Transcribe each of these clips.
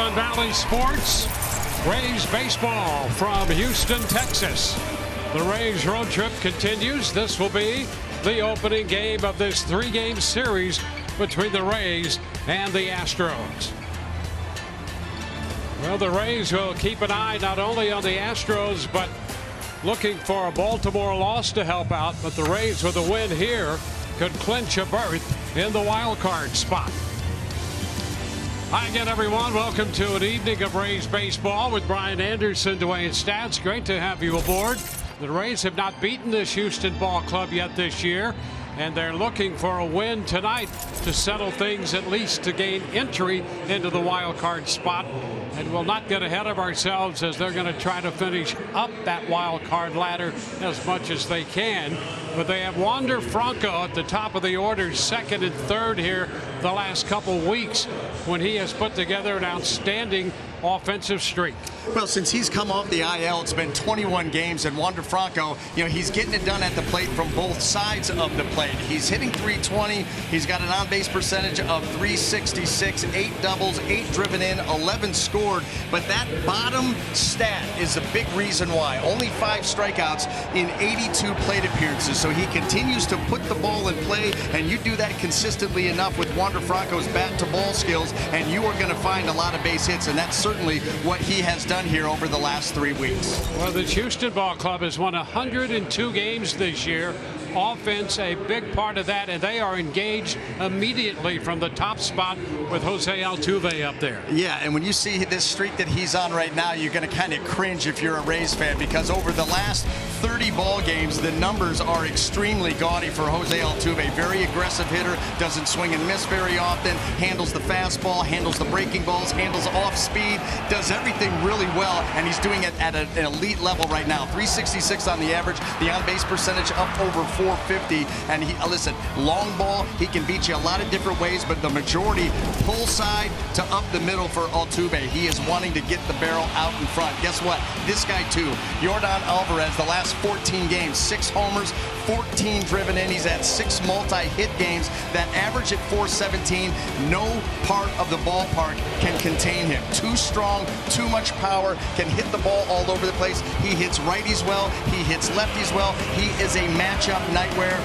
on Valley Sports. Rays baseball from Houston, Texas. The Rays road trip continues. This will be the opening game of this three-game series between the Rays and the Astros. Well, the Rays will keep an eye not only on the Astros, but looking for a Baltimore loss to help out. But the Rays, with a win here, could clinch a berth in the wild card spot. Hi again, everyone. Welcome to an evening of Rays baseball with Brian Anderson, Dwayne Stats. Great to have you aboard. The Rays have not beaten this Houston ball club yet this year, and they're looking for a win tonight to settle things, at least to gain entry into the wild card spot. And we'll not get ahead of ourselves, as they're going to try to finish up that wild card ladder as much as they can. But they have Wander Franco at the top of the order, second and third here the last couple weeks, when he has put together an outstanding offensive streak. Well, since he's come off the IL, it's been 21 games, and Wander Franco, he's getting it done at the plate from both sides of the plate. He's hitting .320. He's got an on-base percentage of .366, 8 doubles, 8 driven in, 11 scored. But that bottom stat is a big reason why. Only 5 strikeouts in 82 plate appearances. So he continues to put the ball in play, and you do that consistently enough with Wander Franco's bat-to-ball skills, and you are going to find a lot of base hits, and that's certainly what he has done here over the last 3 weeks. Well, the Houston ball club has won 102 games this year. Offense a big part of that, and they are engaged immediately from the top spot with Jose Altuve up there. Yeah, and when you see this streak that he's on right now, you're going to kind of cringe if you're a Rays fan, because over the last 30 ball games, the numbers are extremely gaudy for Jose Altuve. Very aggressive hitter, doesn't swing and miss very often, handles the fastball, handles the breaking balls, handles off speed, does everything really well, and he's doing it at an elite level right now. .366 on the average, the on-base percentage up over 450, and listen, long ball, he can beat you a lot of different ways, but the majority pull side to up the middle for Altuve. He is wanting to get the barrel out in front. Guess what? This guy too, Yordan Alvarez, the last 14 games, 6 homers, 14 driven in. He's had 6 multi-hit games that average at .417. No part of the ballpark can contain him. Too strong, too much power, can hit the ball all over the place. He hits righties well, he hits lefties well. He is a matchup nightmare,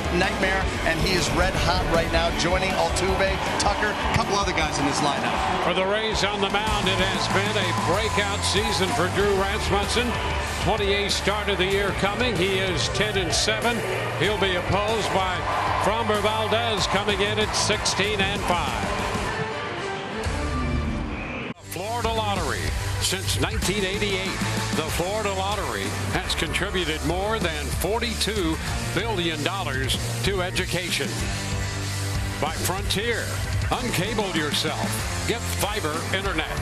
and he is red hot right now, joining Altuve, Tucker, a couple other guys in this lineup. For the Rays on the mound, it has been a breakout season for Drew Rasmussen. 28th start of the year coming. He is 10-7. He'll be opposed by Framber Valdez, coming in at 16-5. Florida Lottery. Since 1988, the Florida Lottery has contributed more than $42 billion to education. By Frontier, uncable yourself, get fiber internet.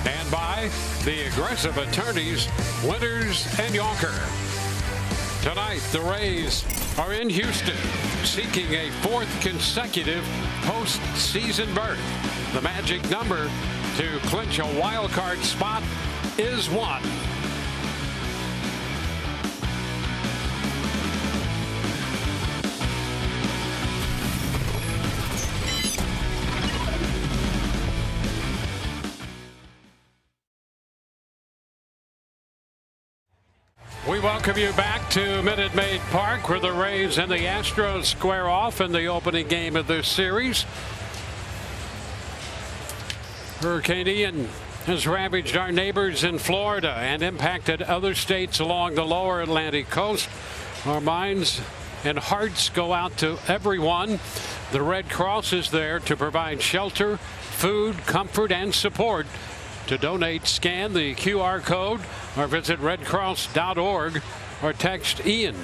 And by the aggressive attorneys, Winters and Yonker. Tonight, the Rays are in Houston, seeking a 4th consecutive postseason berth. The magic number to clinch a wild card spot is 1. We welcome you back to Minute Maid Park, where the Rays and the Astros square off in the opening game of this series. Hurricane Ian has ravaged our neighbors in Florida and impacted other states along the lower Atlantic coast. Our minds and hearts go out to everyone. The Red Cross is there to provide shelter, food, comfort, and support. To donate, scan the QR code or visit redcross.org or text Ian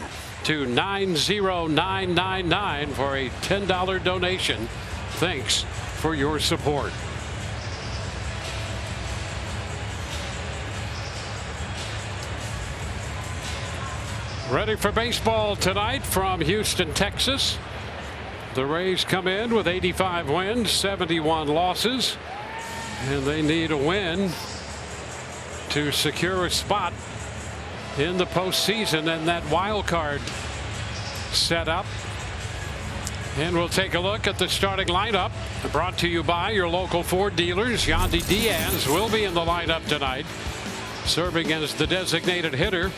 to 90999 for a $10 donation. Thanks for your support. Ready for baseball tonight from Houston, Texas. The Rays come in with 85 wins, 71 losses, and they need a win to secure a spot in the postseason and that wild card setup. And we'll take a look at the starting lineup, brought to you by your local Ford dealers. Yandy Diaz will be in the lineup tonight, serving as the designated hitter.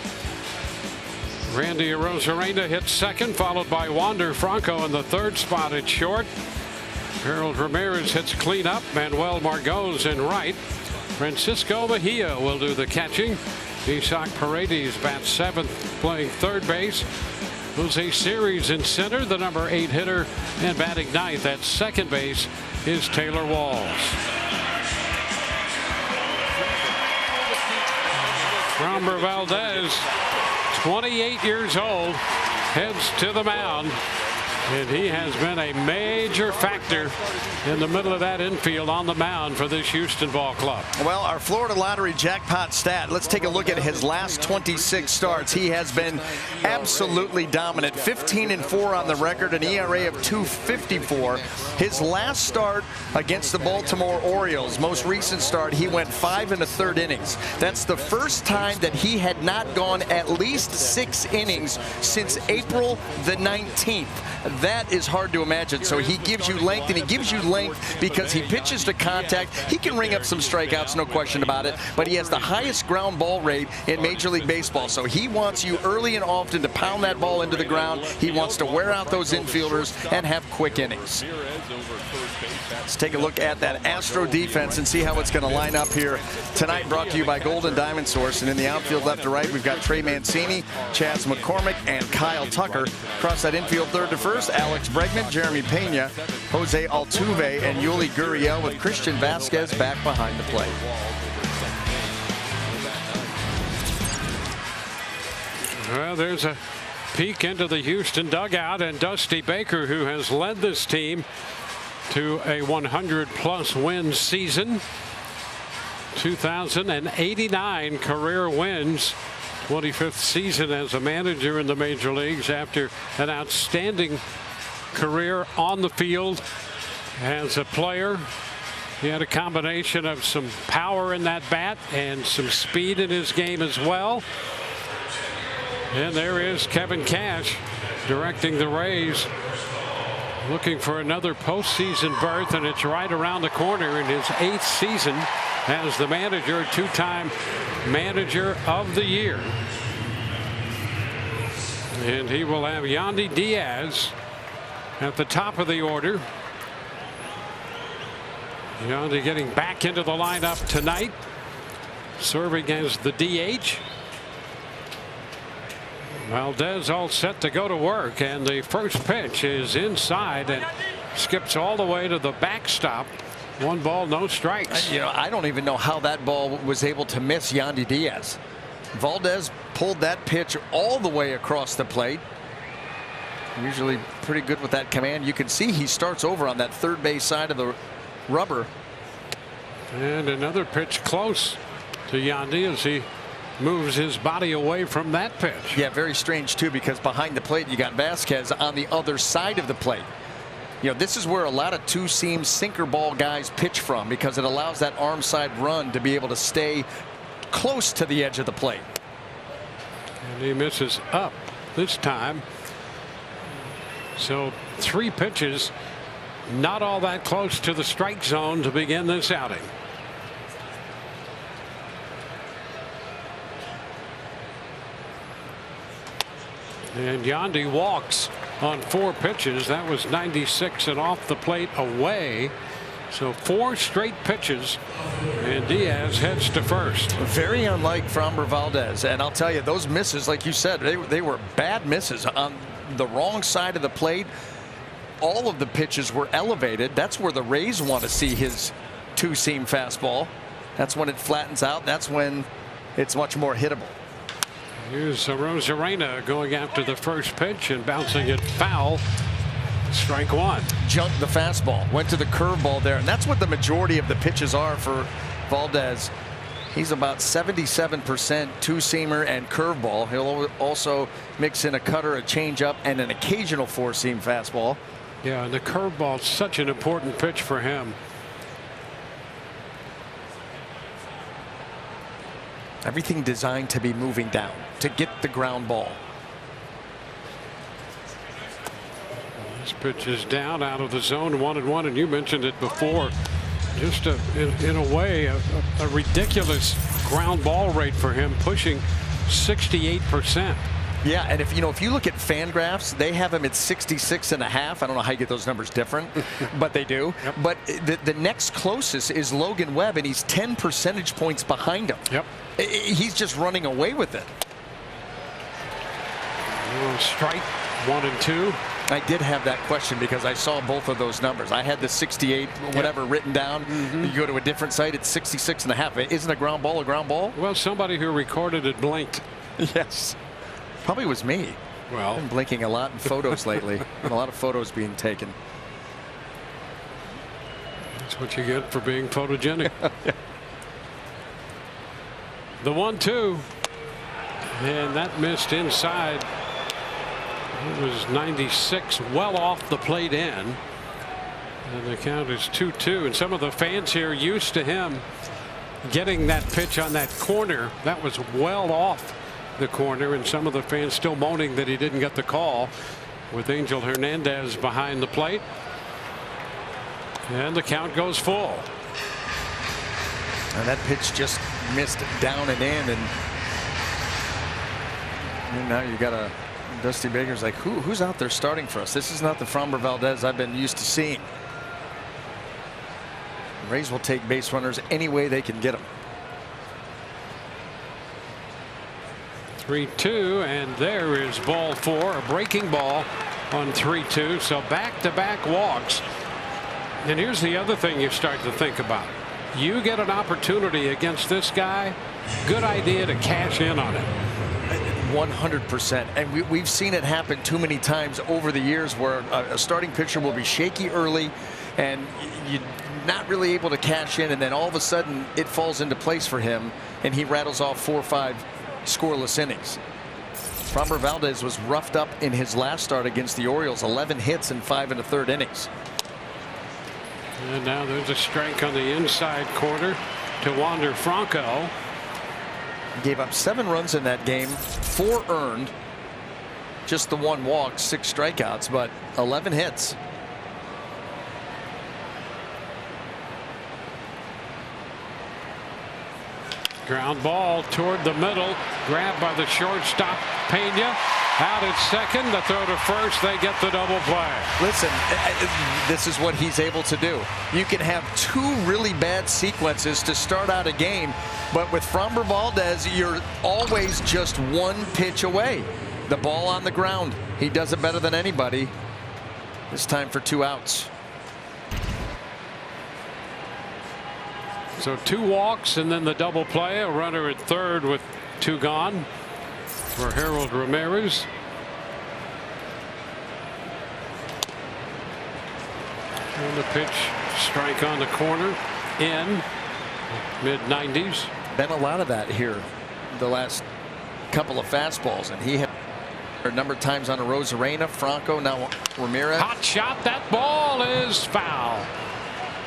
Randy Arozarena hits second, followed by Wander Franco in the third spot at short. Harold Ramirez hits cleanup. Manuel Margot's in right. Francisco Mejia will do the catching. Isaac Paredes bats seventh, playing third base. Jose Series in center, the number 8 hitter, and batting ninth at second base is Taylor Walls. Framber Valdez, 28 years old, heads to the mound. And he has been a major factor in the middle of that infield on the mound for this Houston ball club. Well, our Florida Lottery jackpot stat, let's take a look at his last 26 starts. He has been absolutely dominant. 15-4 on the record, an ERA of 2.54. His last start against the Baltimore Orioles, most recent start, he went 5 1/3 innings. That's the first time that he had not gone at least 6 innings since April the 19th. That is hard to imagine. So he gives you length, and he gives you length because he pitches to contact. He can ring up some strikeouts, no question about it, but he has the highest ground ball rate in Major League Baseball. So he wants you early and often to pound that ball into the ground. He wants to wear out those infielders and have quick innings. Let's take a look at that Astro defense and see how it's going to line up here tonight. Brought to you by Golden Diamond Source. And in the outfield left to right, we've got Trey Mancini, Chaz McCormick, and Kyle Tucker. Across that infield third to first, Alex Bregman, Jeremy Pena, Jose Altuve, and Yuli Gurriel, with Christian Vasquez back behind the plate. Well, there's a peek into the Houston dugout, and Dusty Baker, who has led this team to a 100-plus win season. 2,089 career wins. 25th season as a manager in the major leagues after an outstanding career on the field as a player. He had a combination of some power in that bat and some speed in his game as well. And there is Kevin Cash directing the Rays, looking for another postseason berth, and it's right around the corner in his 8th season as the manager, 2-time manager of the year. And he will have Yandy Diaz at the top of the order. Yandy getting back into the lineup tonight, serving as the DH. Valdez all set to go to work, and the first pitch is inside and skips all the way to the backstop. 1 ball, no strikes. You know, I don't even know how that ball was able to miss Yandy Diaz. Valdez pulled that pitch all the way across the plate. Usually pretty good with that command. You can see he starts over on that third base side of the rubber. And another pitch close to Yandy as he moves his body away from that pitch. Yeah, very strange too, because behind the plate you got Vasquez on the other side of the plate. You know, this is where a lot of two-seam sinker ball guys pitch from, because it allows that arm side run to be able to stay close to the edge of the plate. And he misses up this time. So 3 pitches, not all that close to the strike zone to begin this outing. And Yandy walks on 4 pitches. That was 96 and off the plate away. So 4 straight pitches, and Diaz heads to first. Very unlike Framber Valdez. And I'll tell you, those misses, like you said, they were bad misses on the wrong side of the plate. All of the pitches were elevated. That's where the Rays want to see his two-seam fastball. That's when it flattens out. That's when it's much more hittable. Here's Arozarena going after the first pitch and bouncing it foul. Strike 1. Junked the fastball, went to the curveball there, and that's what the majority of the pitches are for Valdez. He's about 77% two-seamer and curveball. He'll also mix in a cutter, a changeup, and an occasional 4-seam fastball. Yeah, and the curveball is such an important pitch for him. Everything designed to be moving down, to get the ground ball. This Pitch is down out of the zone, 1-1, and you mentioned it before. Just in a way, a ridiculous ground ball rate for him, pushing 68%. Yeah, and if you look at Fangraphs, they have him at 66.5. I don't know how you get those numbers different, but they do. Yep. But the next closest is Logan Webb, and he's 10 percentage points behind him. Yep. He's just running away with it. Strike 1 and 2. I did have that question because I saw both of those numbers. I had the 68 whatever written down. You go to a different site, it's 66.5. Isn't a ground ball a ground ball? Well, somebody who recorded it blinked. Yes. Probably was me. Well, I've been blinking a lot in photos lately. And a lot of photos being taken. That's what you get for being photogenic. The 1-2. And that missed inside. It was 96, well off the plate end. And the count is 2-2. And some of the fans here used to him getting that pitch on that corner. That was well off the corner, and some of the fans still moaning that he didn't get the call, with Angel Hernandez behind the plate. And the count goes full. And that pitch just missed down and in, and now you got a Dusty Baker's like, who's out there starting for us? This is not the Framber Valdez I've been used to seeing. The Rays will take base runners any way they can get them. 3-2, and there is ball 4, a breaking ball on 3-2. So back-to-back walks. And here's the other thing you start to think about. You get an opportunity against this guy, good idea to cash in on it. 100%. And we've seen it happen too many times over the years where a starting pitcher will be shaky early and you're not really able to cash in, and then all of a sudden it falls into place for him and he rattles off 4 or 5 scoreless innings. Framber Valdez was roughed up in his last start against the Orioles, 11 hits in 5 1/3 innings. And now there's a strike on the inside corner to Wander Franco. He gave up 7 runs in that game, 4 earned, just the 1 walk, 6 strikeouts, but 11 hits. Ground ball toward the middle, grabbed by the shortstop Pena. Out at second, the throw to first, they get the double play. Listen, this is what he's able to do. You can have 2 really bad sequences to start out a game, but with Framber Valdez, you're always just 1 pitch away. The ball on the ground. He does it better than anybody. This time for 2 outs. So 2 walks and then the double play. A runner at third with 2 gone for Harold Ramirez. And the pitch, strike on the corner, in mid-90s. Been a lot of that here the last couple of fastballs, and he had a number of times on a Rosarena. Franco, now Ramirez. Hot shot, that ball is foul.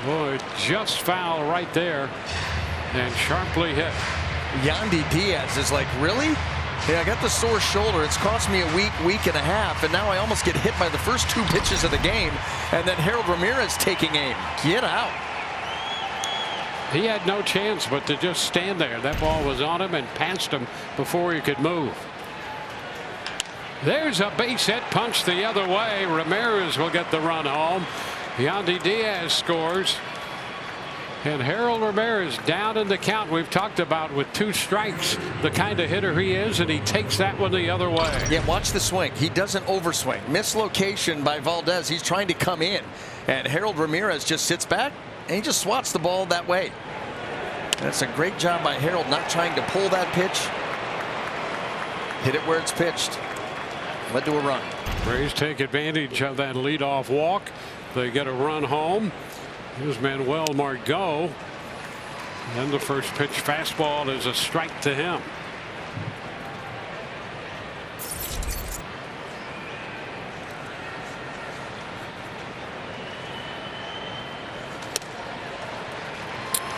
Boy, just foul right there, and sharply hit. Yandy Diaz is like, really? Yeah, I got the sore shoulder. It's cost me a week and a half, and now I almost get hit by the first 2 pitches of the game, and then Harold Ramirez taking aim. Get out. He had no chance but to just stand there. That ball was on him and past him before he could move. There's a base hit, punch the other way. Ramirez will get the run home. Yandy Diaz scores. And Harold Ramirez down in the count we've talked about with 2 strikes, the kind of hitter he is, and he takes that one the other way. Yeah, watch the swing. He doesn't overswing. Mislocation by Valdez. He's trying to come in, and Harold Ramirez just sits back and he just swats the ball that way. That's a great job by Harold, not trying to pull that pitch. Hit it where it's pitched. Led to a run. Rays take advantage of that leadoff walk. They get a run home. Here's Manuel Margot. And the first pitch fastball is a strike to him.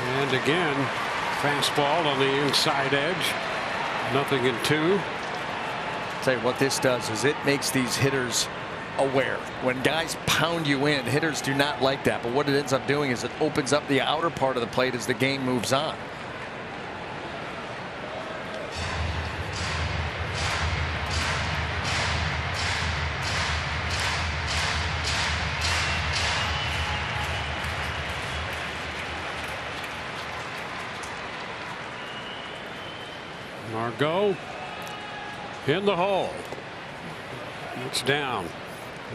And again, fastball on the inside edge. 0-2. Tell you what this does is it makes these hitters aware. When guys pound you in, hitters do not like that. But what it ends up doing is it opens up the outer part of the plate as the game moves on. Margot in the hole. It's down.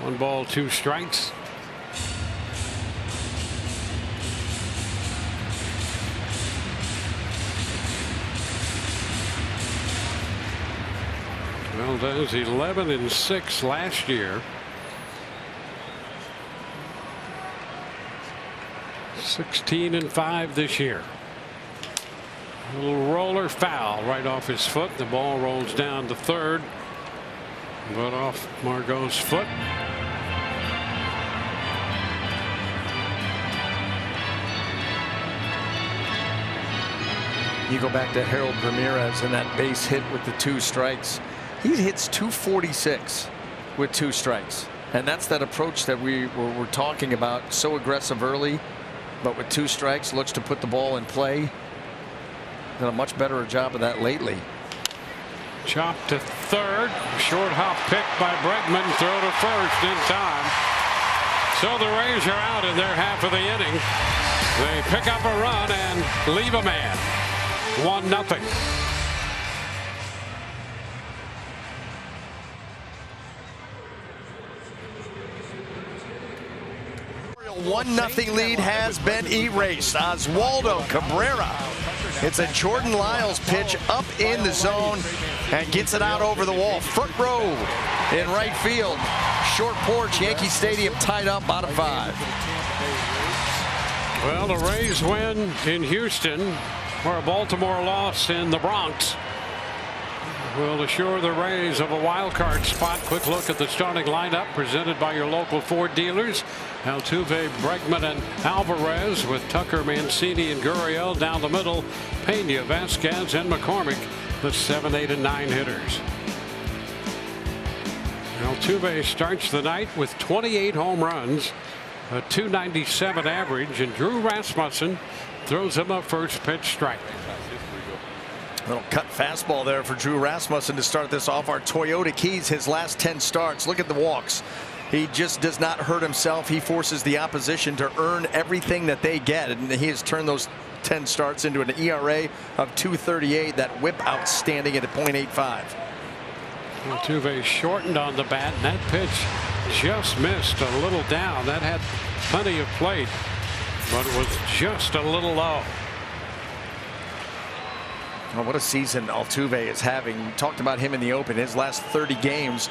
1 ball, 2 strikes. Well, that was 11-6 last year. 16-5 this year. A little roller foul right off his foot. The ball rolls down to third, but off Margot's foot. You go back to Harold Ramirez and that base hit with the 2 strikes. He hits 246 with 2 strikes. And that's that approach that we're talking about. So aggressive early, but with 2 strikes, looks to put the ball in play. Done a much better job of that lately. Chop to third. Short hop pick by Bregman. Throw to first in time. So the Rays are out in their half of the inning. They pick up a run and leave a man. 1-0. A 1-0 lead has been erased. Oswaldo Cabrera. It's a Jordan Lyles pitch up in the zone and gets it out over the wall. Front row in right field. Short porch, Yankee Stadium tied up, bottom 5. Well, the Rays win in Houston, or a Baltimore loss in the Bronx will assure the Rays of a wild card spot. Quick look at the starting lineup presented by your local Ford dealers. Altuve, Bregman, and Alvarez, with Tucker, Mancini, and Gurriel down the middle. Pena, Vasquez, and McCormick, the 7, 8, and 9 hitters. Altuve starts the night with 28 home runs, a .297 average, and Drew Rasmussen throws him a first pitch strike. Little cut fastball there for Drew Rasmussen to start this off. Our Toyota Keys, his last 10 starts. Look at the walks. He just does not hurt himself. He forces the opposition to earn everything that they get, and he has turned those 10 starts into an ERA of 2.38. That whip outstanding at a .85. Altuve shortened on the bat, and that pitch just missed a little down. That had plenty of plate, but it was just a little low. Well, what a season Altuve is having. We talked about him in the open. His last 30 games,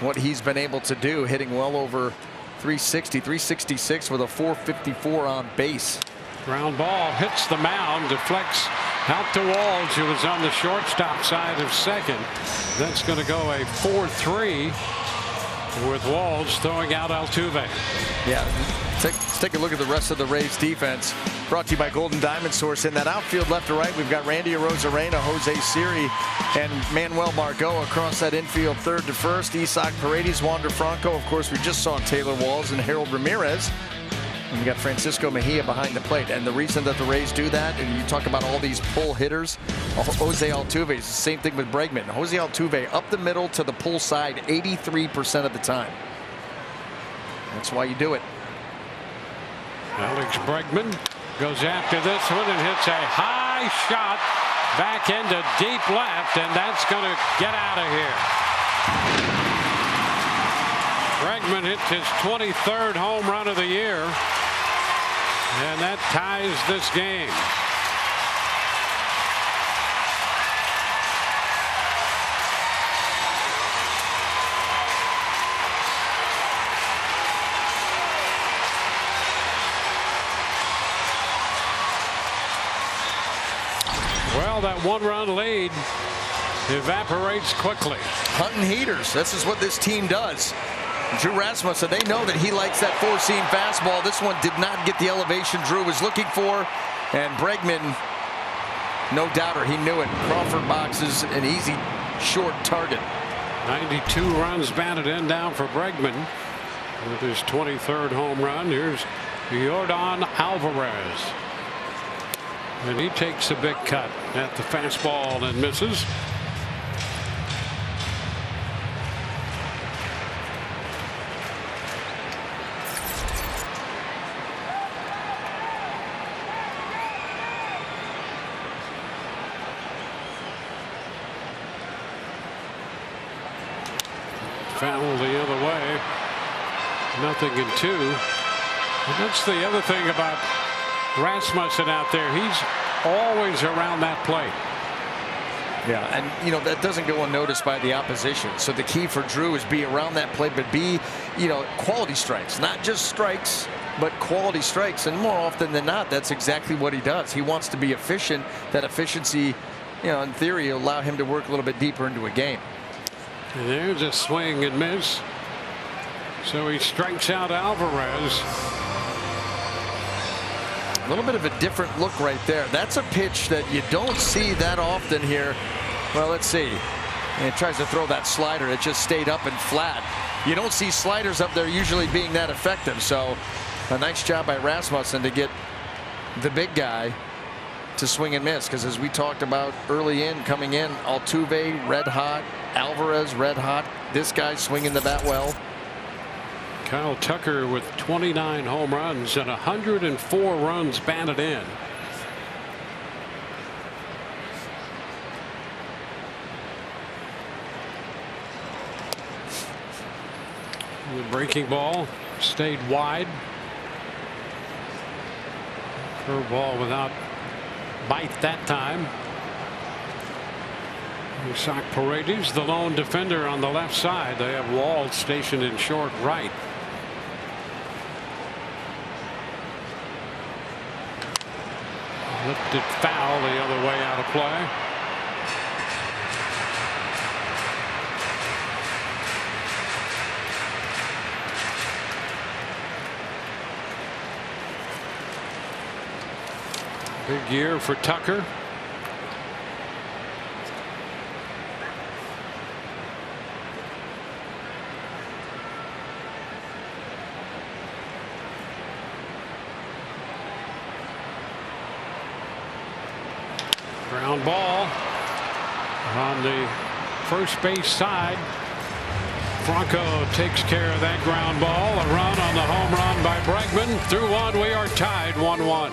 what he's been able to do, hitting well over 360, 366 with a 454 on base. Ground ball hits the mound, deflects out to Walls, who was on the shortstop side of second. That's going to go a 4-3 with Walls throwing out Altuve. Yeah, let's take a look at the rest of the Rays defense. Brought to you by Golden Diamond Source. In that outfield left to right, we've got Randy Arozarena, Jose Siri, and Manuel Margot across that infield. Third to first, Isaac Paredes, Wander Franco. Of course, we just saw Taylor Walls and Harold Ramirez. And we got Francisco Mejia behind the plate. And the reason that the Rays do that, and you talk about all these pull hitters, Jose Altuve is the same thing with Bregman. Jose Altuve up the middle to the pull side 83% of the time. That's why you do it. Alex Bregman goes after this one and hits a high shot back into deep left, and that's going to get out of here. Bregman hits his 23rd home run of the year, and that ties this game. Well, that 1-run lead evaporates quickly. Hunting heaters. This is what this team does. Drew Rasmussen, they know that he likes that 4-seam fastball. This one did not get the elevation Drew was looking for. And Bregman, no doubter, he knew it. Crawford boxes an easy short target. 92 runs batted in down for Bregman with his 23rd home run. Here's Yordan Alvarez, and he takes a big cut at the fastball and misses. Foul the other way. 0-2. And that's the other thing about Rasmussen out there. He's always around that plate. Yeah, and you know that doesn't go unnoticed by the opposition. So the key for Drew is be around that plate, but be, you know, quality strikes, not just strikes, but quality strikes. And more often than not, that's exactly what he does. He wants to be efficient. That efficiency, you know, in theory, will allow him to work a little bit deeper into a game. And there's a swing and miss. So he strikes out Alvarez. A little bit of a different look right there. That's a pitch that you don't see that often here. Well, let's see. And he tries to throw that slider. It just stayed up and flat. You don't see sliders up there usually being that effective. So a nice job by Rasmussen to get the big guy to swing and miss, because as we talked about early in coming in, Altuve red hot, Alvarez red hot, this guy swinging the bat well. Kyle Tucker with 29 home runs and 104 runs batted in. The breaking ball stayed wide. Curveball without bite that time. Isaac Paredes, the lone defender on the left side. They have Wald stationed in short right. Lifted foul the other way out of play. Big year for Tucker. Ground ball on the first base side. Franco takes care of that ground ball. A run on the home run by Bregman. Through one, we are tied 1-1.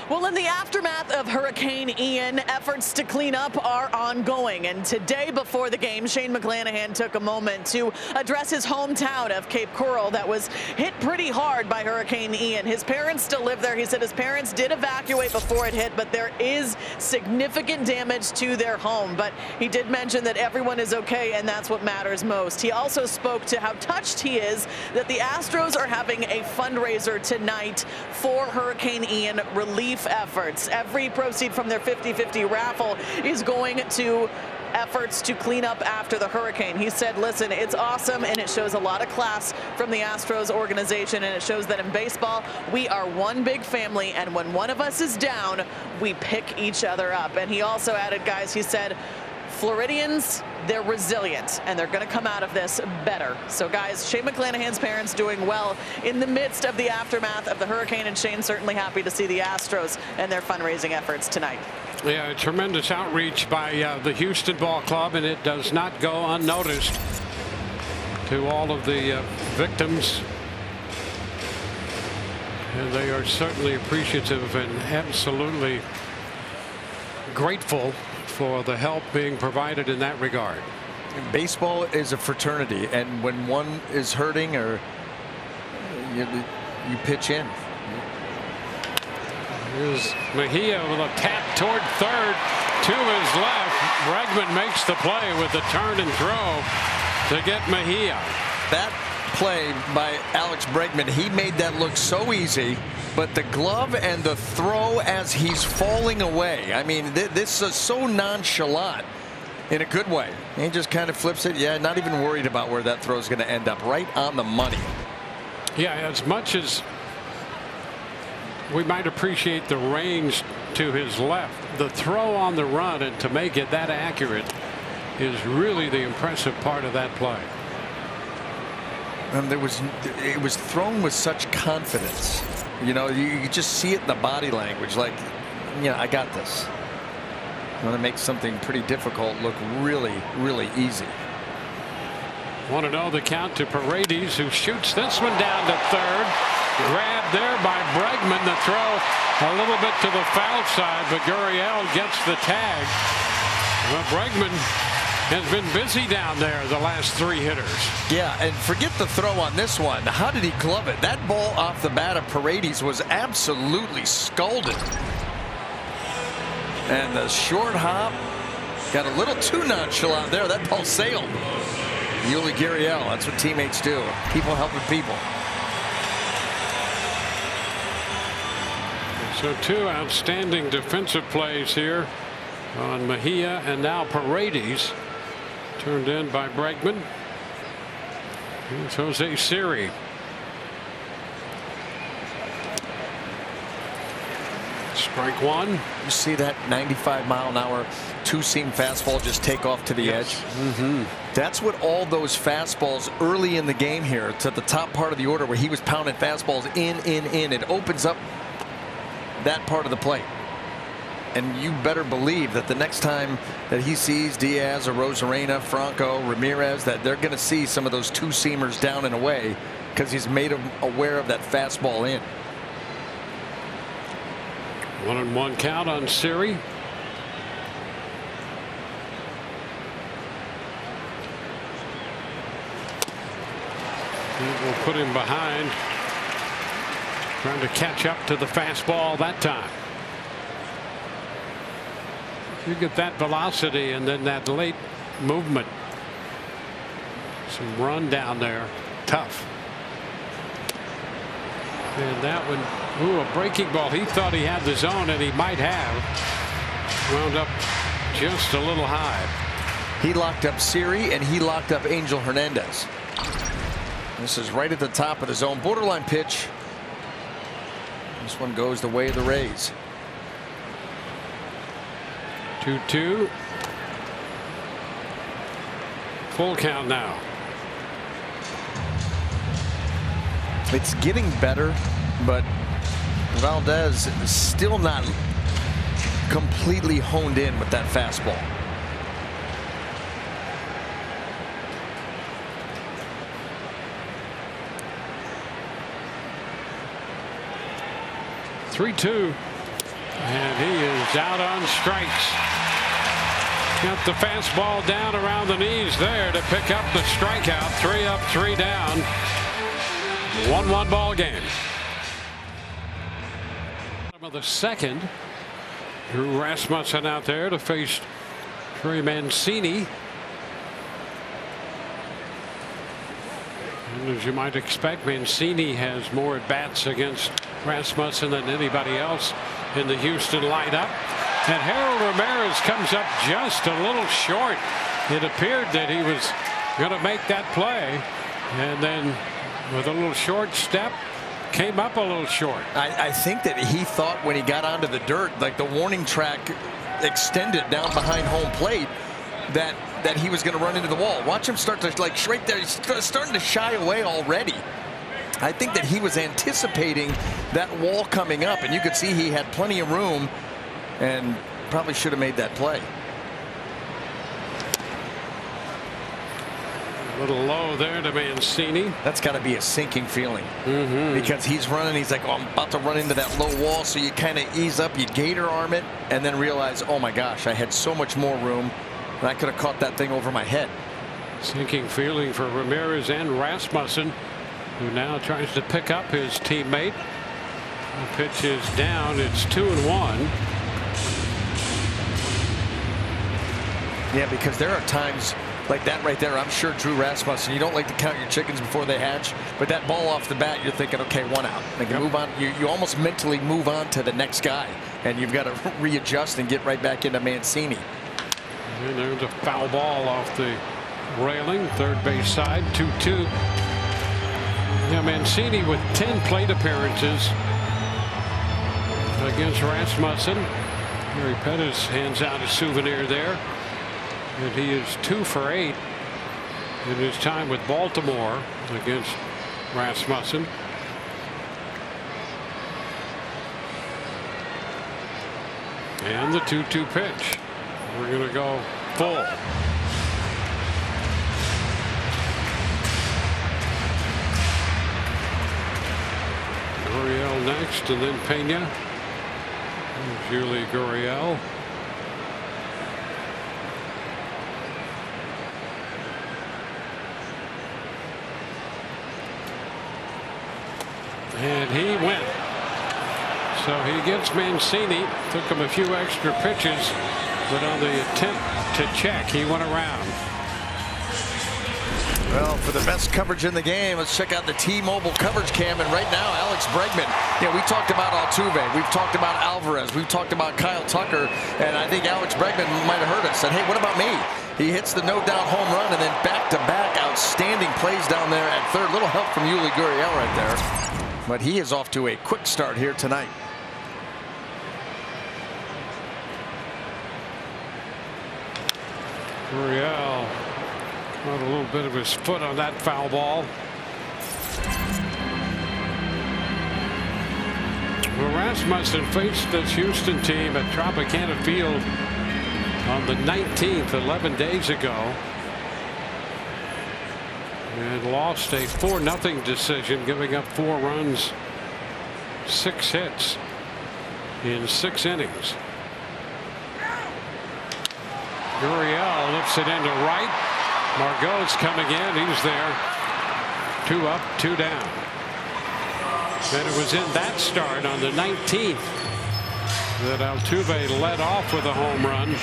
Well, in the aftermath of Hurricane Ian, efforts to clean up are ongoing. And today before the game, Shane McClanahan took a moment to address his hometown of Cape Coral that was hit pretty hard by Hurricane Ian. His parents still live there. He said his parents did evacuate before it hit, but there is significant damage to their home. But he did mention that everyone is okay, and that's what matters most. He also spoke to how touched he is that the Astros are having a fundraiser tonight for Hurricane Ian relief efforts. Every proceed from their 50-50 raffle is going to efforts to clean up after the hurricane. He said, listen, it's awesome, and it shows a lot of class from the Astros organization, and it shows that in baseball we are one big family, and when one of us is down, we pick each other up. And he also added, guys, he said, Floridians, they're resilient, and they're going to come out of this better. So, guys, Shane McClanahan's parents doing well in the midst of the aftermath of the hurricane, and Shane's certainly happy to see the Astros and their fundraising efforts tonight. Yeah, tremendous outreach by the Houston Ball Club, and it does not go unnoticed to all of the victims. And they are certainly appreciative and absolutely grateful for the help being provided in that regard. Baseball is a fraternity, and when one is hurting, or you pitch in. Here's Mejia with a tap toward third to his left. Bregman makes the play with the turn and throw to get Mejia. That play by Alex Bregman, he made that look so easy, but the glove and the throw as he's falling away, I mean, this is so nonchalant in a good way. He just kind of flips it. Yeah, not even worried about where that throw is going to end up. Right on the money. Yeah, as much as we might appreciate the range to his left. The throw on the run, and to make it that accurate, is really the impressive part of that play. And it was thrown with such confidence. You know, you just see it in the body language, like, I got this. I'm going to make something pretty difficult look really, really easy. Want to know the count to Paredes, who shoots this one down to third. Grabbed there by Bregman. The throw a little bit to the foul side, but Gurriel gets the tag. Well, Bregman has been busy down there the last 3 hitters. Yeah, and forget the throw on this one. How did he glove it? That ball off the bat of Paredes was absolutely scalded. And the short hop got a little too nonchalant there. That ball sailed. Yuli Gurriel, that's what teammates do. People helping people. So 2 outstanding defensive plays here on Mejia, and now Paredes, turned in by Bregman. Here's Jose Siri. Strike 1. You see that 95-mile-an-hour two-seam fastball just take off to the edge? That's what all those fastballs early in the game here, to the top part of the order where he was pounding fastballs in. It opens up that part of the plate. And you better believe that the next time that he sees Diaz or Rosarena, Franco, Ramirez, that they're going to see some of those two-seamers down and away, because he's made them aware of that fastball in. 1-1 count on Siri. We'll put him behind, trying to catch up to the fastball that time. You get that velocity and then that late movement. Some run down there. Tough. And that one, a breaking ball. He thought he had the zone, and he might have. Wound up just a little high. He locked up Siri, and he locked up Angel Hernandez. This is right at the top of the zone. Borderline pitch. This one goes the way of the Rays. 2-2. Full count now. It's getting better, but Valdez is still not completely honed in with that fastball. (3-2), and he is out on strikes. Got the fastball down around the knees there to pick up the strikeout. 3 up, 3 down. 1-1 ball game. Of the second, Drew Rasmussen out there to face Trey Mancini. And as you might expect, Mancini has more at bats against Rasmussen than anybody else in the Houston lineup. And Harold Ramirez comes up just a little short. It appeared that he was going to make that play, and then with a little short step, came up a little short. I think that he thought when he got onto the dirt, like the warning track extended down behind home plate, that he was going to run into the wall. Watch him start to, like, right there, he's starting to shy away already. I think that he was anticipating that wall coming up, and you could see he had plenty of room and probably should have made that play. A little low there to Mancini. That's got to be a sinking feeling, because he's running. He's like, oh, I'm about to run into that low wall. So you kind of ease up, you gator arm it, and then realize, oh my gosh, I had so much more room, and I could have caught that thing over my head. Sinking feeling for Ramirez and Rasmussen, who now tries to pick up his teammate. The pitch is down. It's 2-1. Yeah, because there are times like that right there. I'm sure Drew Rasmussen, you don't like to count your chickens before they hatch, but that ball off the bat, you're thinking, okay, 1 out. Like, move on. You almost mentally move on to the next guy, and you've got to readjust and get right back into Mancini. And there's a foul ball off the railing, third base side, 2-2. Yeah, Mancini with 10 plate appearances against Rasmussen. Gary Pettis hands out a souvenir there. And he is 2 for 8 in his time with Baltimore against Rasmussen. And the 2-2 pitch. We're going to go full. Gurriel next, and then Pena. Here's Yuli Gurriel. And he went. So he gets Mancini. Took him a few extra pitches, but on the attempt to check, he went around. Well, for the best coverage in the game, let's check out the T-Mobile coverage cam. And right now, Alex Bregman. Yeah, we talked about Altuve. We've talked about Alvarez. We've talked about Kyle Tucker. And I think Alex Bregman might have heard us. Said, hey, what about me? He hits the no-doubt home run, and then back-to-back outstanding plays down there at third. Little help from Yuli Gurriel right there. But he is off to a quick start here tonight. Gurriel got a little bit of his foot on that foul ball. Well, Rasmussen faced this Houston team at Tropicana Field on the 19th, 11 days ago, and lost a 4-0 decision, giving up 4 runs, 6 hits in 6 innings. Gurriel lifts it into right. Margot's coming in. He's there. 2 up, 2 down. And it was in that start on the 19th that Altuve led off with a home run.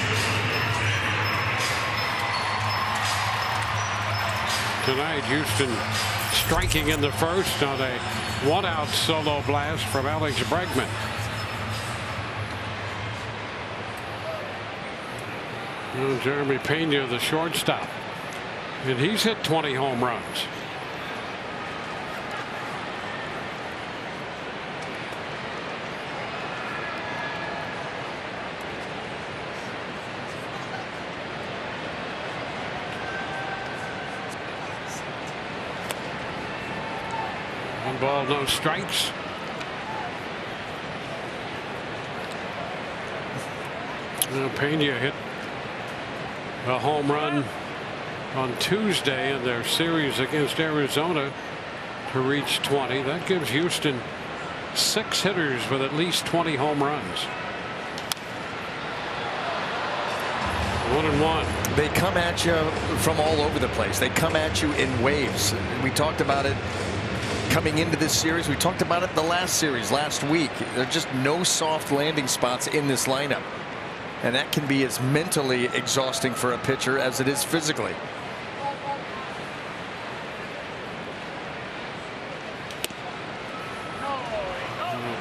Tonight, Houston striking in the first on a 1-out solo blast from Alex Bregman. And Jeremy Pena, the shortstop, and he's hit 20 home runs. One ball, no strikes. Now Pena hit a home run on Tuesday in their series against Arizona to reach 20. That gives Houston 6 hitters with at least 20 home runs. 1-1. They come at you from all over the place. They come at you in waves. We talked about it coming into this series. We talked about it the last series last week. There's just no soft landing spots in this lineup. And that can be as mentally exhausting for a pitcher as it is physically.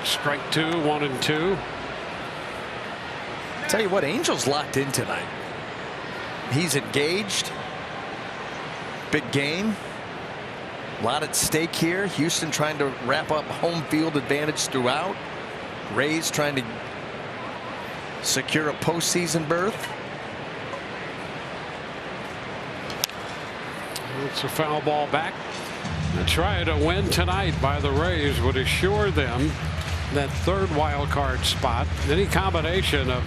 Strike 2, 1-2. Tell you what, Angel's locked in tonight. He's engaged. Big game. A lot at stake here. Houston trying to wrap up home field advantage throughout. Rays trying to secure a postseason berth. It's a foul ball back. The try to win tonight by the Rays would assure them that third wild card spot. Any combination of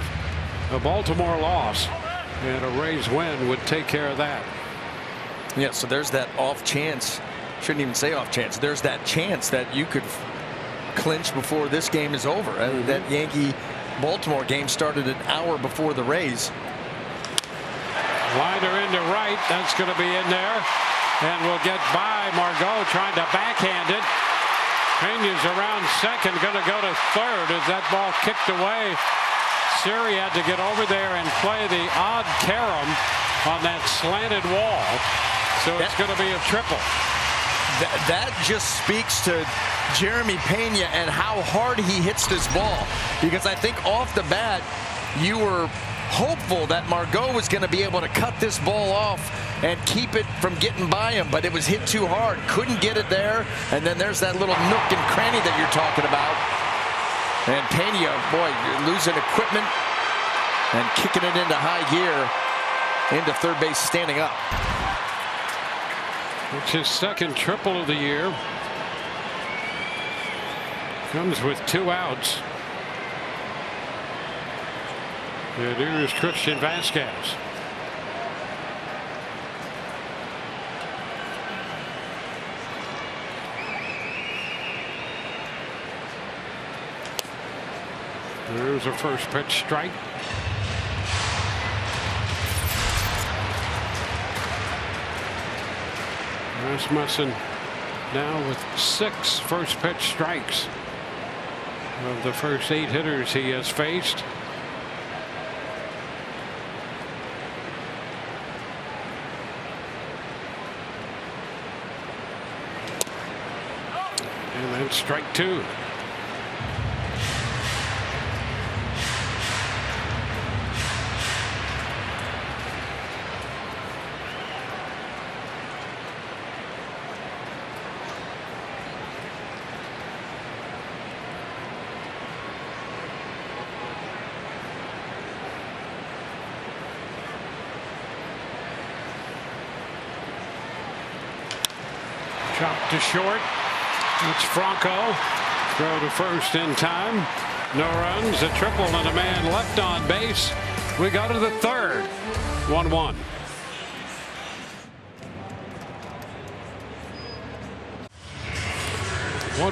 a Baltimore loss and a Rays win would take care of that. Yeah, so there's that off chance. Shouldn't even say off chance. There's that chance that you could clinch before this game is over. That Yankee Baltimore game started an hour before the Rays. Liner into right. That's going to be in there. And we'll get by Margot trying to backhand it. Pena's around second, going to go to third as that ball kicked away. Siri had to get over there and play the odd carom on that slanted wall. So it's going to be a triple. That just speaks to Jeremy Pena and how hard he hits this ball. Because I think off the bat, you were hopeful that Margot was going to be able to cut this ball off and keep it from getting by him, but it was hit too hard. Couldn't get it there. And then there's that little nook and cranny that you're talking about. And Pena, boy, you're losing equipment and kicking it into high gear into third base, standing up. It's his second triple of the year. Comes with 2 outs. And here's Christian Vasquez. There's a first pitch strike. Rasmussen now with 6 first pitch strikes of the first 8 hitters he has faced. And then strike 2. Chop to short. It's Franco. Throw to first in time. No runs, a triple, and a man left on base. We go to the third. 1-1.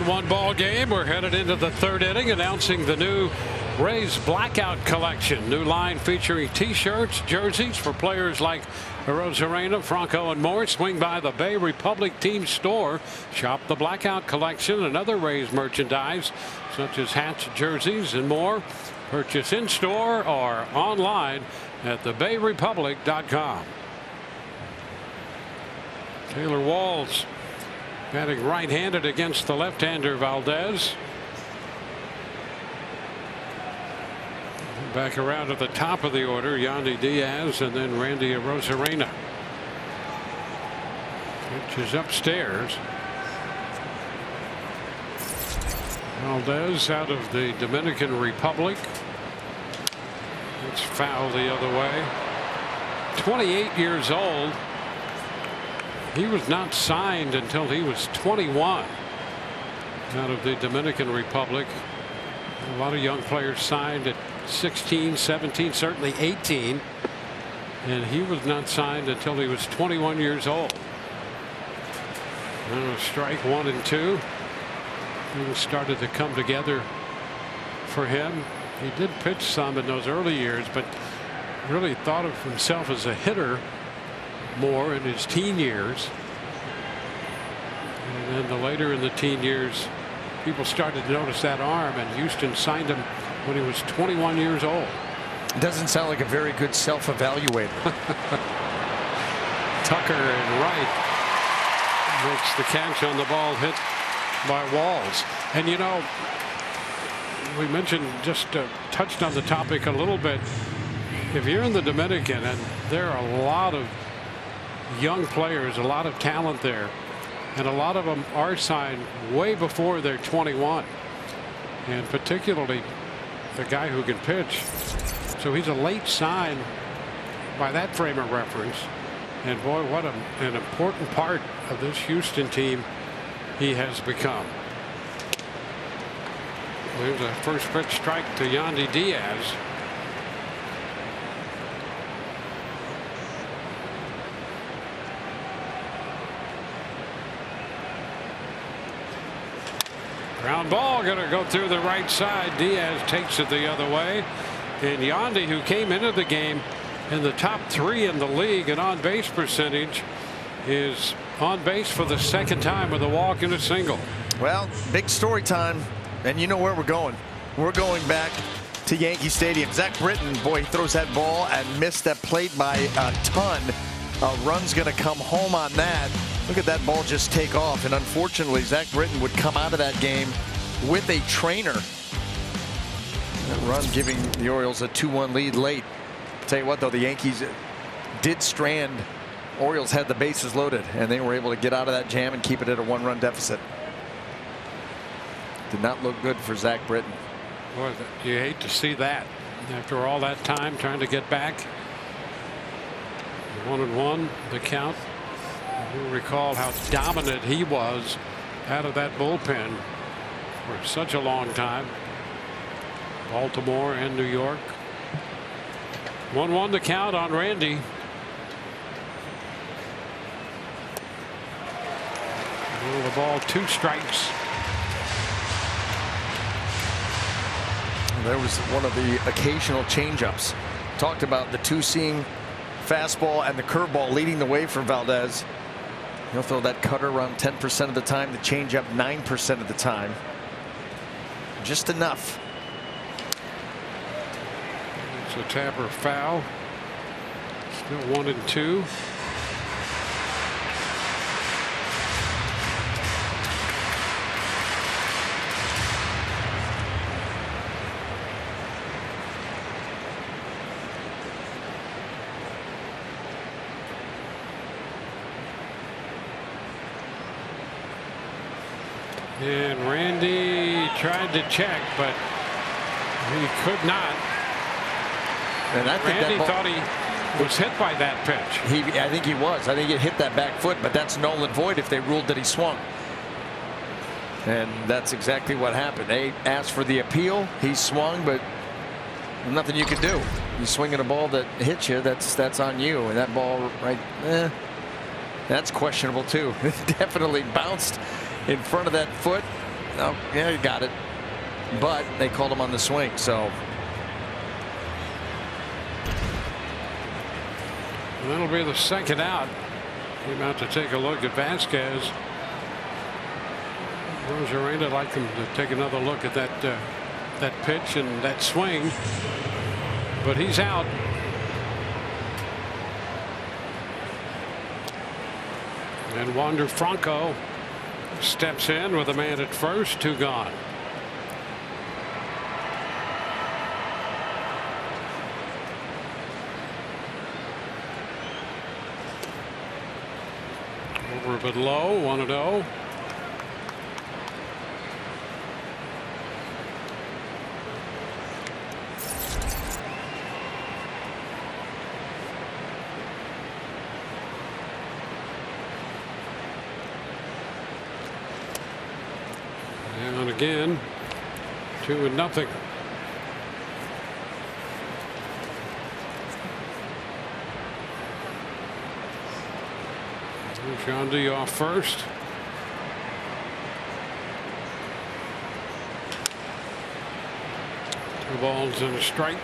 One ball game. We're headed into the third inning, announcing the new Rays Blackout Collection. New line featuring t-shirts, jerseys for players like Rosarena, Franco, and more. Swing by the Bay Republic team store. Shop the Blackout Collection and other Rays merchandise such as hats, jerseys, and more. Purchase in store or online at thebayrepublic.com. Taylor Walls batting right-handed against the left-hander Valdez. Back around at the top of the order, Yandy Diaz and then Randy Arozarena. Pitch is upstairs. Valdez out of the Dominican Republic. It's foul the other way. 28 years old. He was not signed until he was 21 out of the Dominican Republic. A lot of young players signed at 16, 17, certainly 18, and he was not signed until he was 21 years old. And a strike 1 and 2. Things started to come together for him. He did pitch some in those early years, but really thought of himself as a hitter more in his teen years. And then the later in the teen years, people started to notice that arm, and Houston signed him when he was 21 years old. Doesn't sound like a very good self-evaluator. Tucker and Wright makes the catch on the ball hit by Walls. And you know, we mentioned, just touched on the topic a little bit. If you're in the Dominican, and there are a lot of young players, a lot of talent there, and a lot of them are signed way before they're 21, and particularly the guy who can pitch. So he's a late sign by that frame of reference. And boy, what an important part of this Houston team he has become. There's a first pitch strike to Yandy Diaz. Ground ball going to go through the right side. Diaz takes it the other way. And Yandy, who came into the game in the top 3 in the league in on base percentage, is on base for the second time with a walk and a single. Well, big story time. And you know where we're going. We're going back to Yankee Stadium. Zach Britton, boy, he throws that ball and missed that plate by a ton. A run's going to come home on that. Look at that ball just take off. And unfortunately, Zach Britton would come out of that game with a trainer. That run giving the Orioles a 2-1 lead late. Tell you what, though, the Yankees did strand. Orioles had the bases loaded, and they were able to get out of that jam and keep it at a 1-run deficit. Did not look good for Zach Britton. Boy, you hate to see that after all that time trying to get back. 1-1 the count. You'll recall how dominant he was out of that bullpen for such a long time. Baltimore and New York. 1-1 the count on Randy. The ball, 2 strikes. There was one of the occasional changeups. Talked about the 2-seam fastball and the curveball leading the way for Valdez. He'll throw that cutter around 10% of the time, the changeup 9% of the time. Just enough. It's a Tapper foul. Still 1-2. And Randy tried to check, but he could not. And I think Randy that thought he was hit by that pitch. I think he was. I think it hit that back foot, but that's null and void if they ruled that he swung. And that's exactly what happened. They asked for the appeal. He swung, but nothing you can do. You swing at a ball that hits you, that's on you. And that ball right, that's questionable too. It definitely bounced in front of that foot. Oh, yeah, he got it. But they called him on the swing, so. And that'll be the second out. Came out to take a look at Vasquez. Rosarena like him to take another look at that pitch and that swing. But he's out. And Wander Franco steps in with a man at first, 2 gone. Over a bit low, 1-0. And again, 2-0. John D off first. Two balls and a strike.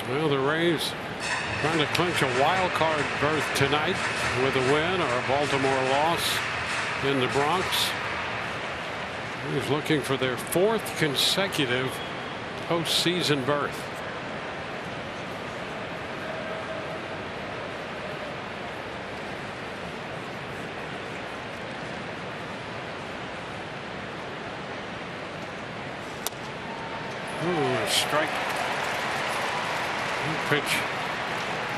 Well, the Rays trying to clinch a wild card berth tonight with a win or a Baltimore loss in the Bronx. He's looking for their 4th consecutive postseason berth. Strike. Pitch.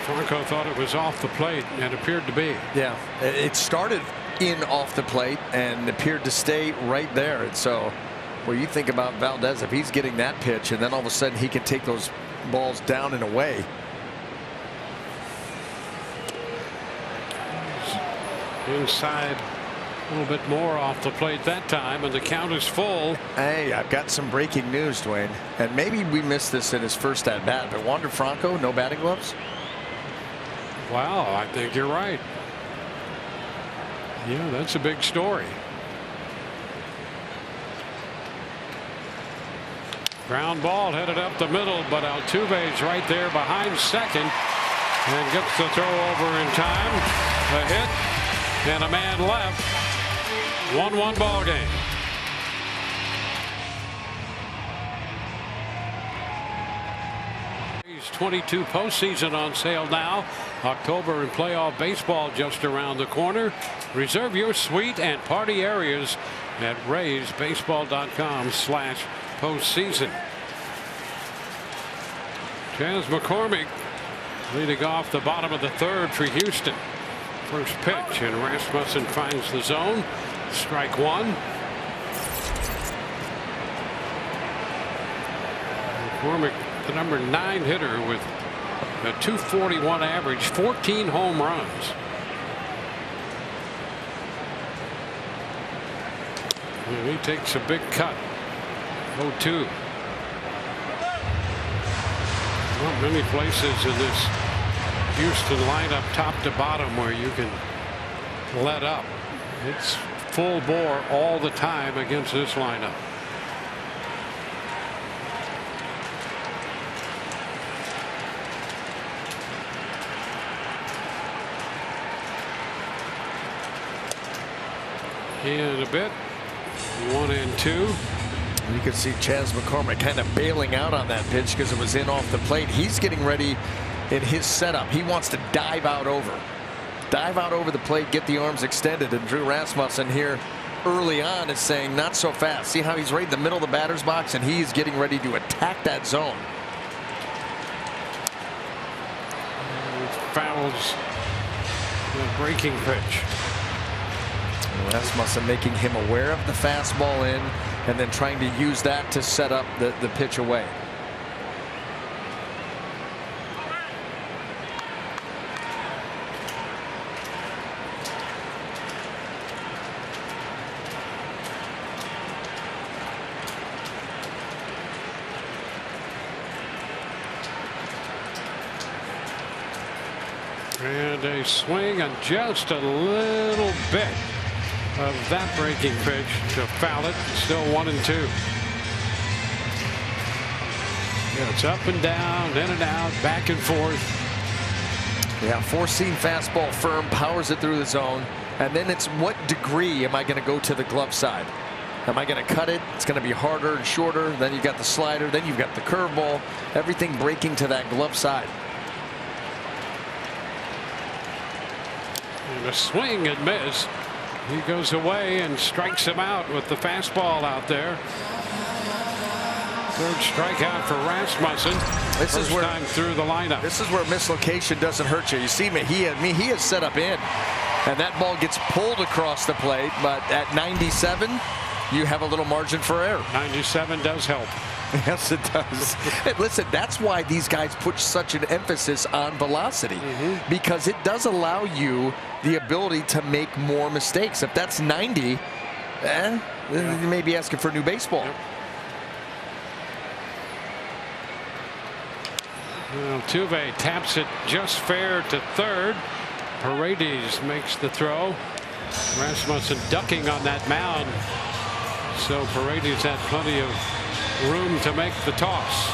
Franco thought it was off the plate and appeared to be. Yeah, it started in off the plate and appeared to stay right there. And so, well, you think about Valdez, if he's getting that pitch and then all of a sudden he can take those balls down and away. Inside a little bit more off the plate that time, and the count is full. Hey, I've got some breaking news, Dwayne, and maybe we missed this in his first at bat, but Wander Franco, no batting gloves? Wow, I think you're right. Yeah, that's a big story. Ground ball headed up the middle, but Altuve's right there behind second and gets the throw over in time. A hit and a man left. 1-1 ball game. He's 22 postseason on sale now. October and playoff baseball just around the corner. Reserve your suite and party areas at RaysBaseball.com/postseason. Chas McCormick leading off the bottom of the 3rd for Houston. First pitch, and Rasmussen finds the zone. Strike 1. McCormick, the number 9 hitter with a .241 average, 14 home runs. And he takes a big cut. 0-2. Not many places in this Houston lineup, top to bottom, where you can let up. It's full bore all the time against this lineup. In a bit, 1-2. You can see Chas McCormick kind of bailing out on that pitch because it was in off the plate. He's getting ready in his setup. He wants to dive out over the plate, get the arms extended. And Drew Rasmussen here early on is saying not so fast. See how he's right in the middle of the batter's box, and he's getting ready to attack that zone. Fouls the breaking pitch. Rasmussen making him aware of the fastball in, and then trying to use that to set up the pitch away. And a swing and just a little bit of that breaking pitch to foul it. Still 1-2. Yeah, it's up and down, in and out, back and forth. Yeah, four-seam fastball firm, powers it through the zone, and then it's what degree am I going to go to the glove side? Am I going to cut it? It's going to be harder and shorter. Then you've got the slider. Then you've got the curveball. Everything breaking to that glove side. And a swing and miss. He goes away and strikes him out with the fastball out there. Third strikeout for Rasmussen. This is where time through the lineup. This is where mislocation doesn't hurt you. You see Mejia set up in, and that ball gets pulled across the plate. But at 97, you have a little margin for error. 97 does help. Yes, it does. And listen, that's why these guys put such an emphasis on velocity, because it does allow you the ability to make more mistakes. If that's 90, you may be asking for a new baseball. Yep. Well, Tuve taps it just fair to third. Paredes makes the throw. Rasmussen ducking on that mound, so Paredes had plenty of room to make the toss.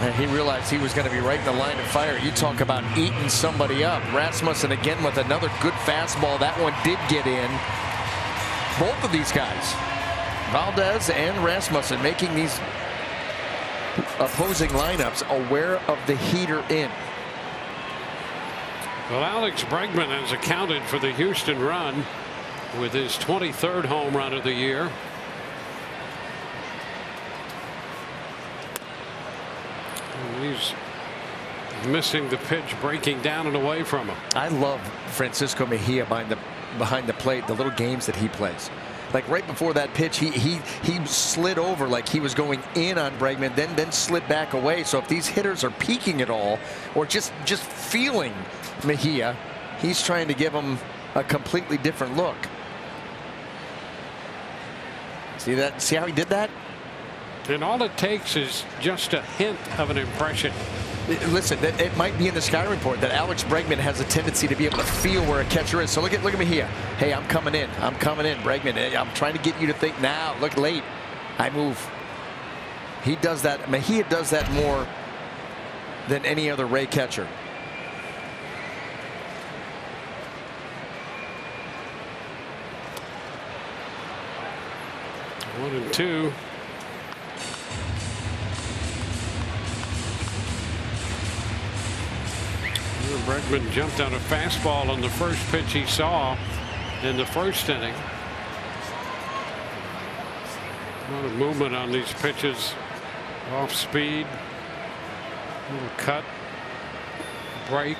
And he realized he was going to be right in the line of fire. You talk about eating somebody up. Rasmussen again with another good fastball. That one did get in. Both of these guys, Valdez and Rasmussen, making these opposing lineups aware of the heater in. Well, Alex Bregman has accounted for the Houston run with his 23rd home run of the year. And he's missing the pitch, breaking down and away from him. I love Francisco Mejia behind the plate, the little games that he plays. Like right before that pitch, he slid over like he was going in on Bregman, then slid back away. So if these hitters are peeking at all or just feeling Mejia, he's trying to give them a completely different look. See that? See how he did that? And all it takes is just a hint of an impression. Listen, it might be in the Sky Report that Alex Bregman has a tendency to be able to feel where a catcher is. So look at Mejia. Hey, I'm coming in. I'm coming in, Bregman. I'm trying to get you to think now. Look, late. I move. He does that. Mejia does that more than any other Ray catcher. One and two. Bregman jumped on a fastball on the first pitch he saw in the first inning. A lot of movement on these pitches. Off speed. Little cut. Break.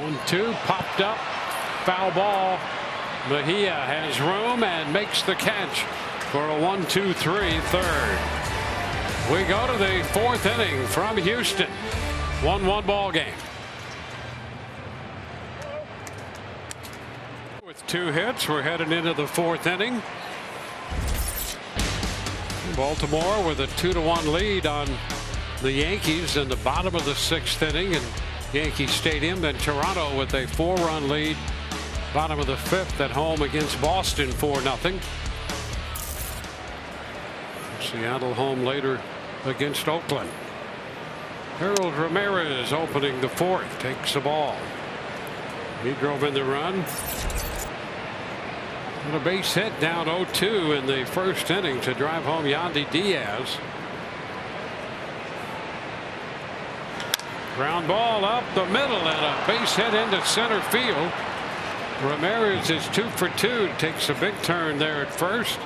1-2 popped up. foul ball. Mejia has room and makes the catch for a 1-2-3 third. We go to the fourth inning from Houston. 1-1 ball game. With 2 hits, we're heading into the fourth inning. Baltimore with a 2-1 lead on the Yankees in the bottom of the 6th inning in Yankee Stadium. Then Toronto with a 4-run lead, bottom of the 5th at home against Boston 4-0. Seattle home later against Oakland. Harold Ramirez opening the 4th, takes the ball. He drove in the run. And a base hit, down 0-2 in the first inning to drive home Yandy Diaz. Ground ball up the middle and a base hit into center field. Ramirez is 2 for 2, takes a big turn there at first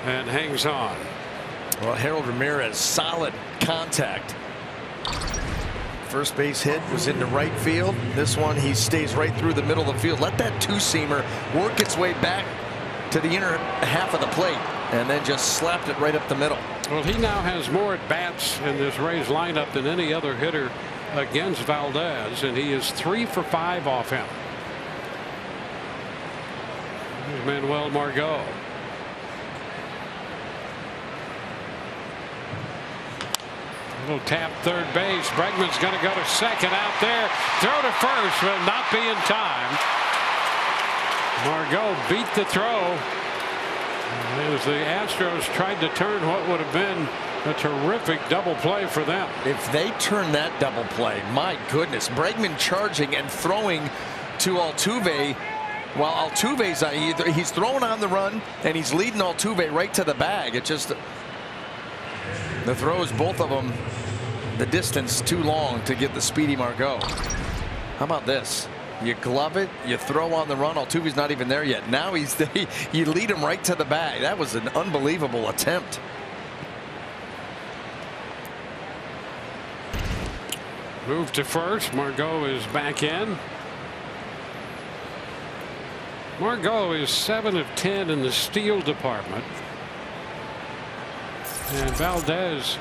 and hangs on. Well, Harold Ramirez, solid contact. First base hit was into right field. This one, he stays right through the middle of the field. Let that 2-seamer work its way back to the inner half of the plate and then just slapped it right up the middle. Well, he now has more at bats in this Rays lineup than any other hitter against Valdez, and he is 3 for 5 off him. Here's Manuel Margot. Little tap third base. Bregman's going to go to second out there. Throw to first will not be in time. Margot beat the throw as the Astros tried to turn what would have been a terrific double play for them. If they turn that double play, my goodness, Bregman charging and throwing to Altuve while Altuve's he's throwing on the run and he's leading Altuve right to the bag. It just, the throws, both of them, the distance too long to get the speedy Margot. How about this? You glove it, you throw on the run. Altuve's not even there yet. Now you lead him right to the bag. That was an unbelievable attempt. Move to first. Margot is back in. Margot is 7 of 10 in the steal department. And Valdez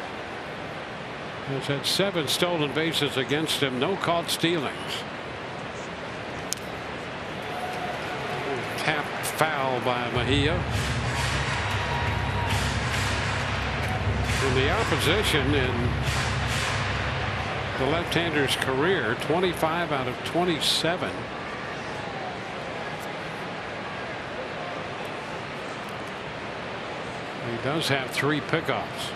has had 7 stolen bases against him, no caught stealings. Tap foul by Mejia. And the opposition in the left-hander's career, 25 out of 27. He does have 3 pickoffs.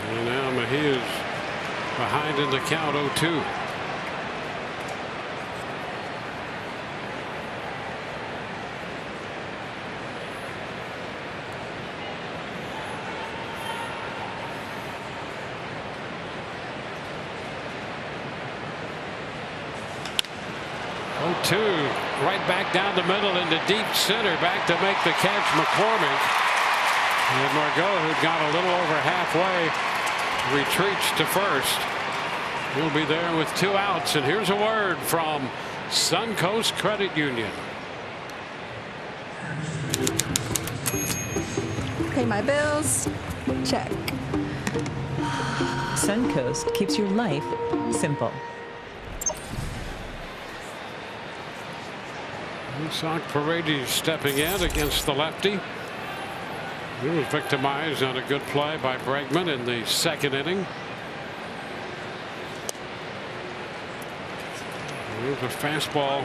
And now Mejia's behind in the count, 0-2. Right back down the middle into deep center, back to make the catch, McCormick. And Margot, who'd gone a little over halfway, retreats to first. He'll be there with 2 outs. And here's a word from Suncoast Credit Union. Pay my bills. Check. Suncoast keeps your life simple. Isaac Paredes stepping in against the lefty. He was victimized on a good play by Bregman in the 2nd inning. There's a fastball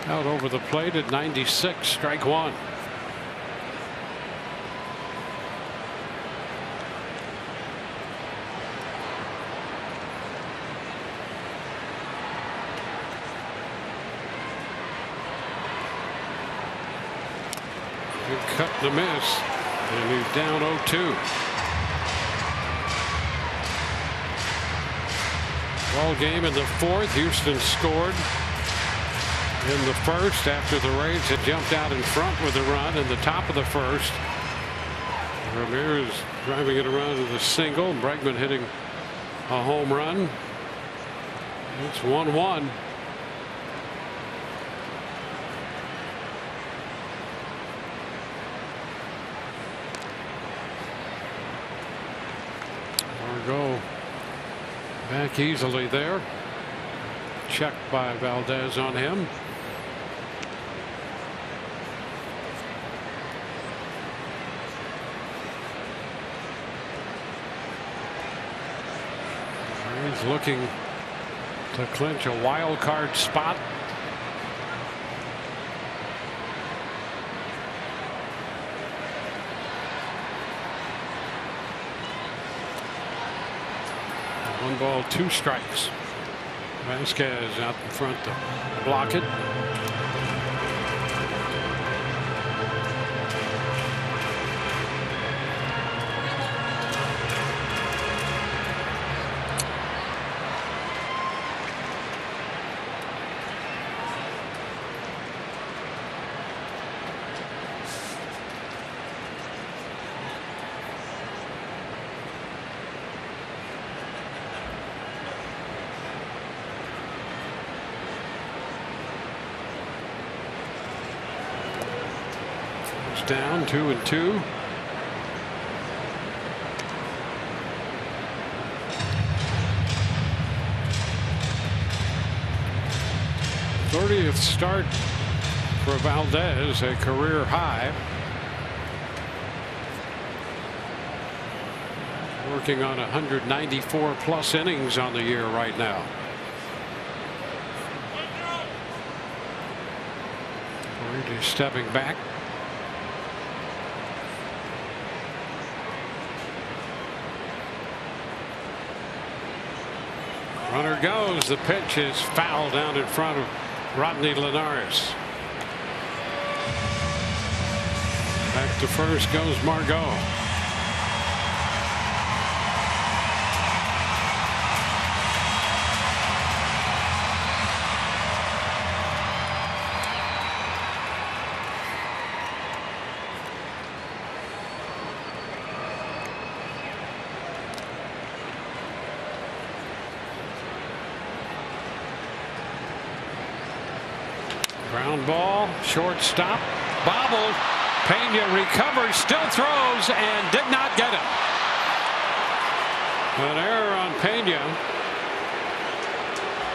out over the plate at 96, strike 1. Cut the miss, and he's down 0-2. Ball game in the 4th. Houston scored in the 1st after the Rays had jumped out in front with a run in the top of the 1st. Ramirez driving it around to the single. Bregman hitting a home run. It's 1-1. Margot back easily there. Checked by Valdez on him. He's looking to clinch a wild card spot. One ball, 2 strikes. Vasquez out in front to block it. Down 2-2. '30th start for Valdez, a career high. Working on 194 plus innings on the year right now. Already stepping back. Runner goes. The pitch is foul down in front of Rodney Linares. Back to first goes Margot. Ground ball, shortstop, bobbled. Pena recovers, still throws, and did not get it. An error on Pena.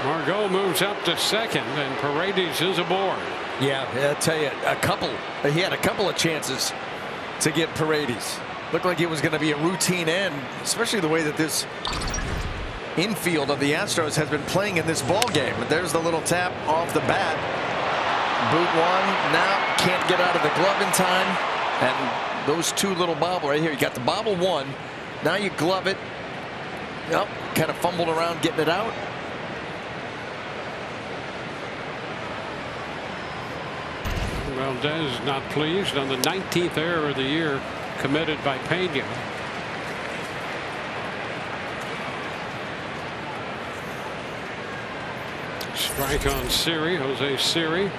Margot moves up to second, and Paredes is aboard. Yeah, I'll tell you, he had a couple of chances to get Paredes. Looked like it was going to be a routine end, especially the way that this infield of the Astros has been playing in this ball game. But there's the little tap off the bat. Boot one, now can't get out of the glove in time, and those 2 little bobble right here. You got the bobble 1, now you glove it. Yep, kind of fumbled around getting it out. Valdez not pleased on the 19th error of the year committed by Pena. Strike on Siri, Jose Siri.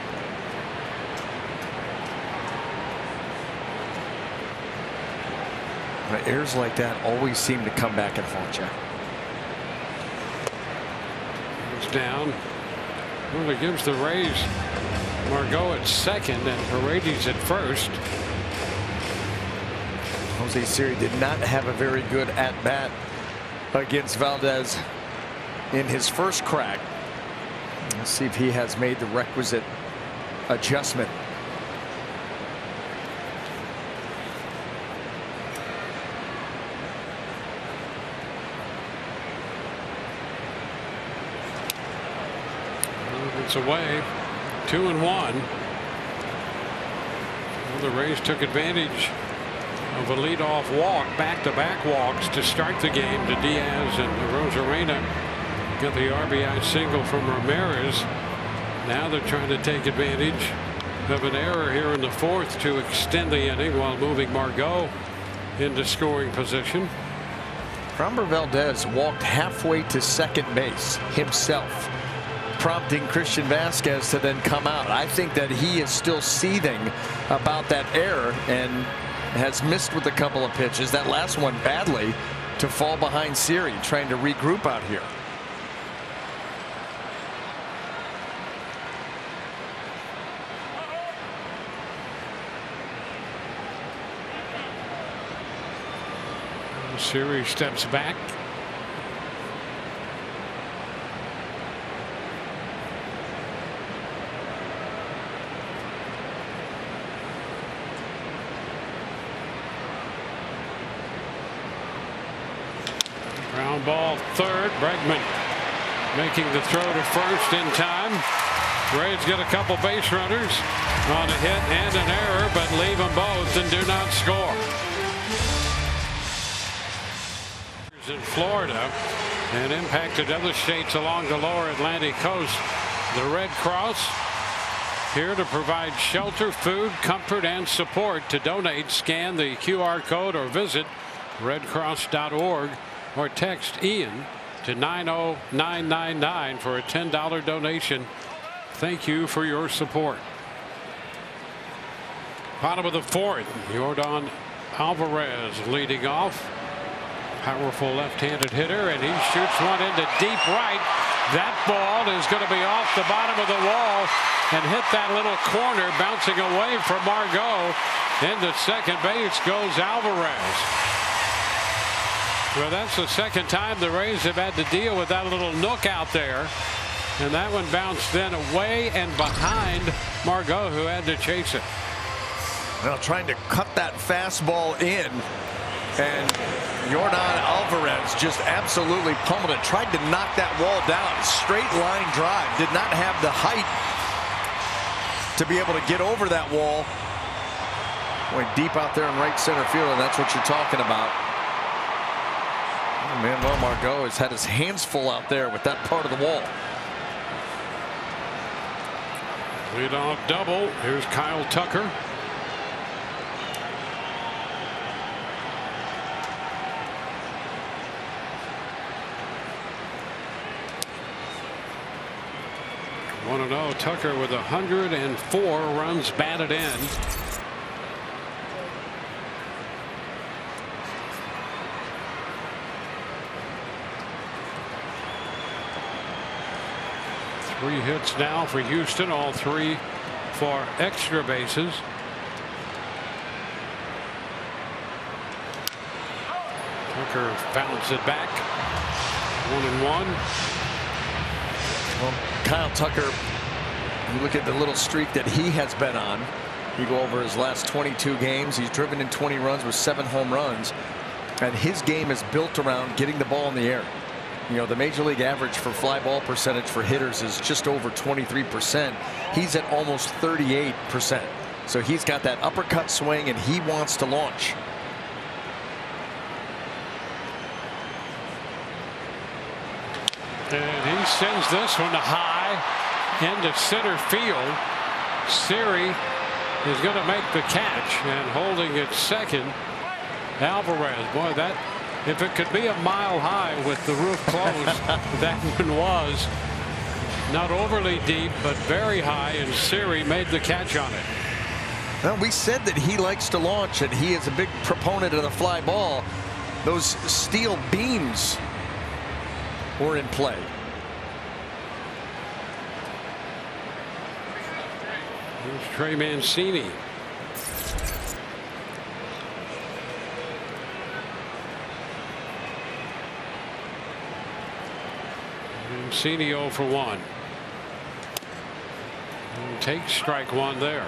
Errors like that always seem to come back and haunt you. It's down. Well, it gives the Rays Margot at second and Paredes at first. Jose Siri did not have a very good at-bat against Valdez in his first crack. Let's see if he has made the requisite adjustment. It's away. 2-1. Well, the Rays took advantage of a leadoff walk, back-to-back walks to start the game to Diaz, and Rosarena got the RBI single from Ramirez. Now they're trying to take advantage of an error here in the 4th to extend the inning while moving Margot into scoring position. Framber Valdez walked halfway to second base himself, prompting Christian Vasquez to then come out. I think that he is still seething about that error, and has missed with a couple of pitches. That last one badly to fall behind Siri, trying to regroup out here. Siri steps back. Ground ball third. Bregman making the throw to first in time. Rays get a couple base runners on a hit and an error, but leave them both and do not score. In Florida and impacted other states along the lower Atlantic coast. The Red Cross here to provide shelter, food, comfort, and support. To donate, scan the QR code or visit redcross.org or text Ian to 90999 for a $10 donation. Thank you for your support. Bottom of the fourth, Yordan Alvarez leading off. Powerful left-handed hitter, and he shoots one into deep right. That ball is going to be off the bottom of the wall and hit that little corner, bouncing away from Margot. Into second base goes Alvarez. Well, that's the second time the Rays have had to deal with that little nook out there. And that one bounced then away and behind Margot, who had to chase it. Well, trying to cut that fastball in, and Yordan Alvarez just absolutely pummeled it. Tried to knock that wall down. Straight line drive. Did not have the height to be able to get over that wall. Going deep out there in right center field, and that's what you're talking about. Oh, Manuel Margot has had his hands full out there with that part of the wall. Leadoff double. Here's Kyle Tucker. Want to know Tucker with 104 runs batted in. Three hits now for Houston, all three for extra bases. Tucker fouls it back. 1-1. Well, Kyle Tucker, you look at the little streak that he has been on. You go over his last 22 games. He's driven in 20 runs with 7 home runs. And his game is built around getting the ball in the air. You know, the major league average for fly ball percentage for hitters is just over 23%. He's at almost 38%. So he's got that uppercut swing, and he wants to launch. And he sends this one high into center field. Siri is going to make the catch, and holding it second, Alvarez. Boy, that, if it could be a mile high with the roof closed, that one was. Not overly deep, but very high, and Siri made the catch on it. Well, we said that he likes to launch, and he is a big proponent of the fly ball. Those steel beams were in play. Here's Trey Mancini. Mancini 0 for 1. And takes strike one there.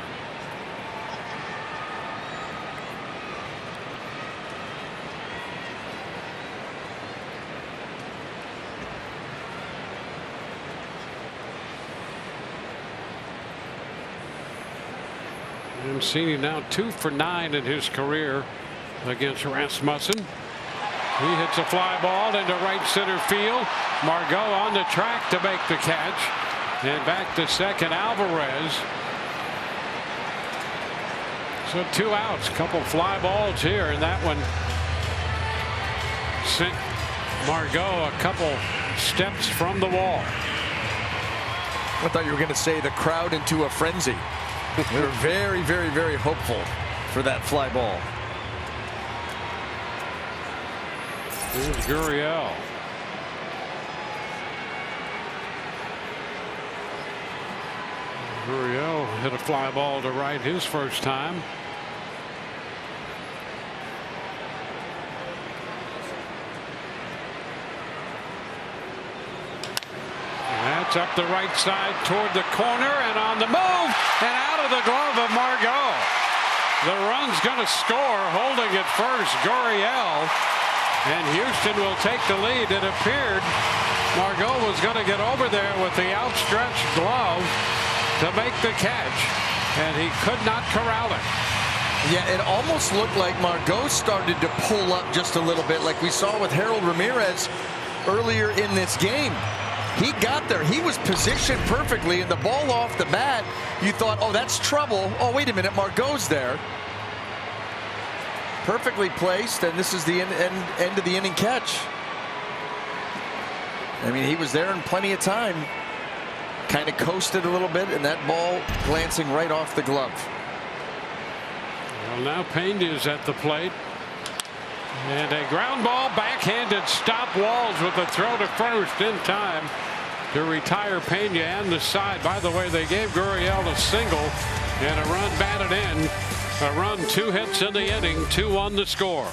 Mancini now 2 for 9 in his career against Rasmussen. He hits a fly ball into right center field. Margot on the track to make the catch. And back to second, Alvarez. So 2 outs, couple fly balls here, and that one sent Margot a couple steps from the wall. I thought you were going to say the crowd into a frenzy. We were very, very, very hopeful for that fly ball. Here's Gurriel. Gurriel hit a fly ball to right his first time. That's up the right side toward the corner and on the move and out of the glove of Margot. The run's going to score, holding at first, Gurriel, and Houston will take the lead. It appeared Margot was going to get over there with the outstretched glove to make the catch, and he could not corral it. Yeah, it almost looked like Margot started to pull up just a little bit, like we saw with Harold Ramirez earlier in this game. He got there. He was positioned perfectly, and the ball off the bat, you thought, oh, that's trouble. Oh, wait a minute, Margot's there. Perfectly placed, and this is the end of the inning catch. I mean, he was there in plenty of time. Kind of coasted a little bit, and that ball glancing right off the glove. Well, now Pena's at the plate. And a ground ball, backhanded stop. Walls with a throw to first in time to retire Pena and the side. By the way, they gave Gurriel a single and a run batted in. A run, 2 hits in the inning, 2-1 the score.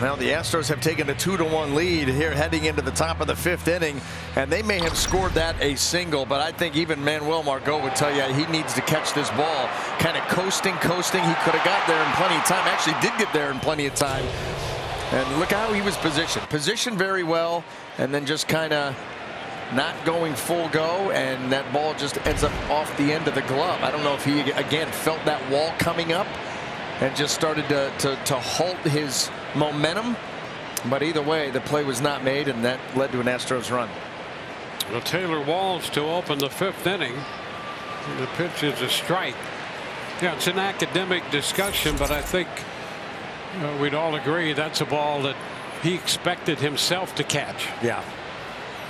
Well, the Astros have taken a 2-1 lead here heading into the top of the 5th inning, and they may have scored that a single, but I think even Manuel Margot would tell you he needs to catch this ball. Kind of coasting. He could have got there in plenty of time. Actually did get there in plenty of time. And look how he was positioned. Positioned very well, and then just kind of not going full go, and that ball just ends up off the end of the glove. I don't know if he, again, felt that wall coming up and just started to halt his momentum, but either way the play was not made, and that led to an Astros run. Well, Taylor Walls to open the 5th inning. The pitch is a strike. Yeah, it's an academic discussion, but I think we'd all agree that's a ball that he expected himself to catch. Yeah,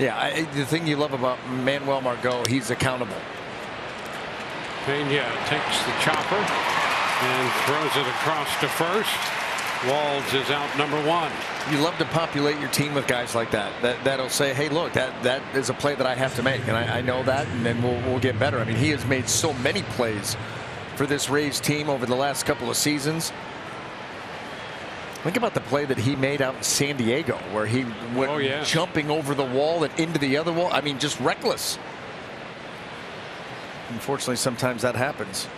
the thing you love about Manuel Margot, he's accountable. Pena takes the chopper and throws it across to first. Walls is out, number 1. You love to populate your team with guys like that. That'll say, hey, look, that is a play that I have to make, and I know that, and then we'll get better. I mean, he has made so many plays for this Rays team over the last couple of seasons. Think about the play that he made out in San Diego, where he went jumping over the wall and into the other wall. I mean, just reckless. Unfortunately, sometimes that happens.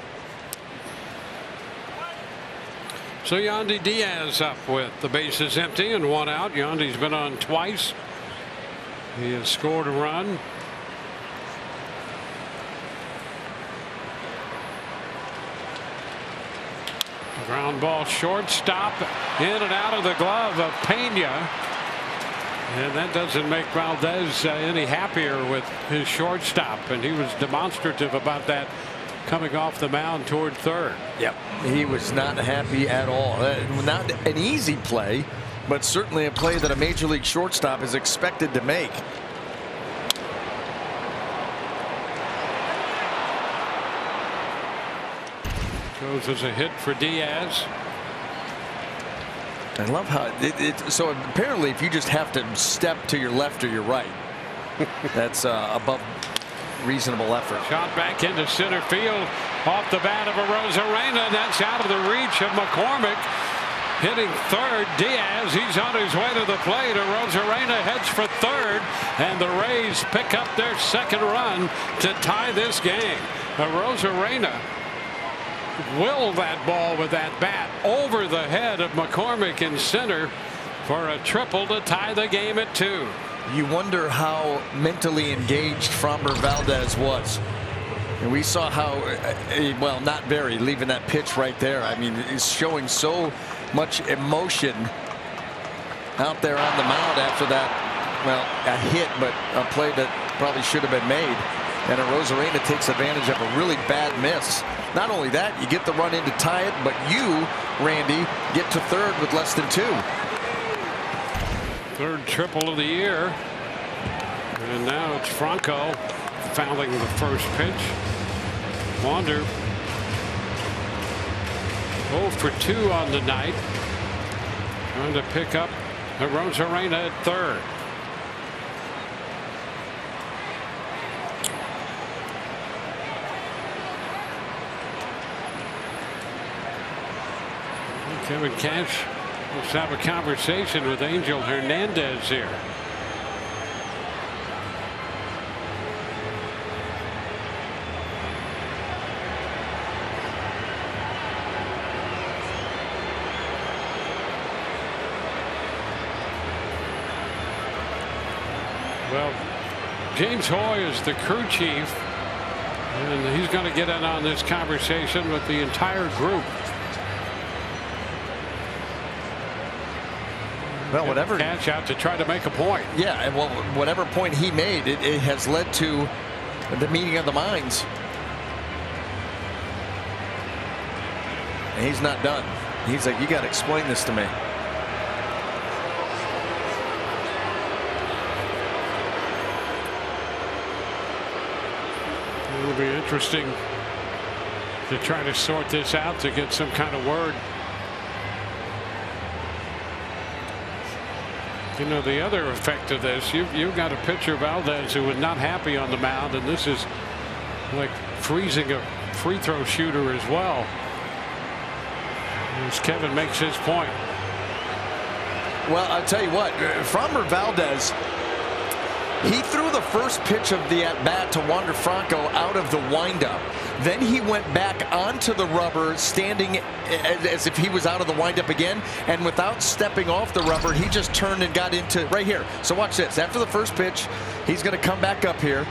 So Yandy Diaz up with the bases empty and 1 out. Yandy's been on twice. He has scored a run. Ground ball, shortstop, in and out of the glove of Pena. And that doesn't make Valdez any happier with his shortstop, and he was demonstrative about that coming off the mound toward third. Yep, he was not happy at all. Not an easy play, but certainly a play that a major league shortstop is expected to make. Goes as a hit for Diaz. I love how so apparently if you just have to step to your left or your right, that's above reasonable effort. Shot back into center field off the bat of Arozarena. That's out of the reach of McCormick. Hitting third, Diaz. He's on his way to the plate. Arozarena heads for third, and the Rays pick up their 2nd run to tie this game. Arozarena willed that ball with that bat over the head of McCormick in center for a triple to tie the game at 2. You wonder how mentally engaged Framber Valdez was. And we saw how, well, not very, leaving that pitch right there. I mean, he's showing so much emotion out there on the mound after that, well, a hit, but a play that probably should have been made. And Arozarena takes advantage of a really bad miss. Not only that, you get the run in to tie it, but you, Randy, get to third with less than 2. Third triple of the year. And now it's Franco fouling the first pitch. Wander 0 for 2 on the night. Trying to pick up Arozarena at third. Kevin Cash, let's have a conversation with Angel Hernandez here. Well, James Hoy is the crew chief, and he's going to get in on this conversation with the entire group. Well, whatever. Catch out to try to make a point. Yeah, and well, whatever point he made, it has led to the meeting of the minds. And he's not done. He's like, you got to explain this to me. It'll be interesting to try to sort this out, to get some kind of word. You know, the other effect of this, you've got a pitcher, Valdez, who was not happy on the mound, and this is like freezing a free throw shooter as well. As Kevin makes his point. Well, I'll tell you what, Framber Valdez, he threw the first pitch of the at-bat to Wander Franco out of the windup. Then he went back onto the rubber, standing as if he was out of the windup again. And without stepping off the rubber, he just turned and got into right here. So watch this. After the first pitch, he's going to come back up here.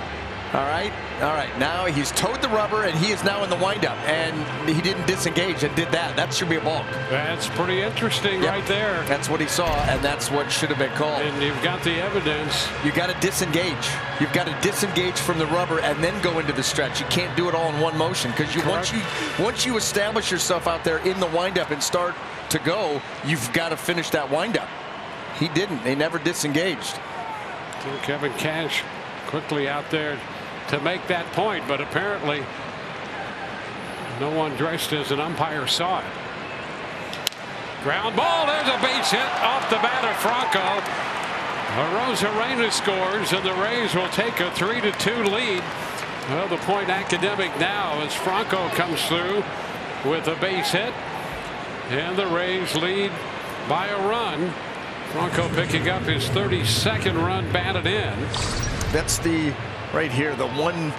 All right. All right. Now he's towed the rubber, and he is now in the windup. And he didn't disengage and did that. That should be a balk. That's pretty interesting right there. That's what he saw, and that's what should have been called. And you've got the evidence. You got to disengage. You've got to disengage from the rubber and then go into the stretch. You can't do it all in one motion, because once you establish yourself out there in the windup and start to go, you've got to finish that windup. He didn't. They never disengaged. So Kevin Cash quickly out there to make that point, but apparently no one dressed as an umpire saw it. Ground ball. There's a base hit off the bat of Franco. Arozarena scores, and the Rays will take a 3-2 lead. Well, the point academic now as Franco comes through with a base hit, and the Rays lead by a run. Franco picking up his 32nd run batted in. That's the right here, the one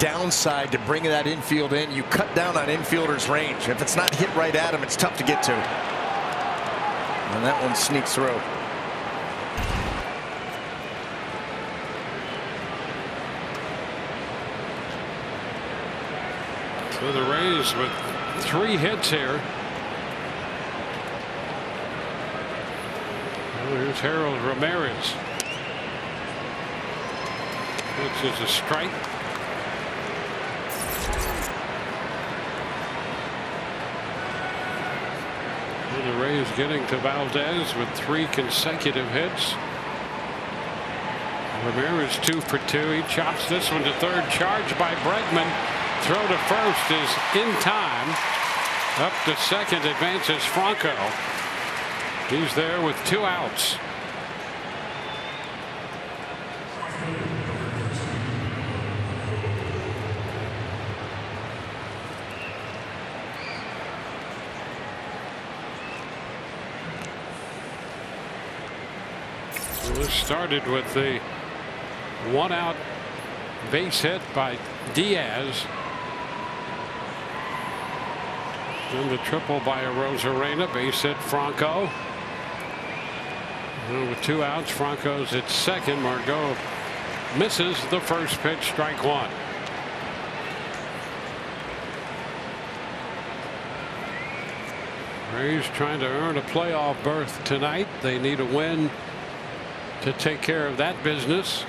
downside to bringing that infield in. You cut down on infielders' range. If it's not hit right at him, it's tough to get to. And that one sneaks through. So the Rays with 3 hits here. Well, here's Harold Ramirez. Which is a strike. And the Rays getting to Valdez with 3 consecutive hits. Ramirez 2 for 2. He chops this one to third. Charged by Bregman. Throw to first is in time. Up to second advances Franco. He's there with 2 outs. This started with the 1-out base hit by Diaz. Then the triple by Arozarena, base hit Franco. And with 2 outs, Franco's at second. Margot misses the first pitch, strike 1. Rays trying to earn a playoff berth tonight. They need a win to take care of that business.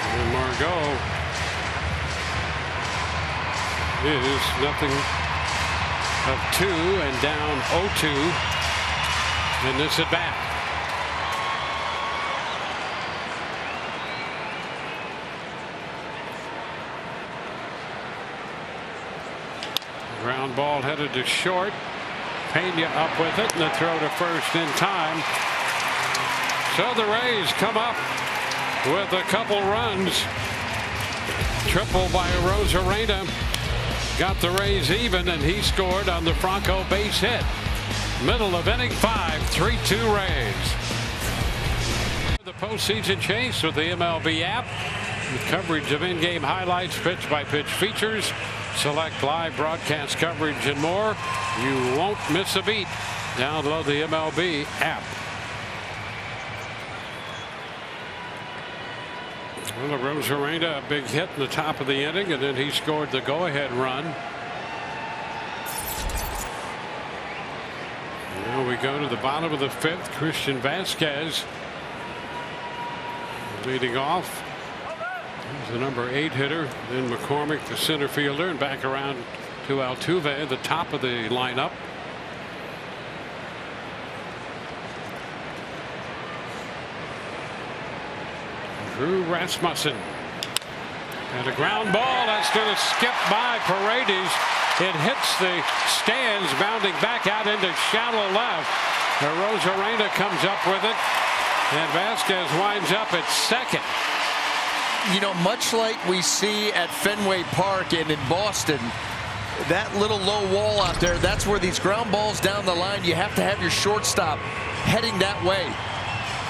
And Margot is nothing of 2 and down 0-2 in this at bat. Ground ball headed to short. Pena up with it, and the throw to first in time. So the Rays come up with a couple runs. Triple by Rosarena got the Rays even, and he scored on the Franco base hit. Middle of inning 5, 3-2 Rays. The postseason chase with the MLB app, with coverage of in-game highlights, pitch-by-pitch features, select live broadcast coverage, and more. You won't miss a beat. Download the MLB app. Well, Rosarena, a big hit in the top of the inning, and then he scored the go-ahead run. Now we go to the bottom of the 5th. Christian Vasquez leading off. He's the number 8 hitter. Then McCormick, the center fielder, and back around to Altuve, the top of the lineup. Drew Rasmussen. And a ground ball that's going to skip by Paredes. It hits the stands, bounding back out into shallow left. Rosarena comes up with it, and Vasquez winds up at second. You know, much like we see at Fenway Park and in Boston, that little low wall out there, that's where these ground balls down the line, you have to have your shortstop heading that way.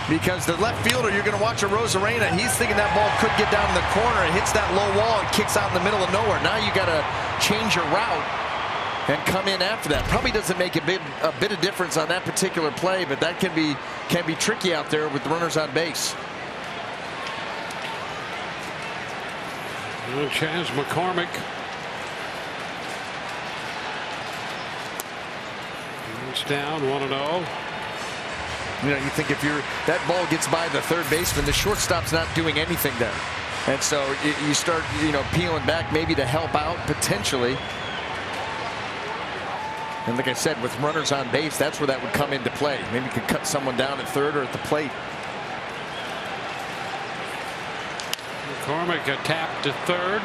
Because the left fielder, you're going to watch a Rosarena, he's thinking that ball could get down in the corner. It hits that low wall and kicks out in the middle of nowhere. Now you got to change your route and come in after that. Probably doesn't make a bit of difference on that particular play, but that can be tricky out there with the runners on base. Chas McCormick. It's down 1-0. You know, you think if that ball gets by the third baseman, the shortstop's not doing anything there. And so you start, peeling back maybe to help out potentially. And like I said, with runners on base, that's where that would come into play. Maybe you could cut someone down at third or at the plate. McCormick a tap to third.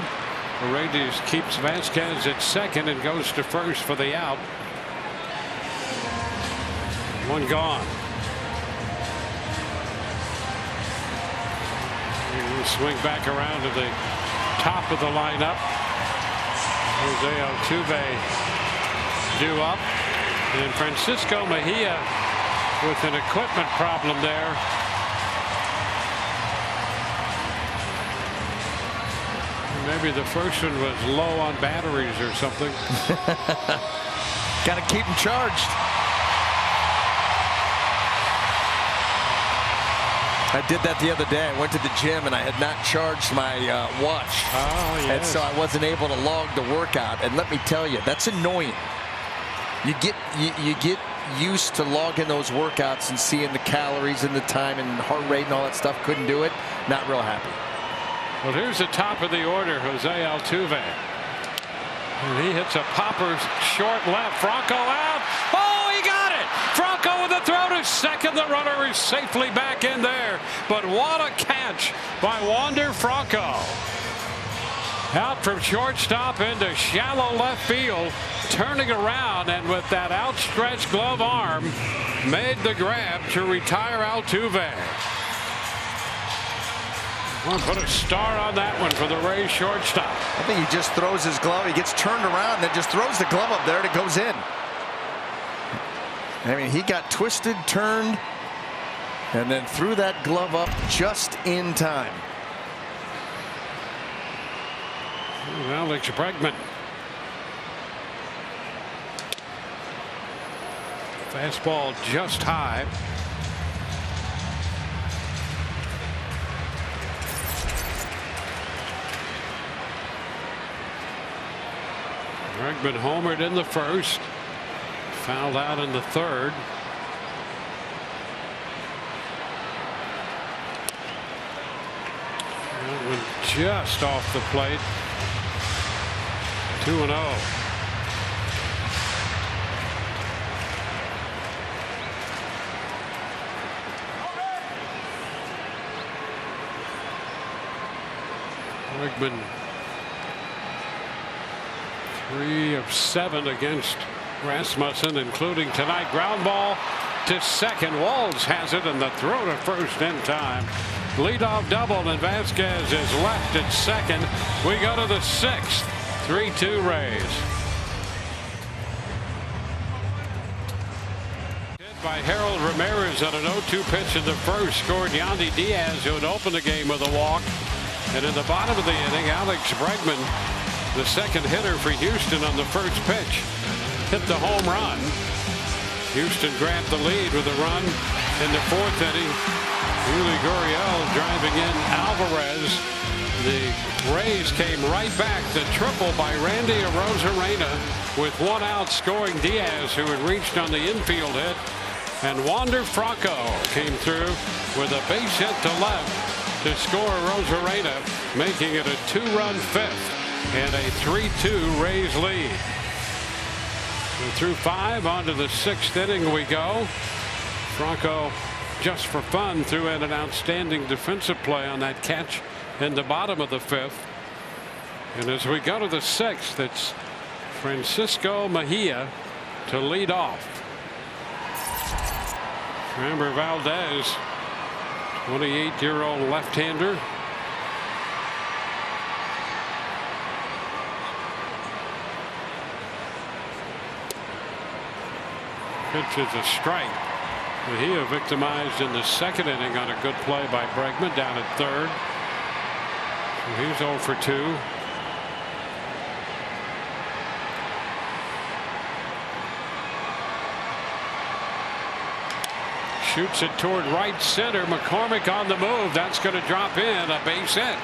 Paredes keeps Vasquez at second and goes to first for the out. One gone. Swing back around to the top of the lineup. Jose Altuve due up, and Francisco Mejia with an equipment problem there. Maybe the first one was low on batteries or something. Got to keep them charged. I did that the other day. I went to the gym and I had not charged my watch. Oh, yes. And so I wasn't able to log the workout. And let me tell you, that's annoying. You get used to logging those workouts and seeing the calories and the time and heart rate and all that stuff. Couldn't do it. Not real happy. Well, here's the top of the order, Jose Altuve. And he hits a popper short left. Franco out. Oh, he got it. Franco with the throw to second. The runner is safely back in there. But what a catch by Wander Franco. Out from shortstop into shallow left field, turning around, and with that outstretched glove arm, made the grab to retire Altuve. We'll put a star on that one for the Rays shortstop. I think he just throws his glove. He gets turned around, then just throws the glove up there, and it goes in. I mean, he got twisted, turned, and then threw that glove up just in time. Alex Bregman. Fastball just high. Bregman homered in the first, fouled out in the third. That one just off the plate. 2-0. Bregman 3 of 7 against Rasmussen, including tonight. Ground ball to second. Walls has it, and the throw to first in time. Leadoff double, and Vasquez is left at second. We go to the 6th. 3-2 Rays. Hit by Harold Ramirez on an 0-2 pitch in the first. Scored Yandy Diaz, who had opened the game with a walk. And in the bottom of the inning, Alex Bregman, the second hitter for Houston on the first pitch, hit the home run. Houston grabbed the lead with a run in the 4th inning. Yuli Gurriel driving in Alvarez. The Rays came right back. The triple by Randy Arozarena with 1 out, scoring Diaz, who had reached on the infield hit. And Wander Franco came through with a base hit to left to score Arozarena, making it a 2-run 5th and a 3-2 Rays lead. So through 5, on to the 6th inning we go. Franco, just for fun, threw in an outstanding defensive play on that catch in the bottom of the 5th. And as we go to the 6th, it's Francisco Mejia to lead off. Framber Valdez, 28-year-old left-hander. Pitch is a strike. Mejia victimized in the 2nd inning on a good play by Bregman down at 3rd. So he's 0 for 2. Shoots it toward right center. McCormick on the move. That's going to drop in. A base hit.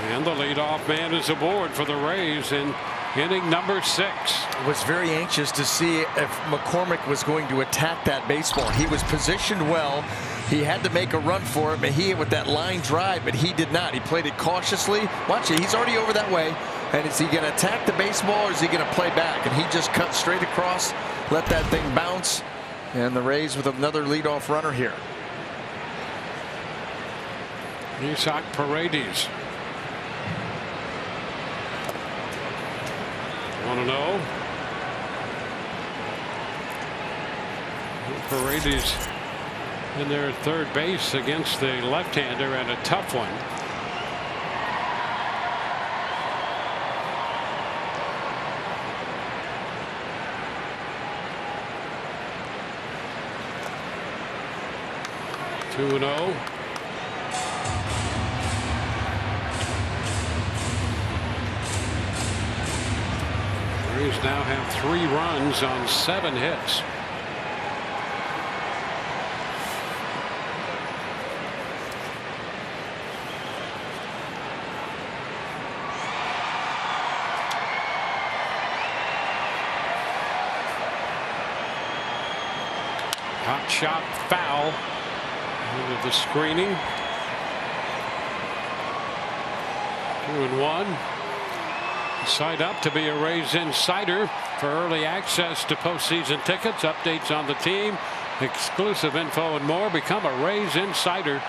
And the leadoff man is aboard for the Rays in inning number 6. Was very anxious to see if McCormick was going to attack that baseball. He was positioned well. He had to make a run for it. Mejia with that line drive, but he did not. He played it cautiously. Watch it. He's already over that way. And is he going to attack the baseball, or is he going to play back? And he just cut straight across, let that thing bounce. And the Rays with another leadoff runner here. Isaac Paredes. 1-0. Paredes in there at third base against the left-hander, and a tough one. Two and 0. Rays now have 3 runs on 7 hits. Hot shot foul into the screening. 2-1. Sign up to be a Rays insider for early access to postseason tickets, updates on the team, exclusive info, and more. Become a Rays insider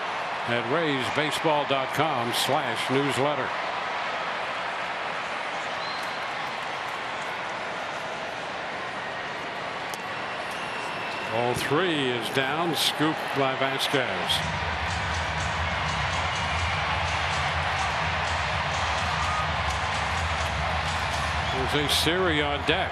at raysbaseball.com/newsletter. Ball 3 is down, scooped by Vasquez. Jose Siri on deck.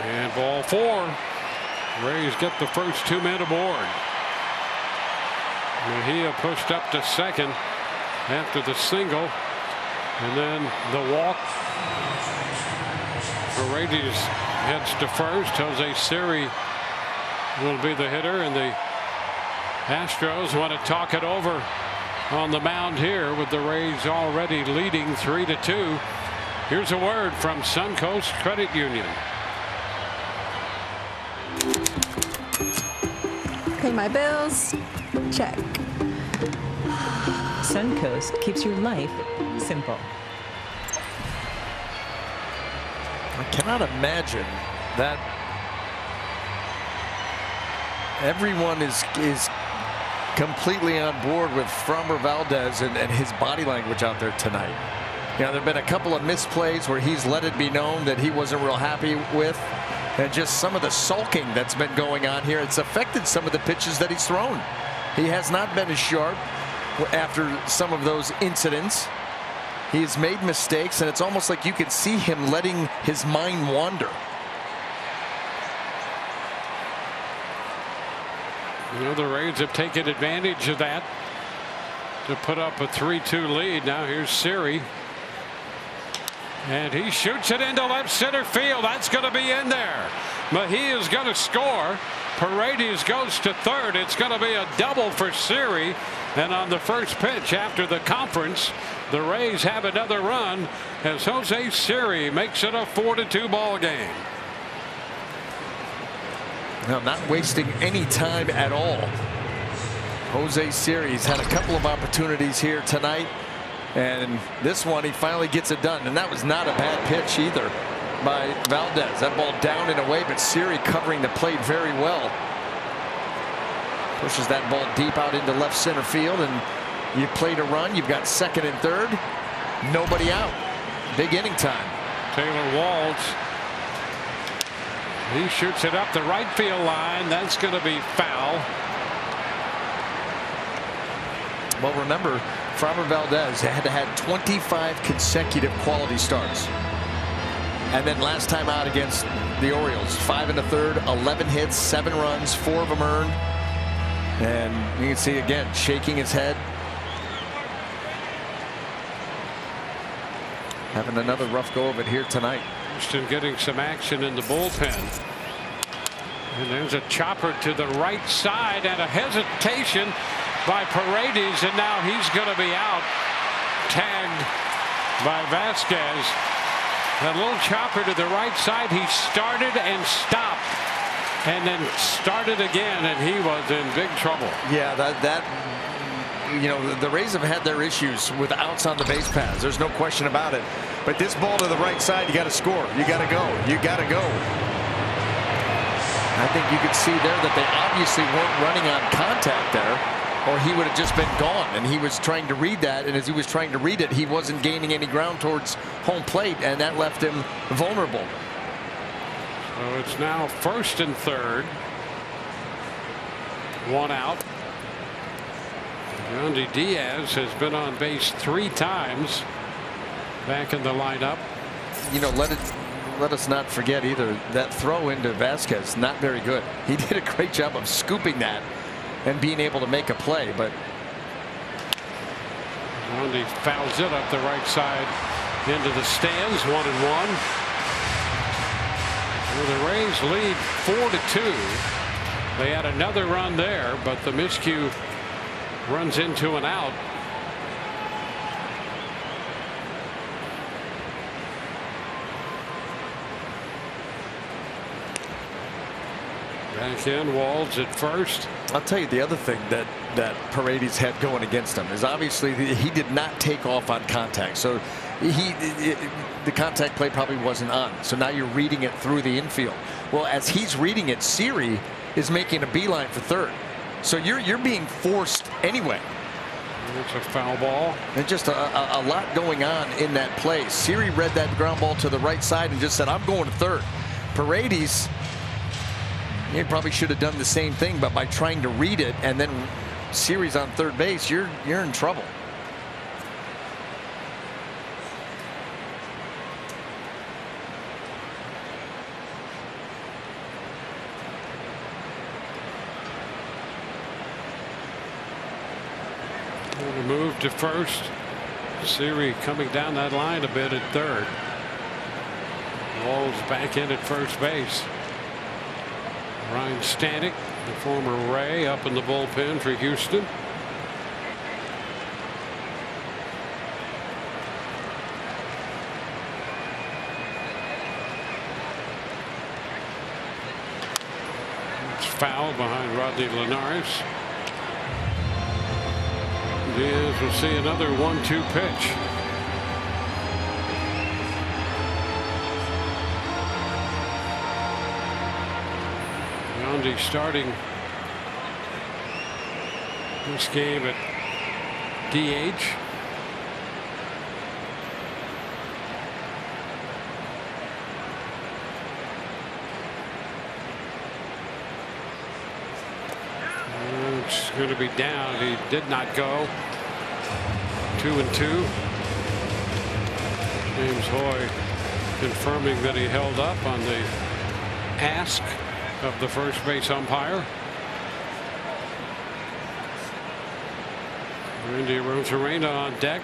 And ball 4. Rays get the first 2 men aboard. Mejia pushed up to second after the single, and then the walk. Paredes heads to first. Jose Siri will be the hitter, and the Astros want to talk it over on the mound here, with the Rays already leading 3-2 Here's a word from Suncoast Credit Union. Pay my bills. Check. Suncoast keeps your life simple. I cannot imagine that everyone is completely on board with Framber Valdez and his body language out there tonight. You know, there have been a couple of misplays where he's let it be known that he wasn't real happy with, and just some of the sulking that's been going on here. It's affected some of the pitches that he's thrown. He has not been as sharp after some of those incidents. He's made mistakes, and it's almost like you can see him letting his mind wander. You know, the Rays have taken advantage of that to put up a 3-2 lead. Now here's Siri. And he shoots it into left center field. That's going to be in there. Mejia's going to score. Paredes goes to third. It's going to be a double for Siri. And on the first pitch after the conference, the Rays have another run as Jose Siri makes it a 4-2 ball game. Now, not wasting any time at all. Jose Siri's had a couple of opportunities here tonight, and this one he finally gets it done. And that was not a bad pitch either by Valdez. That ball down and away, but Siri covering the plate very well. Pushes that ball deep out into left center field, and you played a run. You've got second and third. Nobody out. Big inning time. Taylor Walls. He shoots it up the right field line. That's going to be foul. Well, remember, Framber Valdez had 25 consecutive quality starts. And then last time out against the Orioles, 5 1/3, 11 hits, 7 runs, 4 of them earned. And you can see again, shaking his head. Having another rough go of it here tonight. Houston getting some action in the bullpen. And there's a chopper to the right side and a hesitation by Paredes, and now he's going to be out. Tagged by Vasquez. That little chopper to the right side. He started and stopped, and then started again, and he was in big trouble. Yeah, that you know, the Rays have had their issues with outs on the base paths. There's no question about it. But this ball to the right side, you got to score. You got to go. You got to go. I think you could see there that they obviously weren't running on contact there, or he would have just been gone. And he was trying to read that, and as he was trying to read it, he wasn't gaining any ground towards home plate, and that left him vulnerable. So it's now first and third. 1 out. Yandy Diaz has been on base 3 times back in the lineup. You know, let us not forget either that throw into Vasquez, not very good. He did a great job of scooping that and being able to make a play, but Yandy fouls it up the right side into the stands. 1-1. Well, the Rays lead 4-2. They had another run there, but the miscue runs into an out. Back in, Walls at first. I'll tell you the other thing that Paredes had going against him is obviously he did not take off on contact. So the contact play probably wasn't on. So now you're reading it through the infield. Well, as he's reading it, Siri is making a beeline for third. So you're being forced anyway. It's a foul ball. And just a lot going on in that play. Siri read that ground ball to the right side and just said, I'm going to third. Paredes, he probably should have done the same thing, but by trying to read it and then Siri's on third base, you're in trouble. Move to first. Siri coming down that line a bit at third. Walls back in at first base. Ryan Stanek, the former Ray, up in the bullpen for Houston. foul behind Rodney Linares. Diaz will see another 1-2 pitch. Yandy starting this game at DH. It's going to be down. He did not go. 2-2. James Hoy confirming that he held up on the ask of the first base umpire. Randy Arozarena on deck.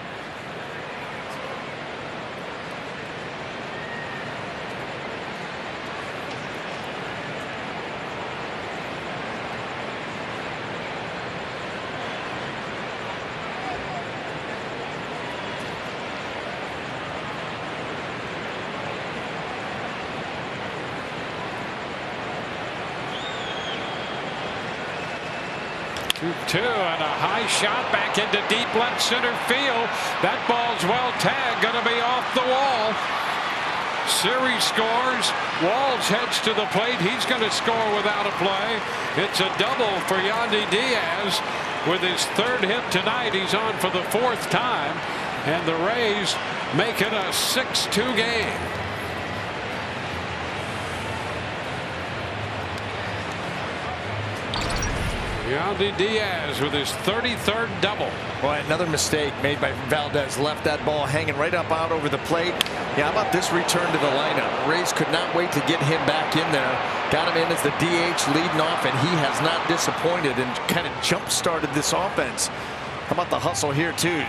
Two and a high shot back into deep left center field. That ball's well tagged, going to be off the wall. Series scores. Walls heads to the plate. He's going to score without a play. It's a double for Yandy Diaz with his third hit tonight. He's on for the fourth time, and the Rays make it a 6-2 game. Yandy Diaz with his 33rd double. Boy, another mistake made by Valdez. Left that ball hanging right up out over the plate. Yeah, how about this return to the lineup? Rays could not wait to get him back in there. Got him in as the DH leading off, and he has not disappointed and kind of jump-started this offense. How about the hustle here, too?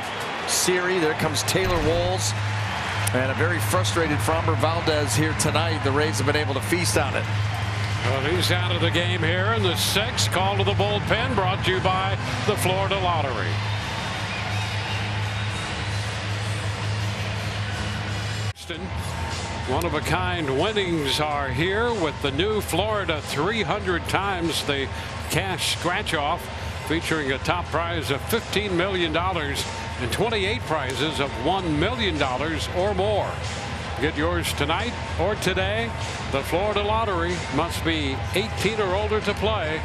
Siri, there comes Taylor Walls. And a very frustrated Framber Valdez here tonight. The Rays have been able to feast on it. Well, he's out of the game here in the sixth. Call to the bullpen brought to you by the Florida Lottery. One-of-a-kind winnings are here with the new Florida 300 times the cash scratch-off, featuring a top prize of $15 million and 28 prizes of $1 million or more. Get yours tonight or today. The Florida Lottery. Must be 18 or older to play.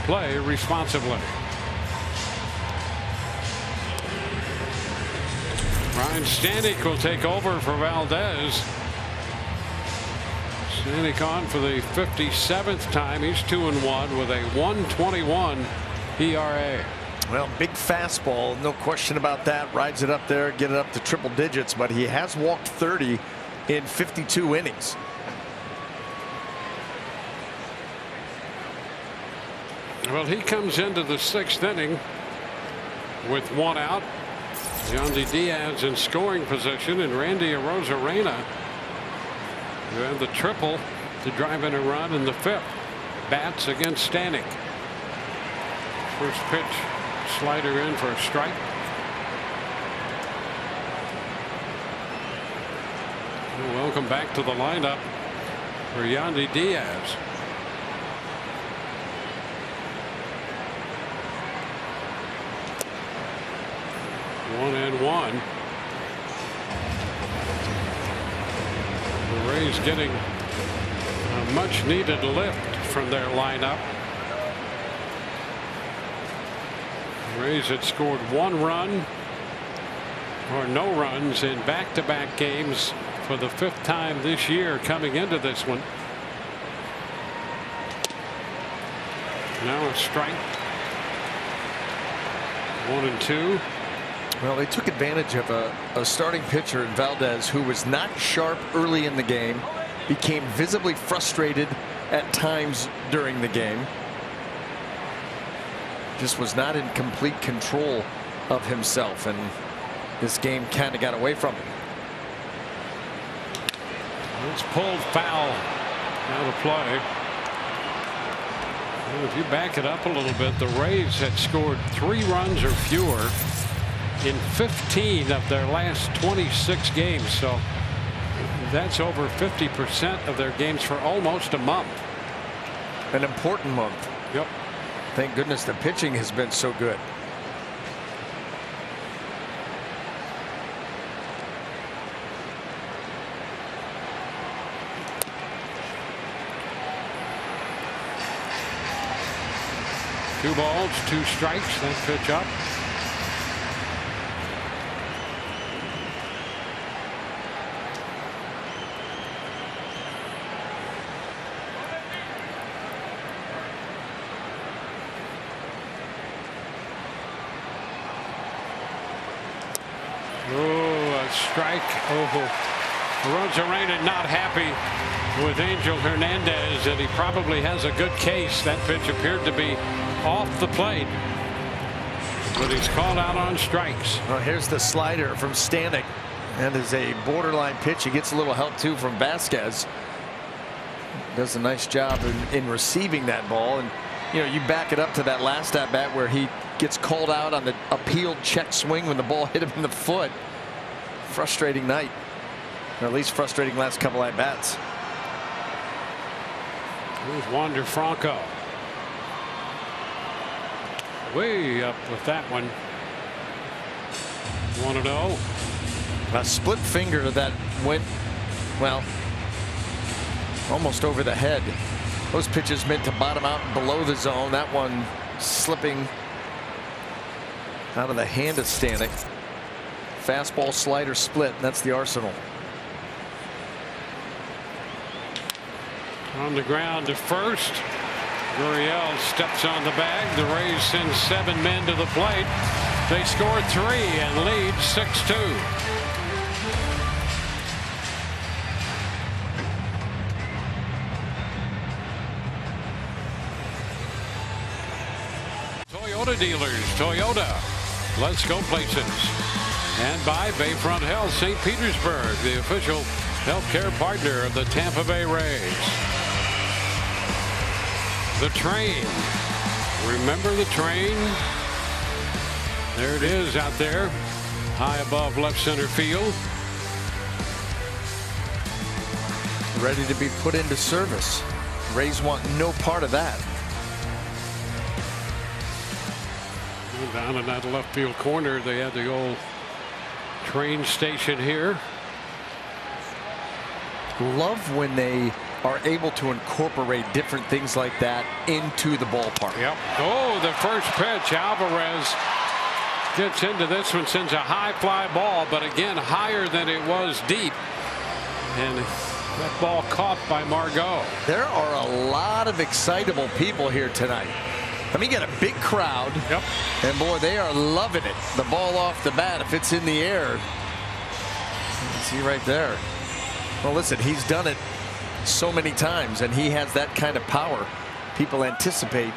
Play responsibly. Ryan Stanek will take over for Valdez. Stanek on for the 57th time. He's 2-1 with a 1.21 ERA. Well, big fastball, no question about that. Rides it up there, get it up to triple digits, but he has walked 30 in 52 innings. Well, he comes into the sixth inning with one out. Yandy Diaz in scoring position, and Randy Arozarena, who had the triple to drive in a run in the fifth. Bats against Stanek. First pitch, slider in for a strike. Welcome back to the lineup for Yandy Diaz. One and one. The Rays getting a much needed lift from their lineup. The Rays had scored one run or no runs in back-to-back games for the fifth time this year coming into this one. Now a strike. 1-2. Well, they took advantage of a starting pitcher in Valdez who was not sharp early in the game, became visibly frustrated at times during the game. Just was not in complete control of himself, and this game kind of got away from him. It's pulled foul out of play. Well, if you back it up a little bit, the Rays had scored 3 runs or fewer in 15 of their last 26 games. So that's over 50% of their games for almost a month. An important month. Yep. Thank goodness the pitching has been so good. Two balls, 2 strikes. That pitch up. Oh, a strike. Oh, Rosarena not happy with Angel Hernandez, and he probably has a good case. That pitch appeared to be off the plate, but he's called out on strikes. Well, here's the slider from Stanek. That is a borderline pitch. He gets a little help too from Vasquez. Does a nice job in receiving that ball. And you know, you back it up to that last at bat where he gets called out on the appealed check swing when the ball hit him in the foot. Frustrating night, or at least frustrating last couple at bats. Here's Wander Franco. Way up with that one. 1-0. A split finger that went, well, almost over the head. Those pitches meant to bottom out below the zone. That one slipping out of the hand of Stanek. Fastball slider split, and that's the arsenal. On the ground to first. Gurriel steps on the bag. The Rays send 7 men to the plate. They score 3 and lead 6-2. Toyota dealers. Toyota. Let's go places. And by Bayfront Health St. Petersburg, the official healthcare partner of the Tampa Bay Rays. The train. Remember the train? There it is out there, high above left center field. Ready to be put into service. Rays want no part of that. Down in that left field corner, they had the old train station here. Love when they are able to incorporate different things like that into the ballpark. Yep. Oh, the first pitch. Alvarez gets into this one, sends a high fly ball, but again higher than it was deep. And that ball caught by Margot. There are a lot of excitable people here tonight. I mean, you get a big crowd. Yep. And boy, they are loving it. The ball off the bat, if it's in the air. You can see right there. Well, listen, he's done it so many times, and he has that kind of power. People anticipate.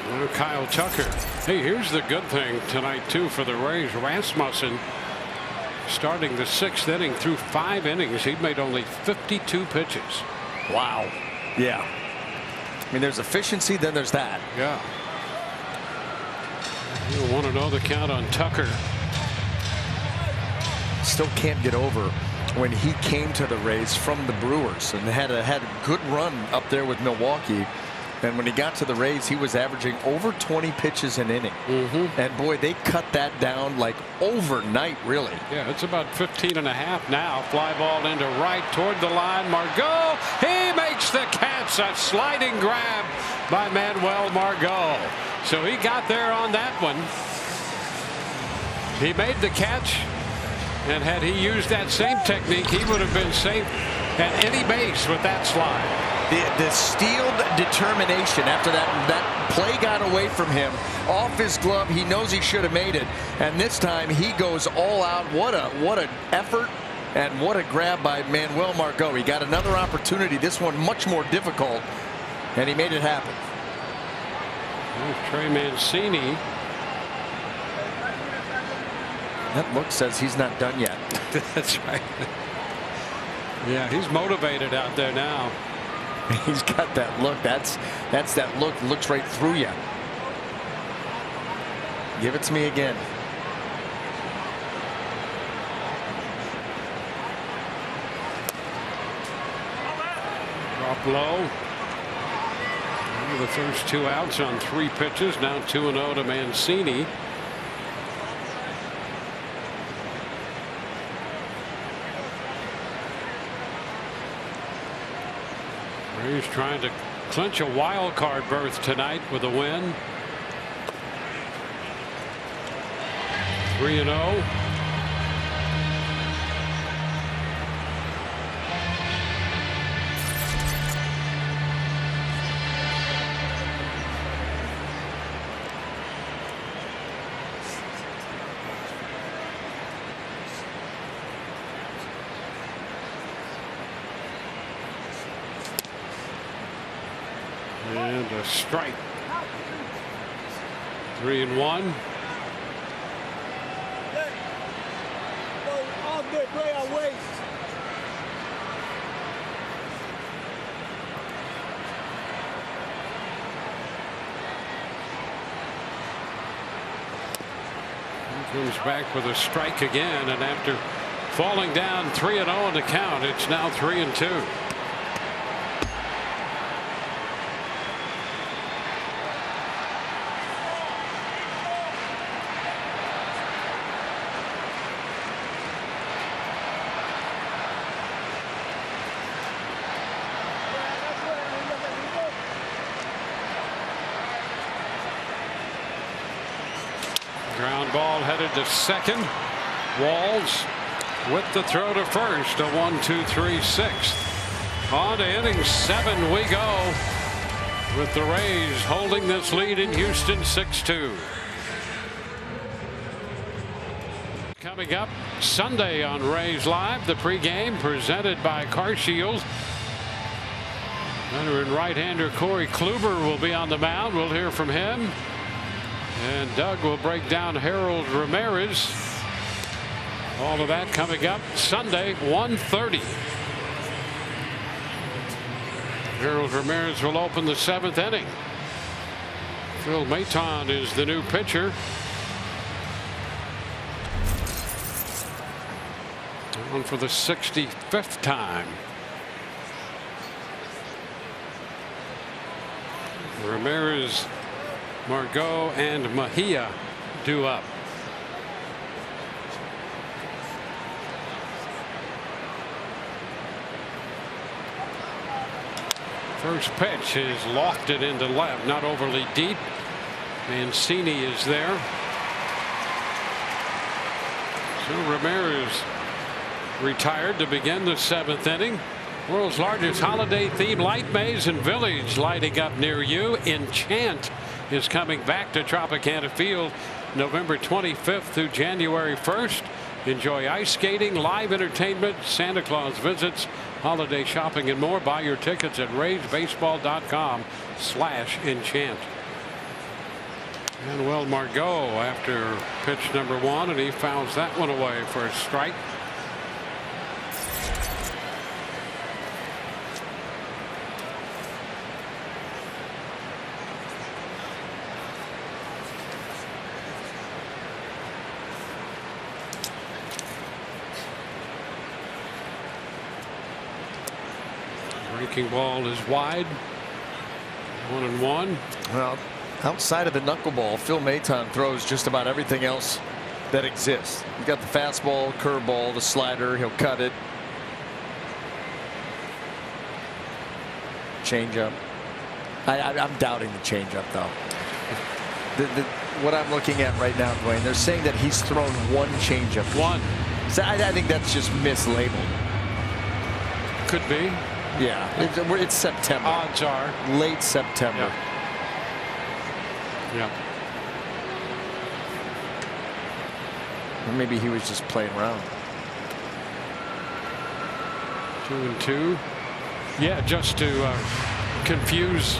Well, Kyle Tucker. Hey, here's the good thing tonight too for the Rays. Rasmussen starting the 6th inning through 5 innings. He'd made only 52 pitches. Wow. Yeah. I mean, there's efficiency, then there's that. Yeah. You want to know the count on Tucker. Still can't get over when he came to the Rays from the Brewers and had a good run up there with Milwaukee. And when he got to the Rays, he was averaging over 20 pitches an inning. And boy, they cut that down like overnight, really. Yeah, it's about 15 and a half now. Fly ball into right toward the line. Margot, he makes the catch. A sliding grab by Manuel Margot. So he got there on that one. He made the catch. And had he used that same technique, he would have been safe at any base with that slide. The steeled determination after that play got away from him, off his glove. He knows he should have made it, and this time he goes all out. What an effort, and what a grab by Manuel Margot. He got another opportunity, this one much more difficult, and he made it happen. Trey Mancini. That look says he's not done yet. That's right. Yeah, he's motivated out there now. He's got that look. That's that look. Looks right through you. Give it to me again. low. The first 2 outs on 3 pitches. Now 2-0 to Mancini. He's trying to clinch a wild card berth tonight with a win. 3-0. And a strike. 3-1. Comes back with a strike again, and after falling down 3-0 in the count, it's now 3-2. Ground ball headed to second. Walls with the throw to first. A 1-2-3-6. On to inning 7 we go, with the Rays holding this lead in Houston 6-2. Coming up Sunday on Rays Live, the pregame presented by Car Shield. Veteran right-hander Corey Kluber will be on the mound. We'll hear from him. And Doug will break down Harold Ramirez. All of that coming up Sunday, 1:30. Harold Ramirez will open the 7th inning. Phil Maton is the new pitcher. On for the 65th time. Ramirez, Margot, and Mejia due up. First pitch is lofted into left, not overly deep. Mancini is there. So Ramirez retired to begin the 7th inning. World's largest holiday-themed light maze and village lighting up near you. Enchant is coming back to Tropicana Field November 25th through January 1st. Enjoy ice skating, live entertainment, Santa Claus visits, holiday shopping, and more. Buy your tickets at RaysBaseball.com/enchant. Manuel Margot after pitch number 1, and he fouls that one away for a strike. Breaking ball is wide. 1-1. Well, outside of the knuckleball, Phil Maton throws just about everything else that exists. You got the fastball, curveball, the slider. He'll cut it. Changeup. I'm doubting the changeup, though. What I'm looking at right now, Dwayne, they're saying that he's thrown 1 changeup. 1. So I think that's just mislabeled. Could be. Yeah, it's September. Odds are late September. Yeah. Or maybe he was just playing around. 2-2. Yeah, just to confuse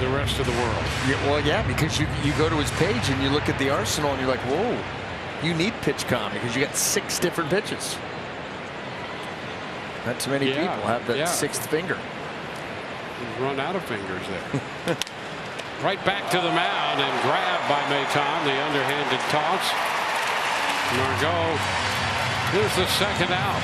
the rest of the world. Yeah, well, yeah, because you go to his page and you look at the arsenal and you're like, whoa, you need pitch com because you got 6 different pitches. Not too many people have that 6th finger. He's run out of fingers there. Right back to the mound and grabbed by Maton, the underhanded toss. Margot, here's the 2nd out.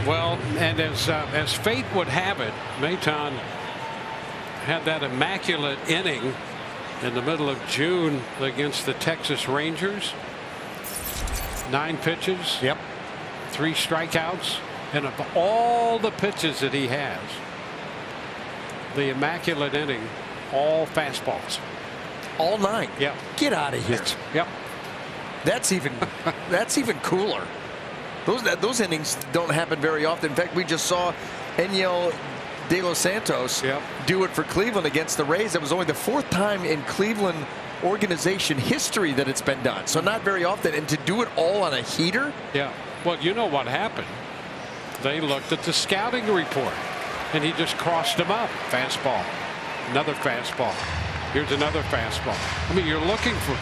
Well, and as fate would have it, Maton had that immaculate inning in the middle of June against the Texas Rangers. 9 pitches. Yep. 3 strikeouts. And of all the pitches that he has, the immaculate inning, all fastballs. All 9. Yep. Get out of here. Yep. That's even cooler. Those innings don't happen very often. In fact, we just saw Enyel De Los Santos do it for Cleveland against the Rays. That was only the 4th time in Cleveland organization history that it's been done. So not very often. And to do it all on a heater. Yeah. Well, you know what happened. They looked at the scouting report and he just crossed them up. Fastball. Another fastball. Here's another fastball. I mean, you're looking for,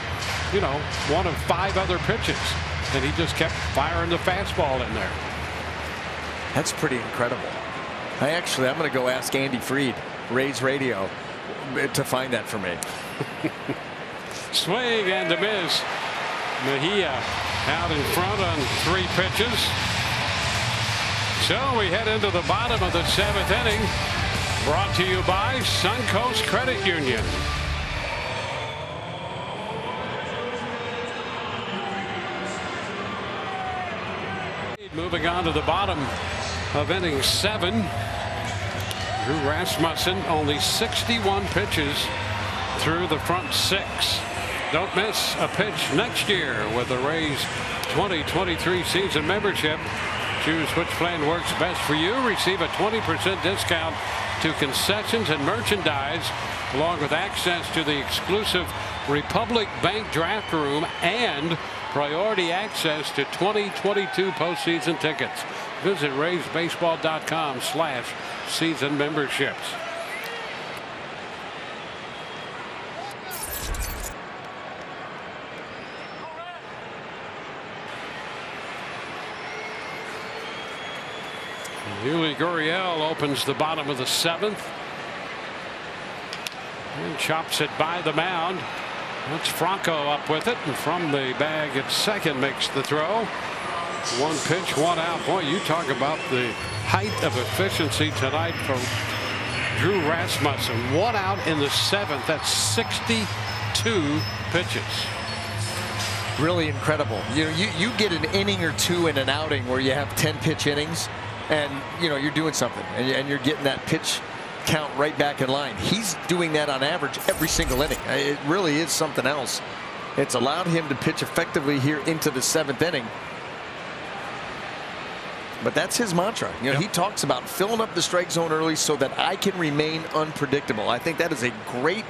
one of 5 other pitches. And he just kept firing the fastball in there. That's pretty incredible. I'm going to go ask Andy Freed, Rays Radio, to find that for me. Swing and a miss. Mejia out in front on 3 pitches. So we head into the bottom of the 7th inning. Brought to you by Suncoast Credit Union. Moving on to the bottom of inning 7. Drew Rasmussen only 61 pitches through the front 6. Don't miss a pitch next year with the Rays 2023 season membership. Choose which plan works best for you. Receive a 20% discount to concessions and merchandise, along with access to the exclusive Republic Bank draft room and priority access to 2022 postseason tickets. Visit RaysBaseball.com/season memberships. Yuli Gurriel opens the bottom of the 7th and chops it by the mound. That's Franco up with it, and from the bag at second makes the throw. 1 pitch, 1 out. Boy, you talk about the height of efficiency tonight from Drew Rasmussen. 1 out in the 7th. That's 62 pitches. Really incredible. You get an inning or 2 in an outing where you have 10-pitch innings, and you're doing something, and you're getting that pitch count right back in line. He's doing that on average every single inning. It really is something else. It's allowed him to pitch effectively here into the 7th inning. But that's his mantra. He talks about filling up the strike zone early so that I can remain unpredictable. I think that is a great,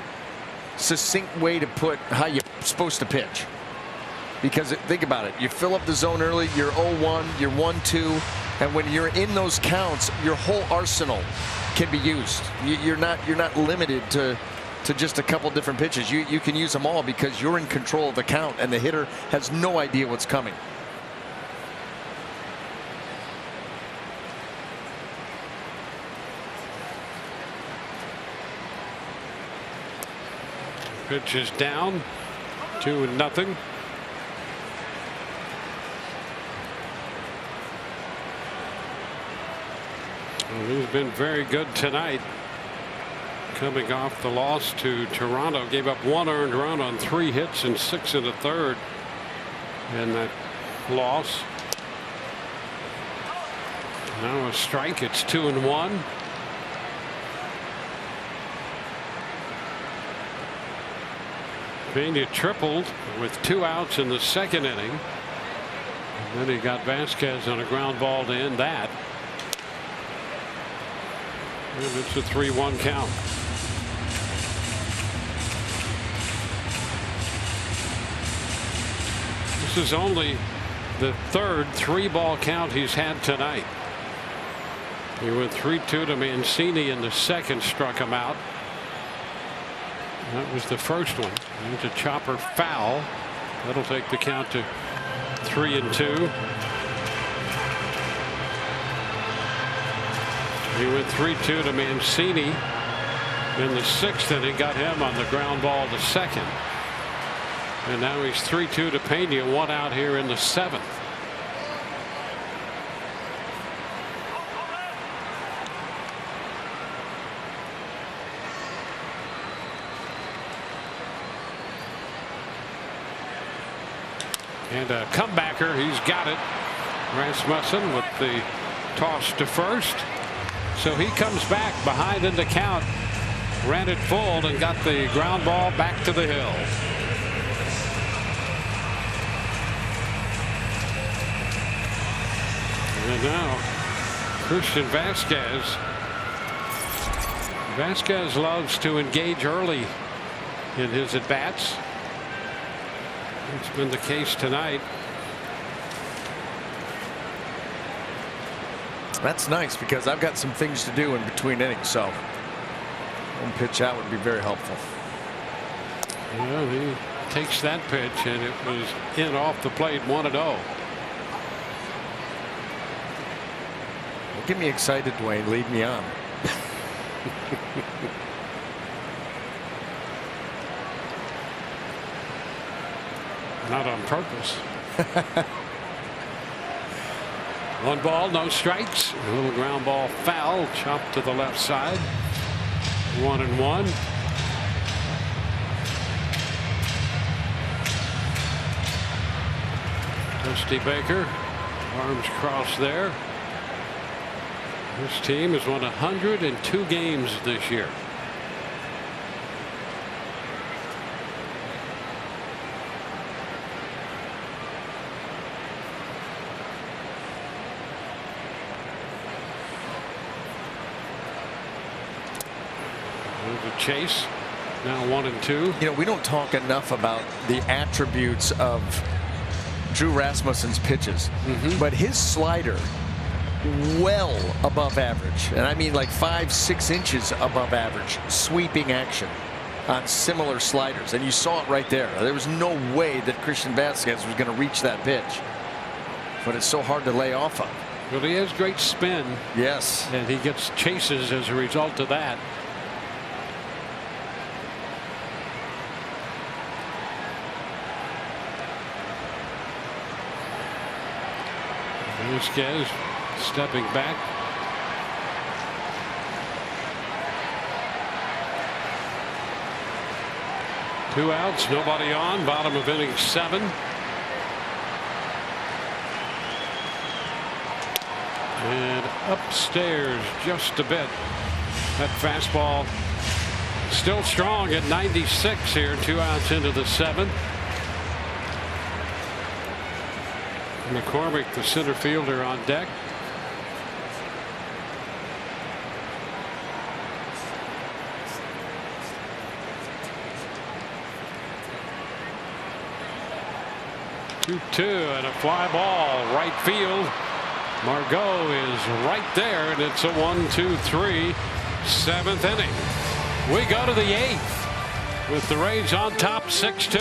succinct way to put how you're supposed to pitch. Because think about it. You fill up the zone early, you're 0-1, you're 1-2, and when you're in those counts, your whole arsenal can be used. You're not limited to just a couple different pitches. You can use them all because you're in control of the count, and the hitter has no idea what's coming. Pitch is down, 2-0. Well, he's been very good tonight. Coming off the loss to Toronto, gave up 1 earned run on 3 hits and 6 1/3 in that loss. Now a strike. It's 2-1. Pena tripled with 2 outs in the 2nd inning. And then he got Vasquez on a ground ball to end that. And it's a 3-1 count. This is only the 3rd 3-ball count he's had tonight. He went 3-2 to Mancini in the 2nd, struck him out. That was the first one. It's a chopper foul. That'll take the count to 3-2. He went 3-2 to Mancini in the 6th inning, got him on the ground ball to second. And now he's 3-2 to Pena, 1 out here in the 7th. And a comebacker. He's got it. Rasmussen with the toss to first. So he comes back behind in the count. Ran it full and got the ground ball back to the hill. And now Christian Vasquez. Vasquez loves to engage early in his at-bats. It's been the case tonight. That's nice because I've got some things to do in between innings, so one pitch out would be very helpful. Well, he takes that pitch and it was in off the plate, 1-0. Don't get me excited, Dwayne. Lead me on. Not on purpose. 1 ball, no strikes. A little ground ball foul, chopped to the left side. 1-1. Dusty Baker, arms crossed there. This team has won 102 games this year. There's a chase. Now 1-2. You know, we don't talk enough about the attributes of Drew Rasmussen's pitches, but his slider well above average, and I mean like 5-6 inches above average sweeping action on similar sliders, and you saw it right there. There was no way that Christian Vasquez was going to reach that pitch, but it's so hard to lay off of. Well, he has great spin. Yes, and he gets chases as a result of that. Vasquez stepping back. Two outs, nobody on. Bottom of inning 7. And upstairs just a bit. That fastball still strong at 96 here. 2 outs into the 7th. McCormick, the center fielder, on deck. Two and a fly ball right field. Margot is right there, and it's a 1-2-3 7th inning. We go to the 8th with the Rays on top 6-2.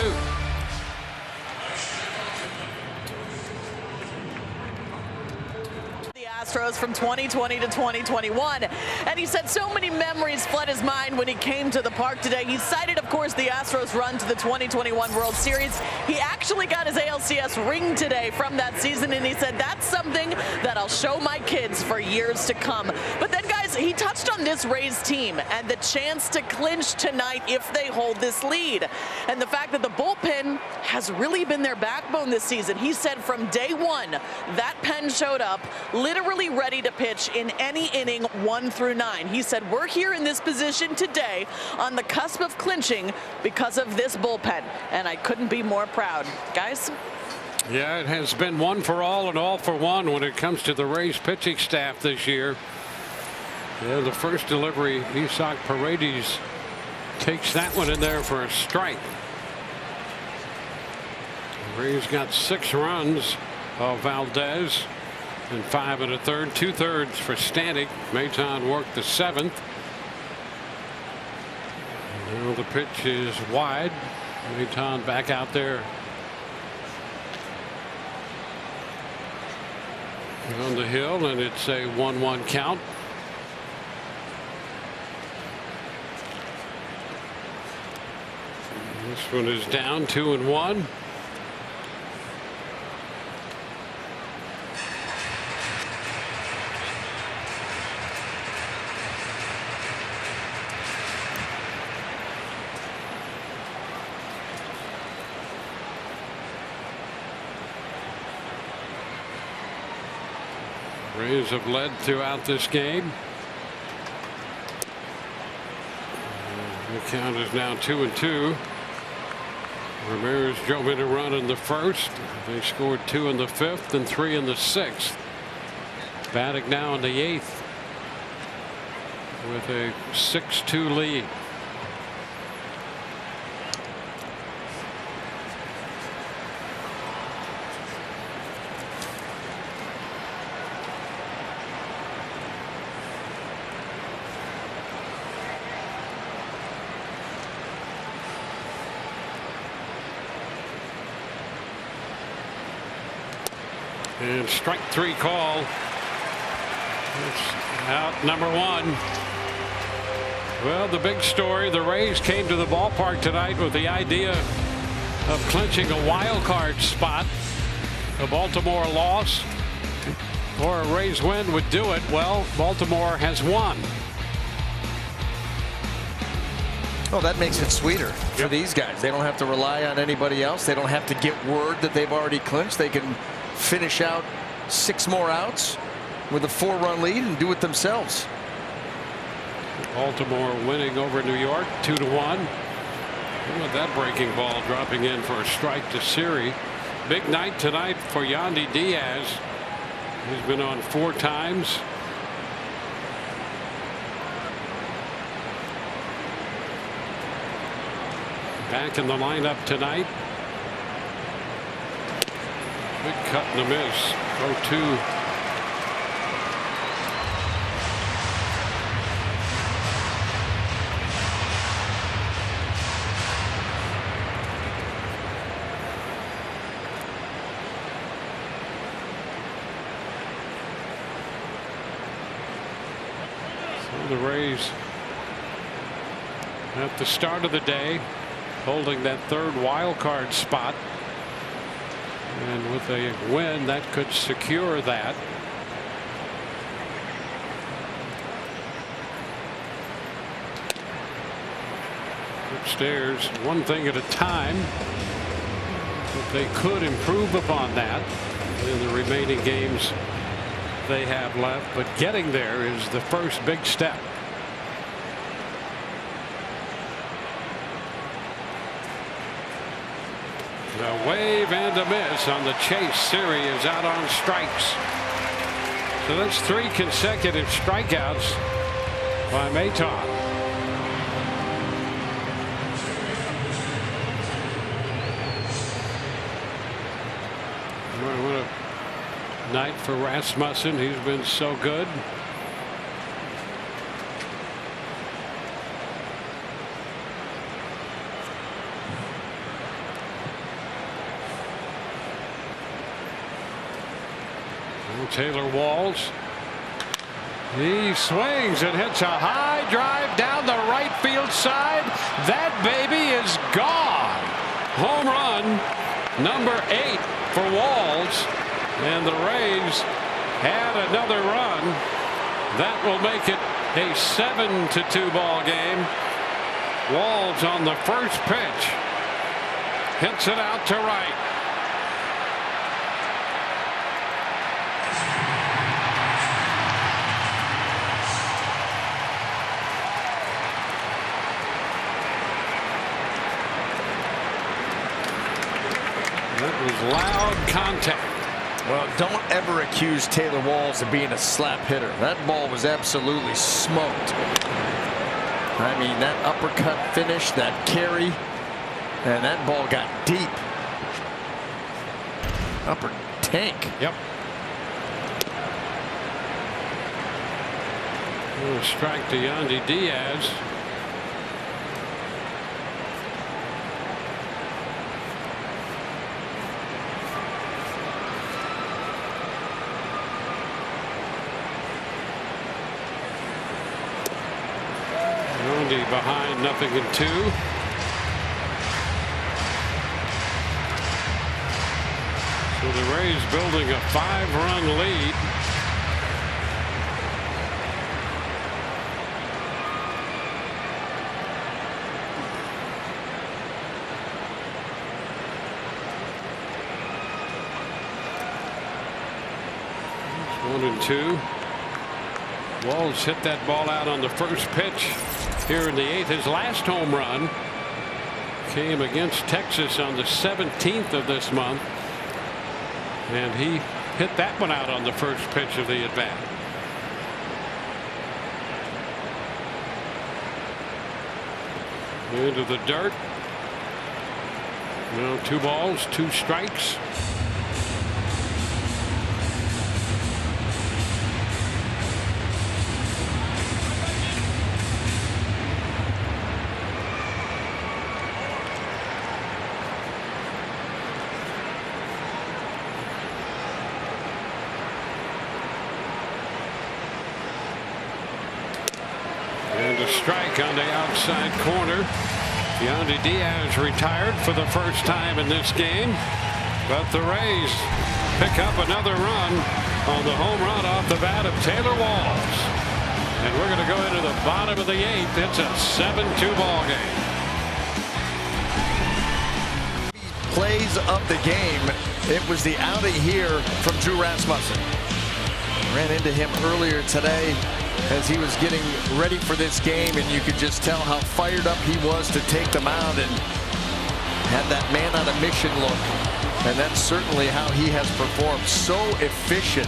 Astros from 2020 to 2021, and he said so many memories flood his mind when he came to the park today. He cited, of course, the Astros run to the 2021 World Series. He actually got his ALCS ring today from that season, and he said that's something that I'll show my kids for years to come. But then, guys, he touched on this Rays team and the chance to clinch tonight if they hold this lead, and the fact that the bullpen has really been their backbone this season. He said from day one that pen showed up literally ready to pitch in any inning 1 through 9. He said we're here in this position today on the cusp of clinching because of this bullpen, and I couldn't be more proud. Guys? Yeah, it has been 1 for all and all for one when it comes to the Rays pitching staff this year. Yeah, the first delivery, Isaac Paredes takes that one in there for a strike. The Rays got 6 runs of Valdez and 5 1/3, 2/3 for Stanek. Maton worked the 7th. Now the pitch is wide. Maton back out there on the hill, and it's a 1-1 count. This one is down 2-1. Rays have led throughout this game. The count is now 2-2. Ramirez drove in a run in the first. They scored 2 in the 5th and 3 in the 6th. Batting now in the 8th with a 6-2 lead. And strike 3 call. It's out number 1. Well, the big story, the Rays came to the ballpark tonight with the idea of clinching a wild card spot. A Baltimore loss or a Rays win would do it. Well, Baltimore has won. Well, that makes it sweeter for these guys. They don't have to rely on anybody else. They don't have to get word that they've already clinched. They can finish out 6 more outs with a 4-run lead and do it themselves. Baltimore winning over New York 2-1. With that breaking ball dropping in for a strike to Siri. Big night tonight for Yandy Diaz. He's been on 4 times. Back in the lineup tonight. Big cut and a miss. 0-2. So the Rays at the start of the day holding that 3rd wild card spot. And with a win, that could secure that. Upstairs, one thing at a time. But they could improve upon that in the remaining games they have left. But getting there is the first big step. A wave and a miss on the chase. Siri is out on strikes. So that's 3 consecutive strikeouts by Maton. What a night for Rasmussen. He's been so good. Taylor Walls. He swings and hits a high drive down the right field side. That baby is gone. Home run number 8 for Walls. And the Rays had another run. That will make it a 7-2 ball game. Walls on the first pitch hits it out to right. That was loud contact. Well, don't ever accuse Taylor Walls of being a slap hitter. That ball was absolutely smoked. I mean, that uppercut finish, that carry, and that ball got deep. Upper tank. Yep. A strike to Yandy Diaz. Behind 0-2. So the Rays building a 5-run lead. 1-2. Walls hit that ball out on the first pitch here in the 8th. His last home run came against Texas on the 17th of this month, and he hit that one out on the first pitch of the at-bat. Into the dirt. Now 2 balls, 2 strikes. And a strike on the outside corner. Yandy Diaz retired for the first time in this game, but the Rays pick up another run on the home run off the bat of Taylor Walls. And we're going to go into the bottom of the 8th. It's a 7-2 ball game. Plays of the game. It was the outing here from Drew Rasmussen. Ran into him earlier today as he was getting ready for this game, and you could just tell how fired up he was to take the mound and had that man on a mission look. And that's certainly how he has performed. So efficient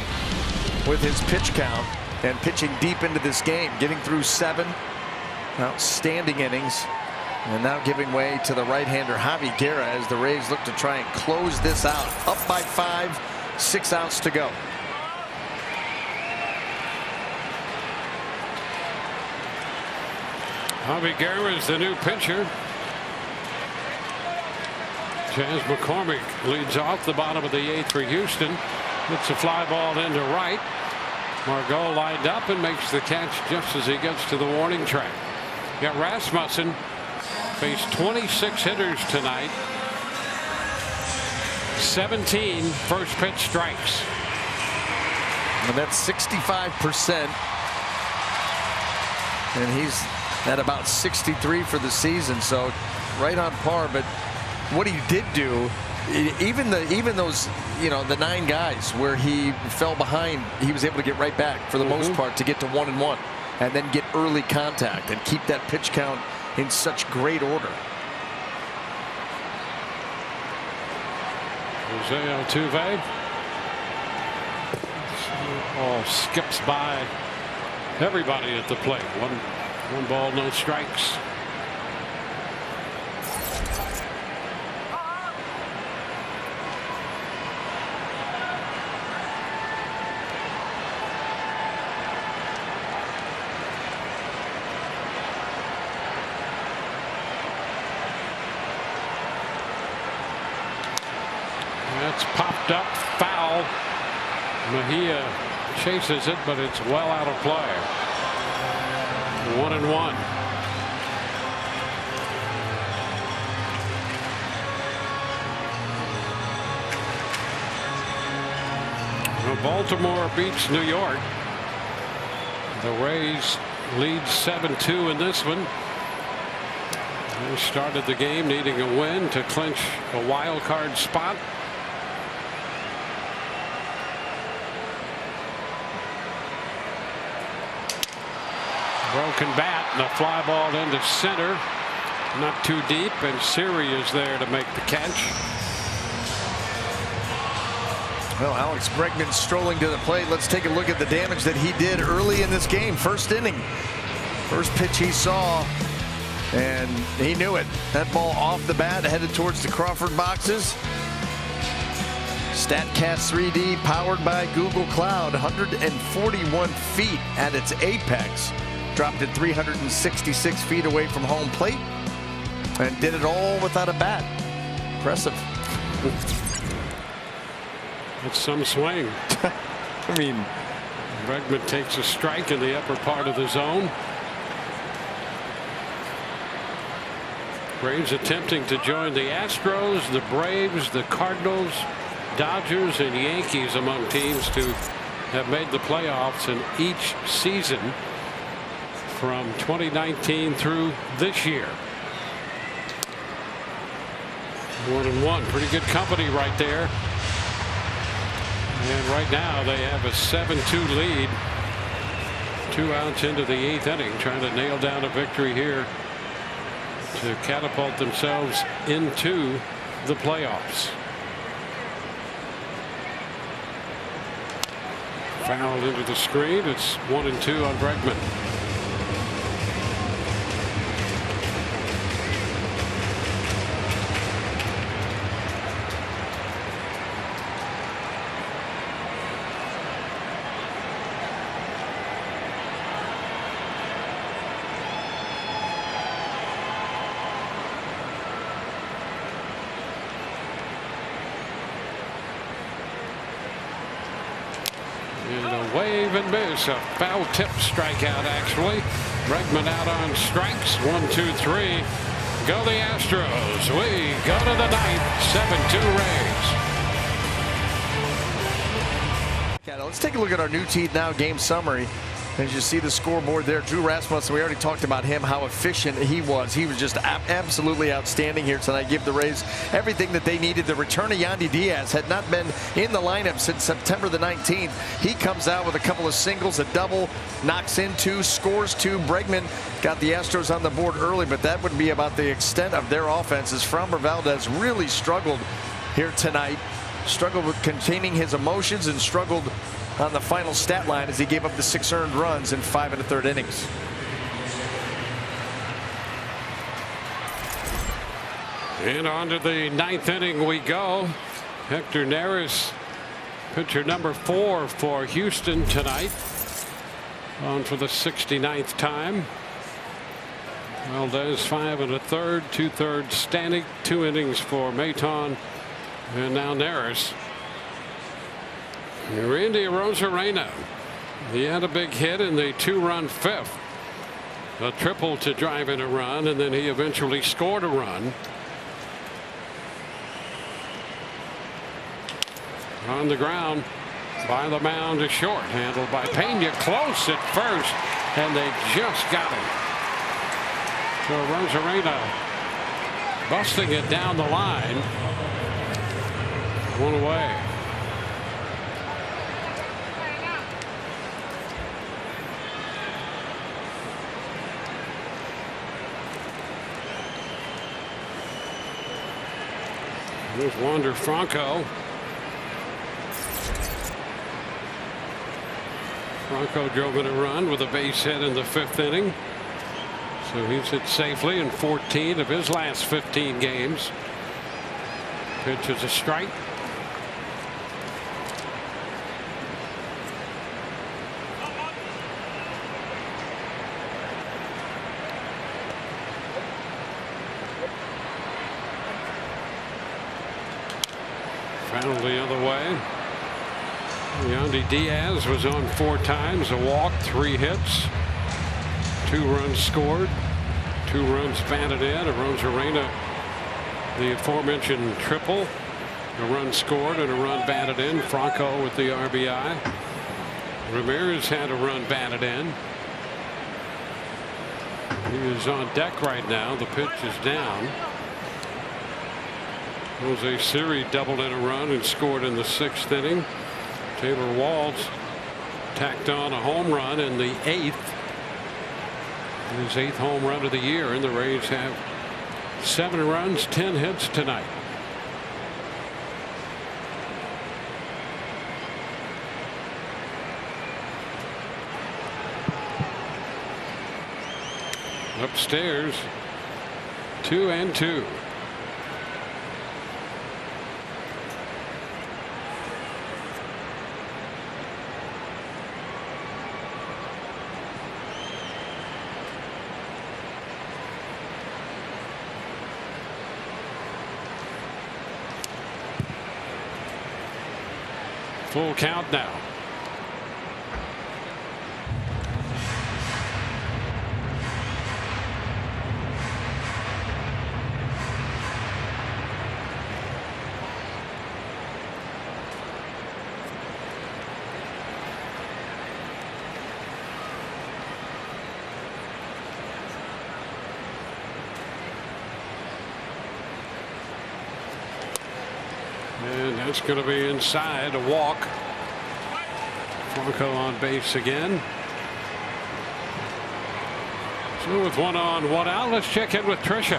with his pitch count and pitching deep into this game, getting through 7 outstanding innings, and now giving way to the right-hander Javi Guerra as the Rays look to try and close this out. Up by 5, 6 outs to go. Javi Guerra is the new pitcher. Chaz McCormick leads off the bottom of the 8th for Houston. Hits a fly ball into right. Margot lined up and makes the catch just as he gets to the warning track. Got Rasmussen faced 26 hitters tonight. 17 first pitch strikes. And that's 65%. And he's at about 63 for the season, so right on par. But what he did do, even those, the 9 guys where he fell behind, he was able to get right back for the most part to get to 1-1 and then get early contact and keep that pitch count in such great order. Jose Altuve skips by everybody at the plate. One ball, no strikes. That's popped up, foul. Mejia chases it, but it's well out of play. 1-1. Well, Baltimore beats New York. The Rays lead 7-2 in this one. They started the game needing a win to clinch a wild card spot. Broken bat and a fly ball into center. Not too deep, and Siri is there to make the catch. Well, Alex Bregman strolling to the plate. Let's take a look at the damage that he did early in this game. First inning. First pitch he saw, and he knew it. That ball off the bat, headed towards the Crawford boxes. StatCast 3D, powered by Google Cloud. 141 feet at its apex. Dropped it 366 feet away from home plate and did it all without a bat. Impressive. It's some swing. I mean, Bregman takes a strike in the upper part of the zone. Braves attempting to join the Astros, the Braves, the Cardinals, Dodgers, and Yankees among teams to have made the playoffs in each season from 2019 through this year. 1-1. Pretty good company right there. And right now they have a 7-2 lead. 2 outs into the 8th inning, trying to nail down a victory here to catapult themselves into the playoffs. Fouled into the screen. It's 1-2 on Bregman. Wave and miss, a foul tip strikeout actually. Bregman out on strikes. 1, 2, 3. Go the Astros. We go to the 9th. 7-2 Rays. Let's take a look at our new team now game summary. As you see the scoreboard there, Drew Rasmussen, we already talked about him, how efficient he was. He was just absolutely outstanding here tonight. Give the Rays everything that they needed. The return of Yandy Diaz had not been in the lineup since September the 19th. He comes out with a couple of singles, a double, knocks in 2, scores 2. Bregman got the Astros on the board early, but that would be about the extent of their offense, as Framber Valdez really struggled here tonight. Struggled with containing his emotions and struggled on the final stat line as he gave up the 6 earned runs in 5 1/3 innings. And on to the 9th inning we go. Hector Neris, pitcher number 4 for Houston tonight, on for the 69th time. Valdez 5 1/3, 2/3 Stanek, 2 innings for Maton, and now Neris. Randy Arozarena, he had a big hit in the 2-run 5th, a triple to drive in a run, and then he eventually scored a run. On the ground by the mound is short, handled by Pena, close at first, and they just got him. So Arozarena busting it down the line. 1 away. Here's Wander Franco. Franco drove in a run with a base hit in the 5th inning. So he's hit safely in 14 of his last 15 games. Pitch is a strike. Fouled the other way. Yandy Diaz was on 4 times, a walk, 3 hits, 2 runs scored, 2 runs batted in. Arozarena, the aforementioned triple, a run scored and a run batted in. Franco with the RBI. Ramirez had a run batted in. He is on deck right now. The pitch is down. Jose Siri doubled in a run and scored in the 6th inning. Taylor Walls tacked on a home run in the 8th. His 8th home run of the year, and the Rays have 7 runs, 10 hits tonight. Upstairs, 2-2. Full count now. And that's going to be inside, a walk. Franco on base again. So with 1 on, 1 out, let's check in with Tricia.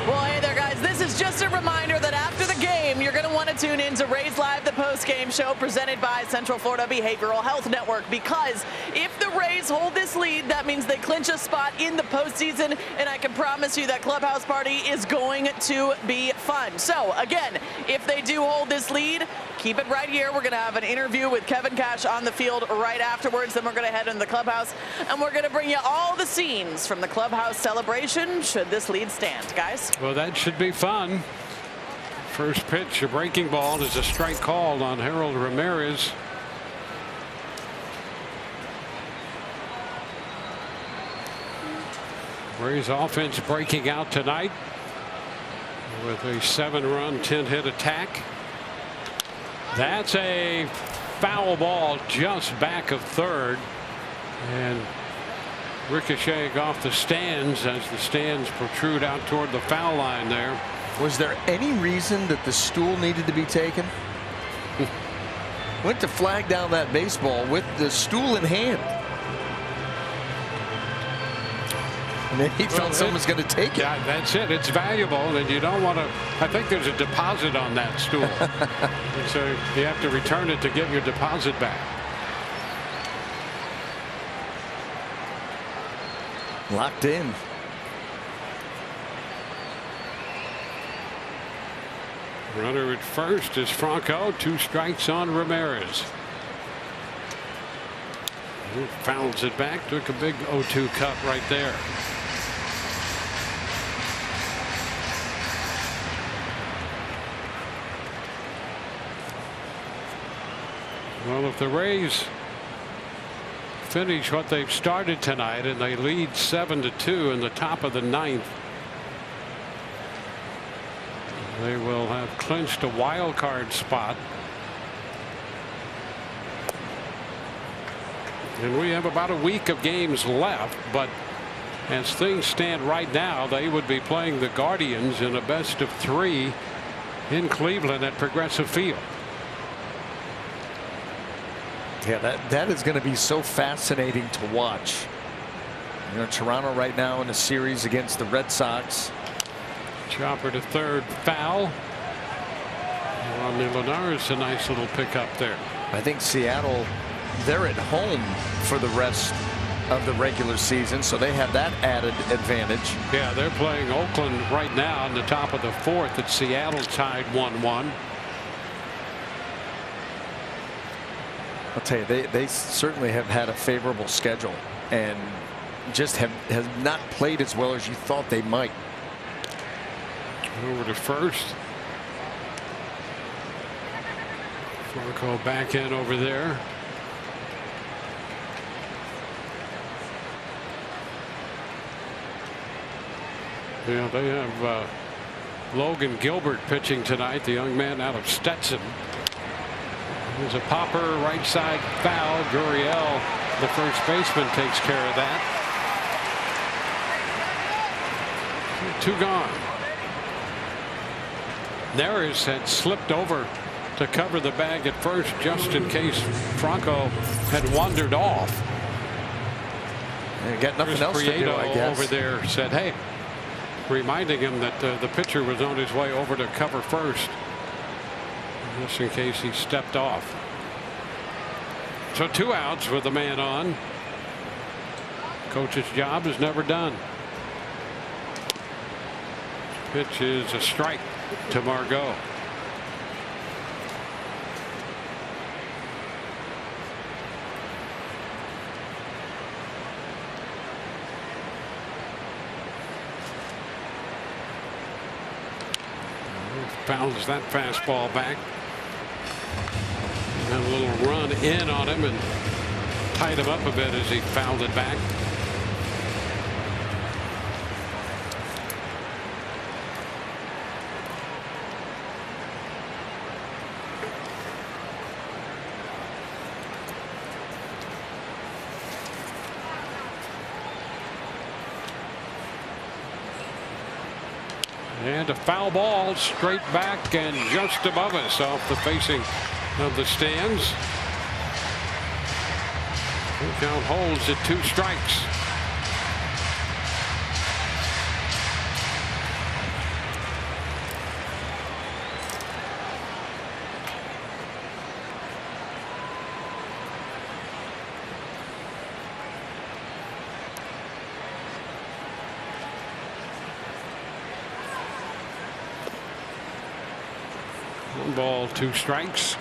Well, hey there, guys. This is just a reminder that after the game, you're going to want to tune in to Rays Live, the post-game show presented by Central Florida Behavioral Health Network, because if the Rays hold this lead, that means they clinch a spot in the postseason, and I can promise you that clubhouse party is going to be fun. So, again, if they do hold this lead, keep it right here. We're going to have an interview with Kevin Cash on the field right afterwards. Then we're going to head into the clubhouse, and we're going to bring you all the scenes from the clubhouse celebration should this lead stand, guys. Well, that should be fun. First pitch, a breaking ball, is a strike called on Harold Ramirez. Rays offense breaking out tonight with a 7-run, 10-hit attack. That's a foul ball just back of third, and ricocheting off the stands as the stands protrude out toward the foul line there. Was there any reason that the stool needed to be taken? Went to flag down that baseball with the stool in hand. And then he felt someone was going to take it. Yeah, that's it. It's valuable, and you don't want to. I think there's a deposit on that stool. So you have to return it to get your deposit back. Locked in. Runner at first is Franco. 2 strikes on Ramirez. He fouls it back. Took a big 0-2 cut right there. Well, if the Rays finish what they've started tonight and they lead 7-2 in the top of the 9th, they will have clinched a wild card spot. And we have about a week of games left, but as things stand right now, they would be playing the Guardians in a best of 3 in Cleveland at Progressive Field. Yeah, that is going to be so fascinating to watch. You know, Toronto right now in a series against the Red Sox. Chopper to third, foul. Romney Linares, a nice little pickup there. I think Seattle, they're at home for the rest of the regular season, so they have that added advantage. Yeah, they're playing Oakland right now in the top of the 4th. At Seattle tied 1-1. I'll tell you, they certainly have had a favorable schedule and just have not played as well as you thought they might. Over to first. Franco back in over there. Yeah, they have Logan Gilbert pitching tonight, the young man out of Stetson. There's a popper right side foul. Gurriel, the first baseman, takes care of that. 2 gone. Neris had slipped over to cover the bag at first just in case Franco had wandered off. They got nothing else to do, I guess. Over there said, hey, reminding him that the pitcher was on his way over to cover first, just in case he stepped off. So 2 outs with a man on. Coach's job is never done. Pitch is a strike to Margot. Fouls that fastball back. And a little run in on him and tied him up a bit as he fouled it back. And a foul ball straight back and just above us off the facing of the stands. Count holds at 2 strikes. One ball, 2 strikes.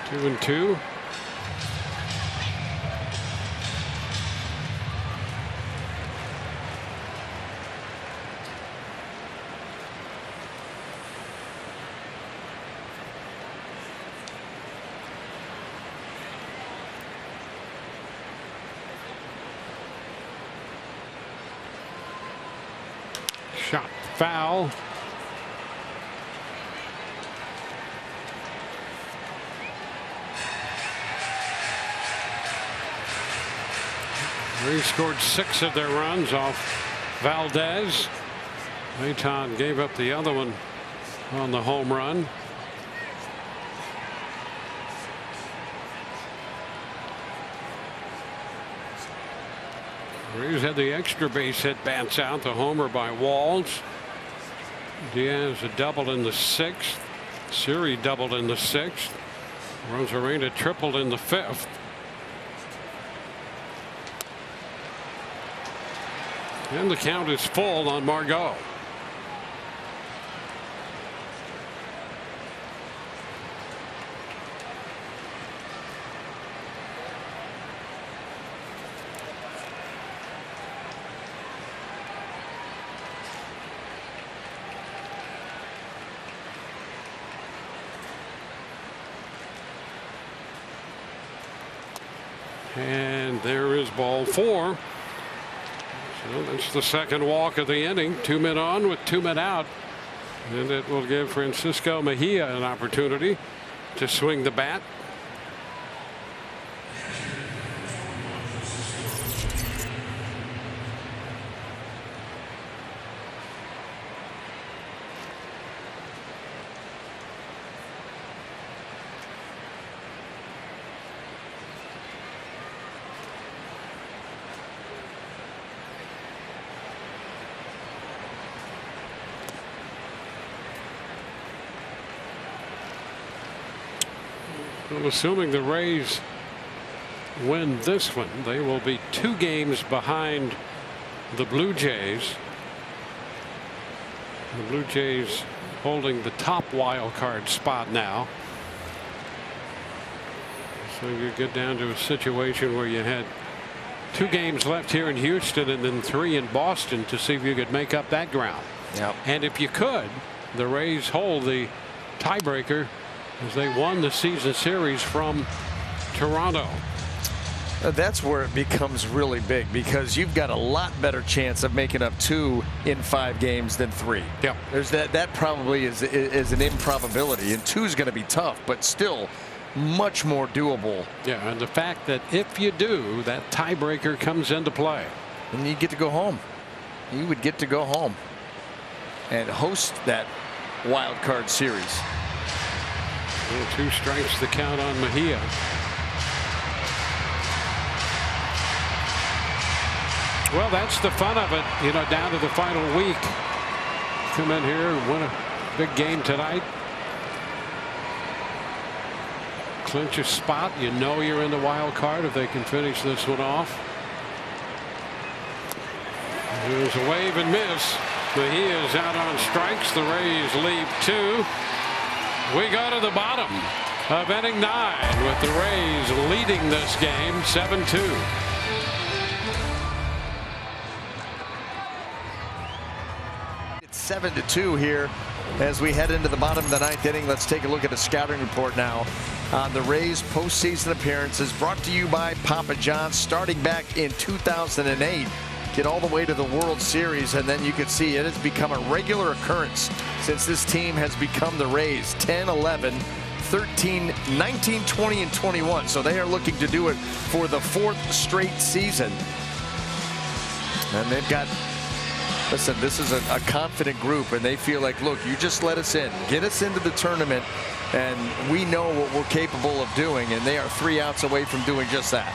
Two and two. Shot foul. They scored 6 of their runs off Valdez. Maton gave up the other one on the home run. Rays had the extra base hit bounce out, the homer by Walls. Diaz a double in the 6th. Siri doubled in the 6th. Rosarena tripled in the 5th. And the count is full on Margot. And there is ball 4. So that's the second walk of the inning. 2 men on with 2 men out. And it will give Francisco Mejia an opportunity to swing the bat. Well, assuming the Rays win this one, they will be 2 games behind the Blue Jays. The Blue Jays holding the top wild card spot now. So you get down to a situation where you had 2 games left here in Houston and then 3 in Boston to see if you could make up that ground. Yep. And if you could, the Rays hold the tiebreaker as they won the season series from Toronto. That's where it becomes really big, because you've got a lot better chance of making up 2 in 5 games than 3. Yep. There's that probably is an improbability, and 2 is going to be tough, but still much more doable. Yeah, and the fact that if you do, that tiebreaker comes into play. And you get to go home. You would get to go home and host that wild card series. Well, 2 strikes the count on Mejia. Well, that's the fun of it, you know, down to the final week. Come in here and win a big game tonight. Clinch a spot. You know you're in the wild card if they can finish this one off. There's a wave and miss. Mejia's out on strikes. The Rays leave 2. We go to the bottom of inning 9 with the Rays leading this game 7-2. It's 7-2 here as we head into the bottom of the 9th inning. Let's take a look at the scouting report now on the Rays postseason appearances, brought to you by Papa John's. Starting back in 2008, get all the way to the World Series, and then you can see it has become a regular occurrence since this team has become the Rays. 10, 11, 13, 19, 20, and 21. So they are looking to do it for the 4th straight season. And they've got, listen, this is a confident group, and they feel like, look, you just let us in, get us into the tournament, and we know what we're capable of doing, and they are 3 outs away from doing just that.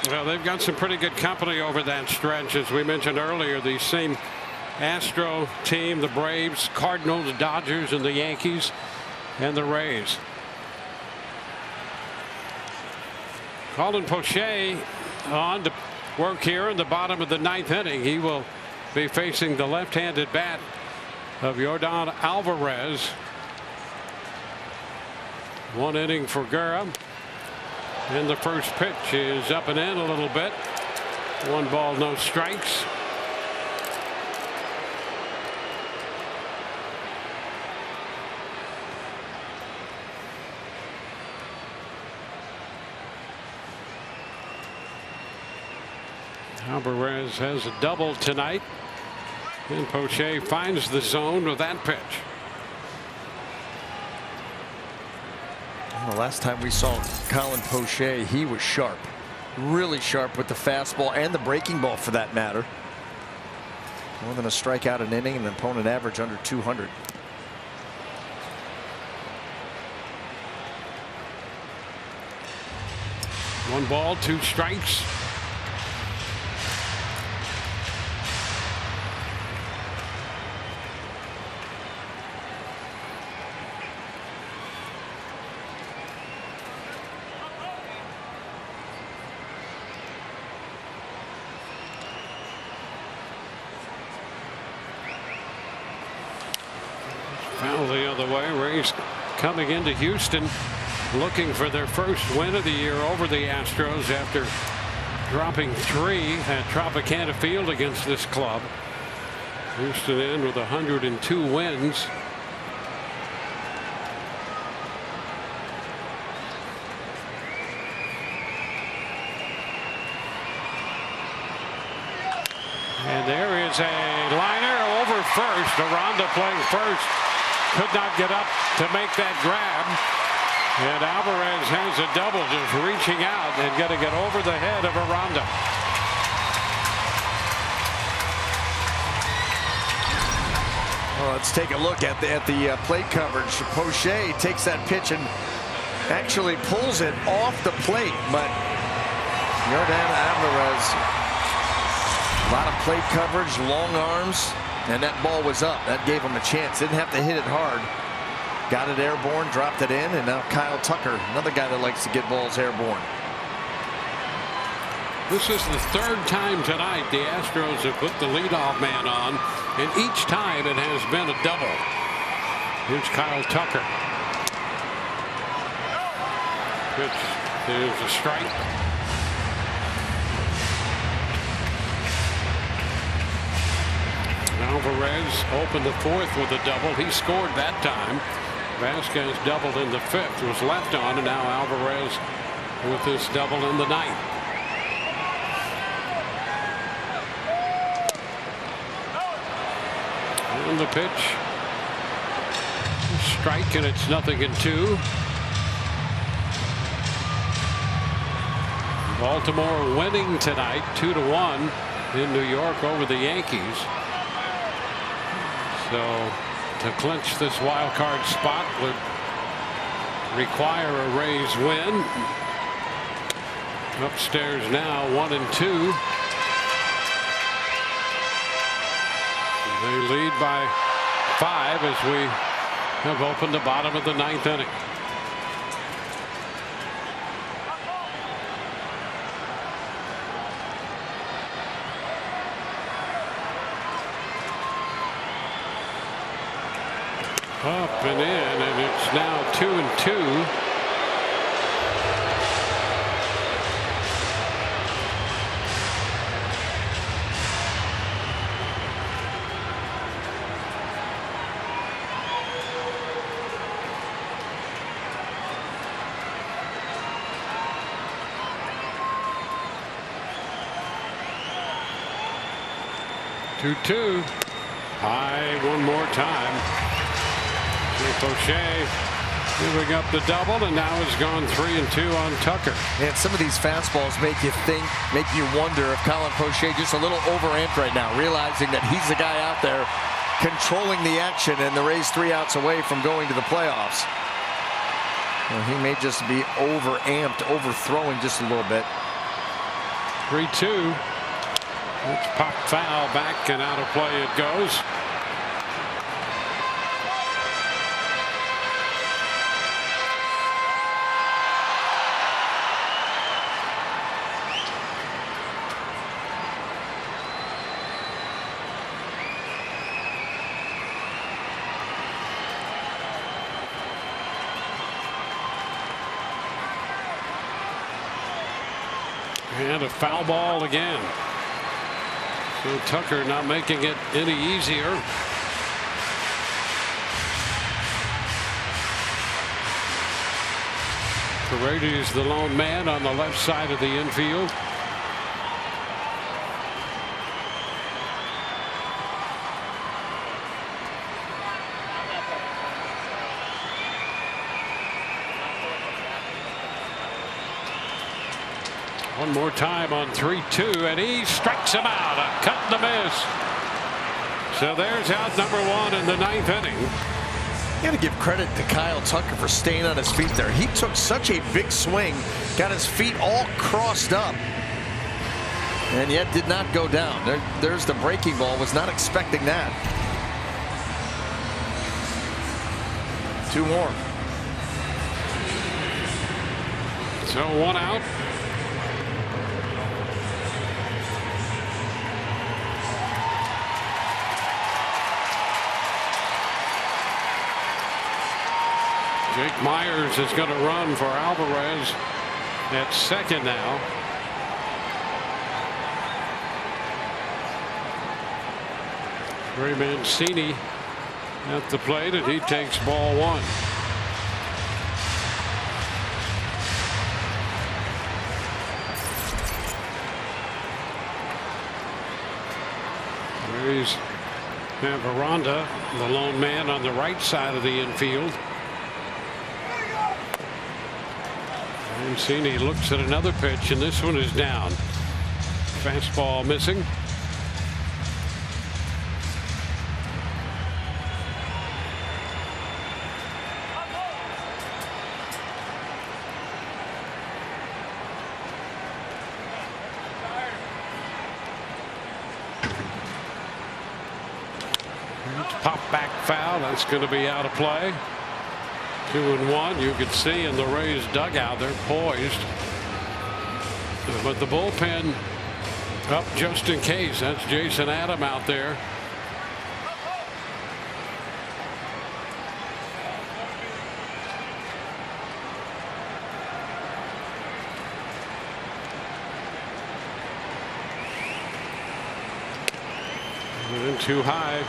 Well, they've got some pretty good company over that stretch. As we mentioned earlier, the same Astro team, the Braves, Cardinals, Dodgers, and the Yankees, and the Rays. Colin Poche on to work here in the bottom of the 9th inning. He will be facing the left-handed bat of Yordan Alvarez. 1 inning for Guerra. And the first pitch is up and in a little bit. 1 ball, no strikes. Alvarez has a double tonight. And Poche finds the zone with that pitch. The last time we saw Colin Poche, he was sharp, really sharp with the fastball and the breaking ball for that matter. More than a strikeout an inning, and an opponent average under 200. One ball, 2 strikes. Foul the other way. Rays coming into Houston looking for their first win of the year over the Astros after dropping 3 at Tropicana Field against this club. Houston in with 102 wins. And there is a liner over first. Aranda playing first. Could not get up to make that grab. And Alvarez has a double, just reaching out and getting it over the head of Aranda. Well, let's take a look at the plate coverage. Poche takes that pitch and actually pulls it off the plate, but Yordan Alvarez, a lot of plate coverage, long arms, and that ball was up. That gave him a chance. Didn't have to hit it hard. Got it airborne, dropped it in, and now Kyle Tucker, another guy that likes to get balls airborne. This is the 3rd time tonight the Astros have put the leadoff man on, and each time it has been a double. Here's Kyle Tucker. Pitch is a strike. Alvarez opened the 4th with a double. He scored that time. Vasquez doubled in the 5th, was left on, and now Alvarez with this double in the 9th. And the pitch, strike, and it's 0-2. Baltimore winning tonight 2-1 in New York over the Yankees. So to clinch this wild card spot would require a Rays win. Upstairs now 1-2. They lead by 5 as we have opened the bottom of the 9th inning. Up and in, and it's now 2-2. 2-2. High one more time. Poche giving up the double, and now has gone 3-2 on Tucker. And some of these fastballs make you wonder if Colin Poche just a little overamped right now, realizing that he's the guy out there controlling the action, and the Rays 3 outs away from going to the playoffs. Well, he may just be overamped, overthrowing just a little bit. 3-2. It's popped foul, back and out of play it goes. And a foul ball again. So Tucker not making it any easier. Paredes the lone man on the left side of the infield. One more time on 3-2, and he strikes him out. A cut and a miss. So there's out number 1 in the 9th inning. You got to give credit to Kyle Tucker for staying on his feet there. He took such a big swing, got his feet all crossed up, and yet did not go down. There's the breaking ball. Was not expecting that. 2 more. So 1 out. Jake Myers is going to run for Alvarez at second now. Ray Mancini at the plate, and he takes ball 1. Rays have Aranda, the lone man, on the right side of the infield. Mancini looks at another pitch, and this one is down. Fastball missing. Pop back foul. That's going to be out of play. 2-1. You can see in the Rays dugout they're poised, but the bullpen up just in case. That's Jason Adam out there. And too high.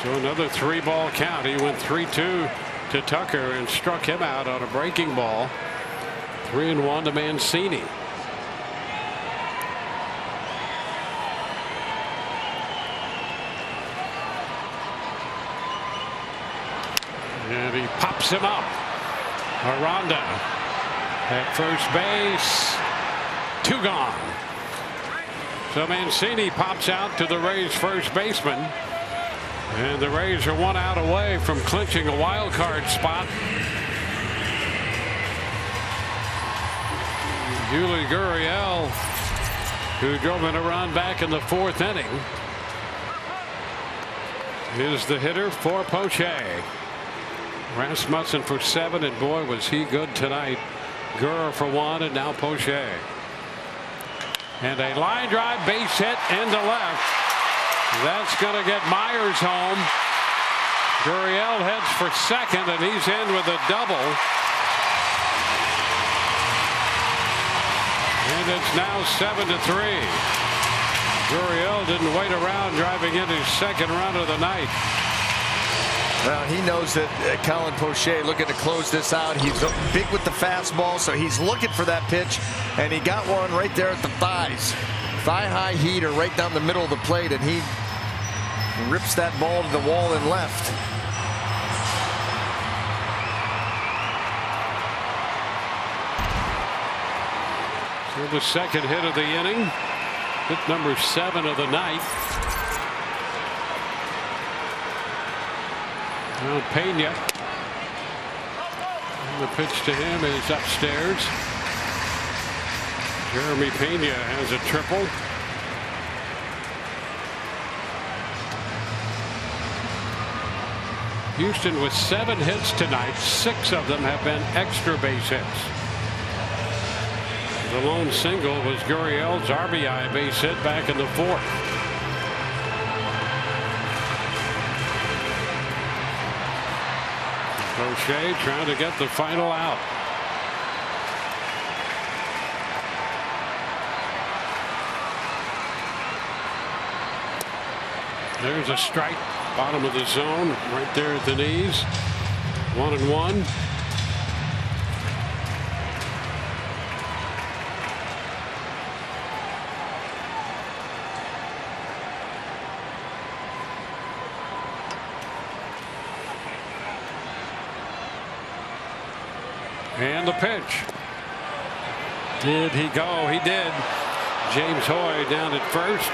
So another 3-ball count. He went 3-2 to Tucker and struck him out on a breaking ball. 3-1 to Mancini. And he pops him up. Aranda at first base. 2 gone. So Mancini pops out to the Rays first baseman. And the Rays are 1 out away from clinching a wild card spot. Yuli Gurriel, who drove in a run back in the 4th inning, is the hitter for Poche. Rasmussen for 7, and boy was he good tonight. Gurr for 1, and now Poche. And a line drive base hit into left. That's going to get Myers home. Gurriel heads for second, and he's in with a double. And it's now 7-3. Gurriel didn't wait around, driving in his second run of the night. Well, he knows that Colin Poche looking to close this out. He's big with the fastball, so he's looking for that pitch, and he got one right there at the thighs. thigh-high heater right down the middle of the plate, and he rips that ball to the wall and left. So the second hit of the inning, hit number 7 of the night. Now Pena. And the pitch to him is upstairs. Jeremy Pena has a triple. Houston with 7 hits tonight. 6 of them have been extra base hits. The lone single was Gurriel's RBI base hit back in the 4th. O'Shea trying to get the final out. There's a strike, bottom of the zone, right there at the knees. 1-1. And the pitch. Did he go? He did. James Hoy down at first.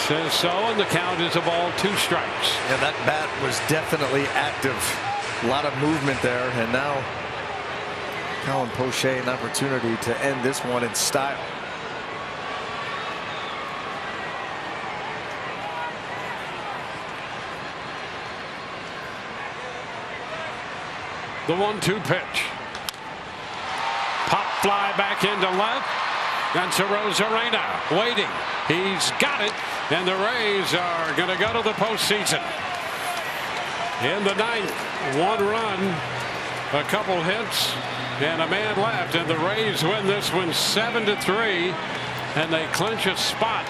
Says so, and the count is a ball, 2 strikes. Yeah, that bat was definitely active. A lot of movement there, and now Colin Poche an opportunity to end this one in style. The 1-2 pitch. Pop fly back into left. That's Arozarena waiting. He's got it, and the Rays are going to go to the postseason. In the 9th, 1 run, a couple hits, and a man left, and the Rays win this one 7-3, and they clinch a spot,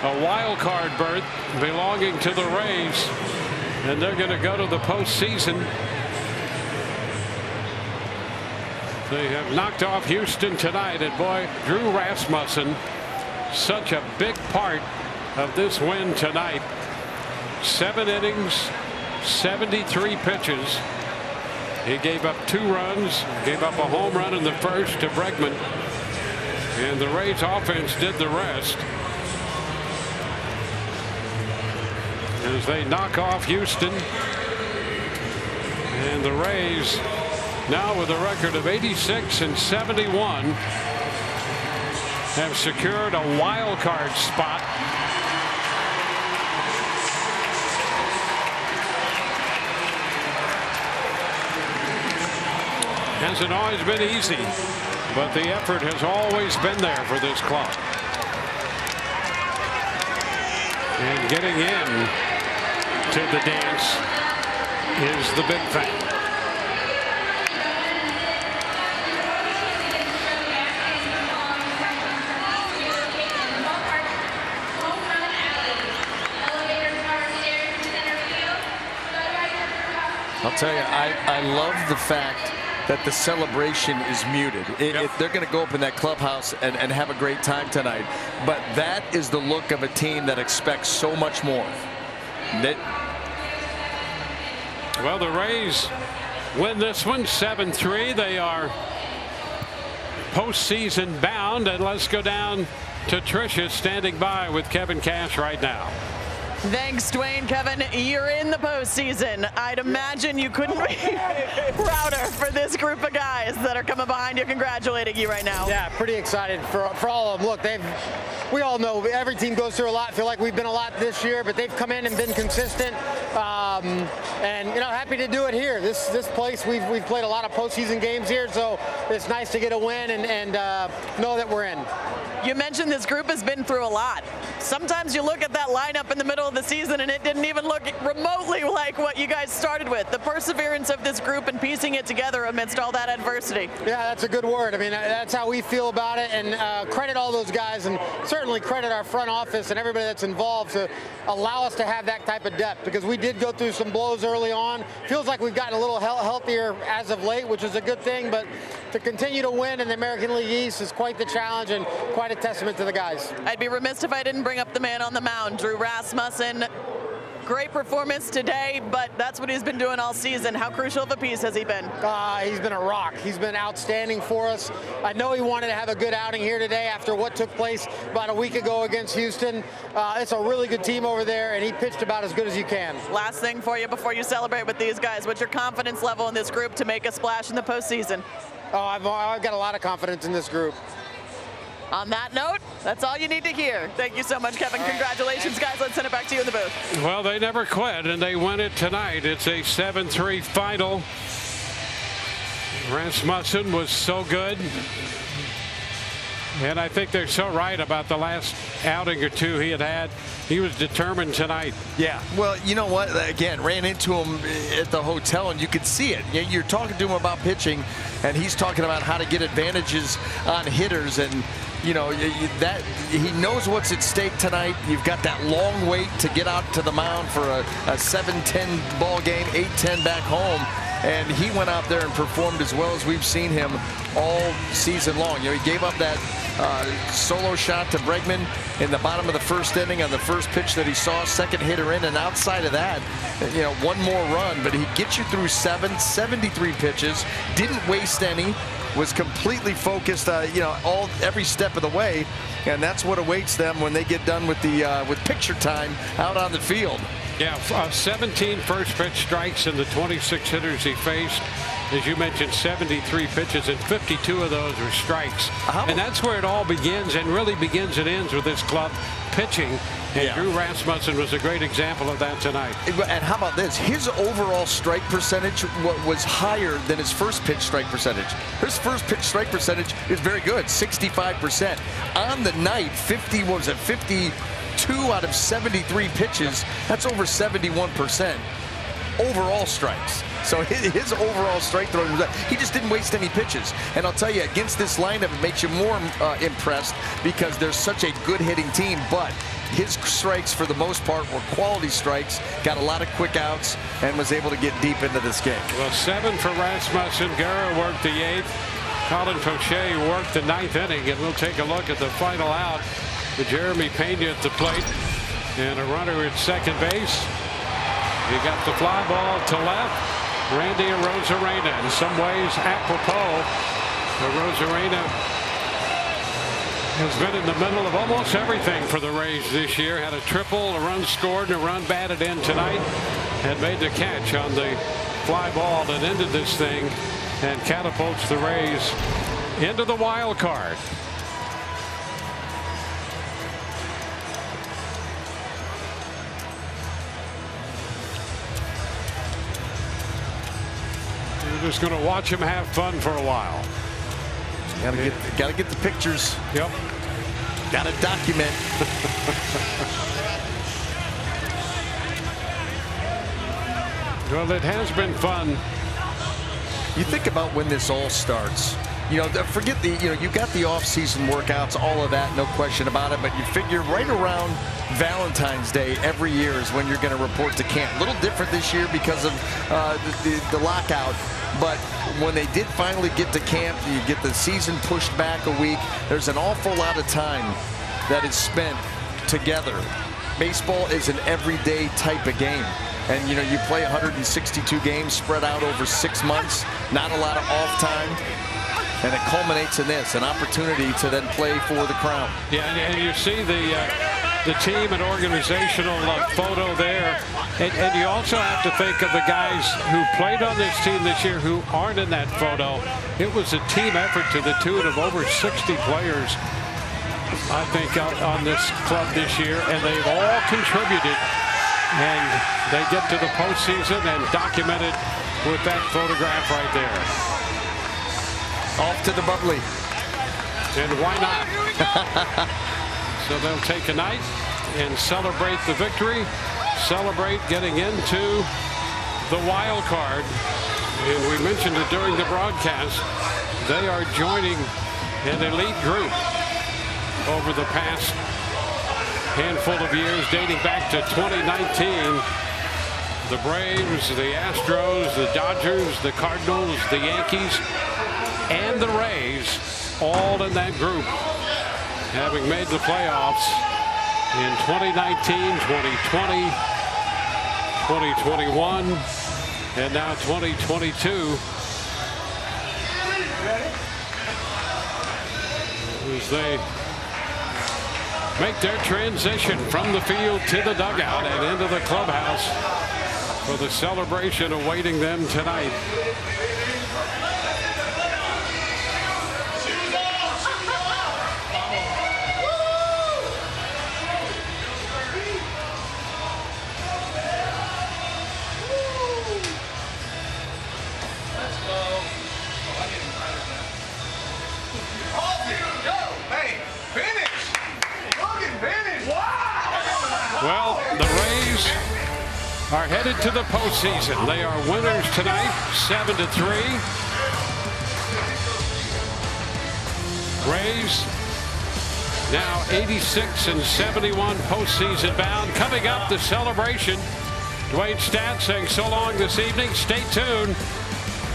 a wild card berth belonging to the Rays, and they're going to go to the postseason. They have knocked off Houston tonight, and boy, Drew Rasmussen, such a big part of this win tonight. 7 innings, 73 pitches. He gave up 2 runs, gave up a home run in the first to Bregman, and the Rays offense did the rest as they knock off Houston. And the Rays, now with a record of 86-71, have secured a wild card spot. Hasn't always been easy, but the effort has always been there for this club. And getting in to the dance is the big thing. I'll tell you, I love the fact that the celebration is muted. They're going to go up in that clubhouse and have a great time tonight. But that is the look of a team that expects so much more. Well, the Rays win this one 7-3. They are postseason bound. And let's go down to Tricia standing by with Kevin Cash right now. Thanks, Dwayne. Kevin, you're in the postseason. I'd imagine you couldn't be prouder for this group of guys that are coming behind you, congratulating you right now. Yeah, pretty excited for all of them. Look, we all know every team goes through a lot. Feel like we've been a lot this year, but they've come in and been consistent. And happy to do it here. This place, we've played a lot of postseason games here, so it's nice to get a win and know that we're in. You mentioned this group has been through a lot. Sometimes you look at that lineup in the middle of the season and it didn't even look remotely like what you guys started with. The perseverance of this group and piecing it together amidst all that adversity. Yeah, that's a good word. I mean, that's how we feel about it, and credit all those guys, and certainly credit our front office and everybody that's involved to allow us to have that type of depth, because we did go through some blows early on. Feels like we've gotten a little healthier as of late, which is a good thing, but to continue to win in the American League East is quite the challenge and quite a testament to the guys. I'd be remiss if I didn't bring up the man on the mound, Drew Rasmussen. Great performance today, but that's what he's been doing all season. How crucial of a piece has he been? He's been a rock. He's been outstanding for us. I know he wanted to have a good outing here today after what took place about a week ago against Houston. It's a really good team over there, and he pitched about as good as you can. Last thing for you before you celebrate with these guys, what's your confidence level in this group to make a splash in the postseason? Oh, I've got a lot of confidence in this group. On that note, that's all you need to hear. Thank you so much, Kevin. Congratulations, guys. Let's send it back to you in the booth. Well, they never quit, and they win it tonight. It's a 7-3 final. Rasmussen was so good. And I think they're so right about the last outing or two he had. He was determined tonight. Yeah, well, you know what? Again, ran into him at the hotel, and you could see it. You're talking to him about pitching, and he's talking about how to get advantages on hitters. And, you know, that he knows what's at stake tonight. You've got that long wait to get out to the mound for a 7-10 ball game, 8-10 back home. And he went out there and performed as well as we've seen him all season long. You know, he gave up that solo shot to Bregman in the bottom of the first inning on the first pitch that he saw, second hitter in, and outside of that, you know, one more run. But he gets you through 73 pitches, didn't waste any, was completely focused, you know, every step of the way, and that's what awaits them when they get done with the with picture time out on the field. Yeah, 17 first pitch strikes in the 26 hitters he faced. As you mentioned, 73 pitches, and 52 of those were strikes. And that's where it all begins, and really begins and ends with this club pitching. And Drew Rasmussen was a great example of that tonight. And how about this? His overall strike percentage was higher than his first pitch strike percentage. His first pitch strike percentage is very good, 65%. On the night, 52 out of 73 pitches, that's over 71% overall strikes. So his overall strike throwing was that. He just didn't waste any pitches. And I'll tell you, against this lineup, it makes you more impressed because they're such a good hitting team. But his strikes, for the most part, were quality strikes, got a lot of quick outs, and was able to get deep into this game. Well, 7 for Rasmussen. Guerra worked the 8th. Colin Fauché worked the 9th inning. And we'll take a look at the final out with Jeremy Pena at the plate. And a runner at second base. He got the fly ball to left. Randy Arozarena, in some ways apropos. Arozarena has been in the middle of almost everything for the Rays this year. Had a triple, a run scored, and a run batted in tonight. And made the catch on the fly ball that ended this thing and catapults the Rays into the wild card. We're just going to watch him have fun for a while. Gotta get the pictures. Yep. Gotta document. Well, it has been fun. You think about when this all starts. You know, forget the, you know, you got the off-season workouts, all of that, no question about it. But you figure right around Valentine's Day every year is when you're going to report to camp. A little different this year because of the lockout. But when they did finally get to camp, you get the season pushed back a week. There's an awful lot of time that is spent together. Baseball is an everyday type of game. And, you know, you play 162 games spread out over 6 months, not a lot of off time. And it culminates in this, an opportunity to then play for the crown. Yeah, and you see the team and organizational photo there. And you also have to think of the guys who played on this team this year who aren't in that photo. It was a team effort to the tune of over 60 players, I think, out on this club this year. And they've all contributed. And they get to the postseason and document it with that photograph right there. Off to the bubbly. And why not? So they'll take a night and celebrate the victory, celebrate getting into the wild card. And we mentioned it during the broadcast. They are joining an elite group over the past handful of years, dating back to 2019. The Braves, the Astros, the Dodgers, the Cardinals, the Yankees. and the Rays all in that group, having made the playoffs in 2019, 2020, 2021, and now 2022. As they make their transition from the field to the dugout and into the clubhouse for the celebration awaiting them tonight. Well, the Rays are headed to the postseason. They are winners tonight, 7-3. Rays now 86-71 postseason bound. Coming up, the celebration. Dwayne Stat saying so long this evening. Stay tuned.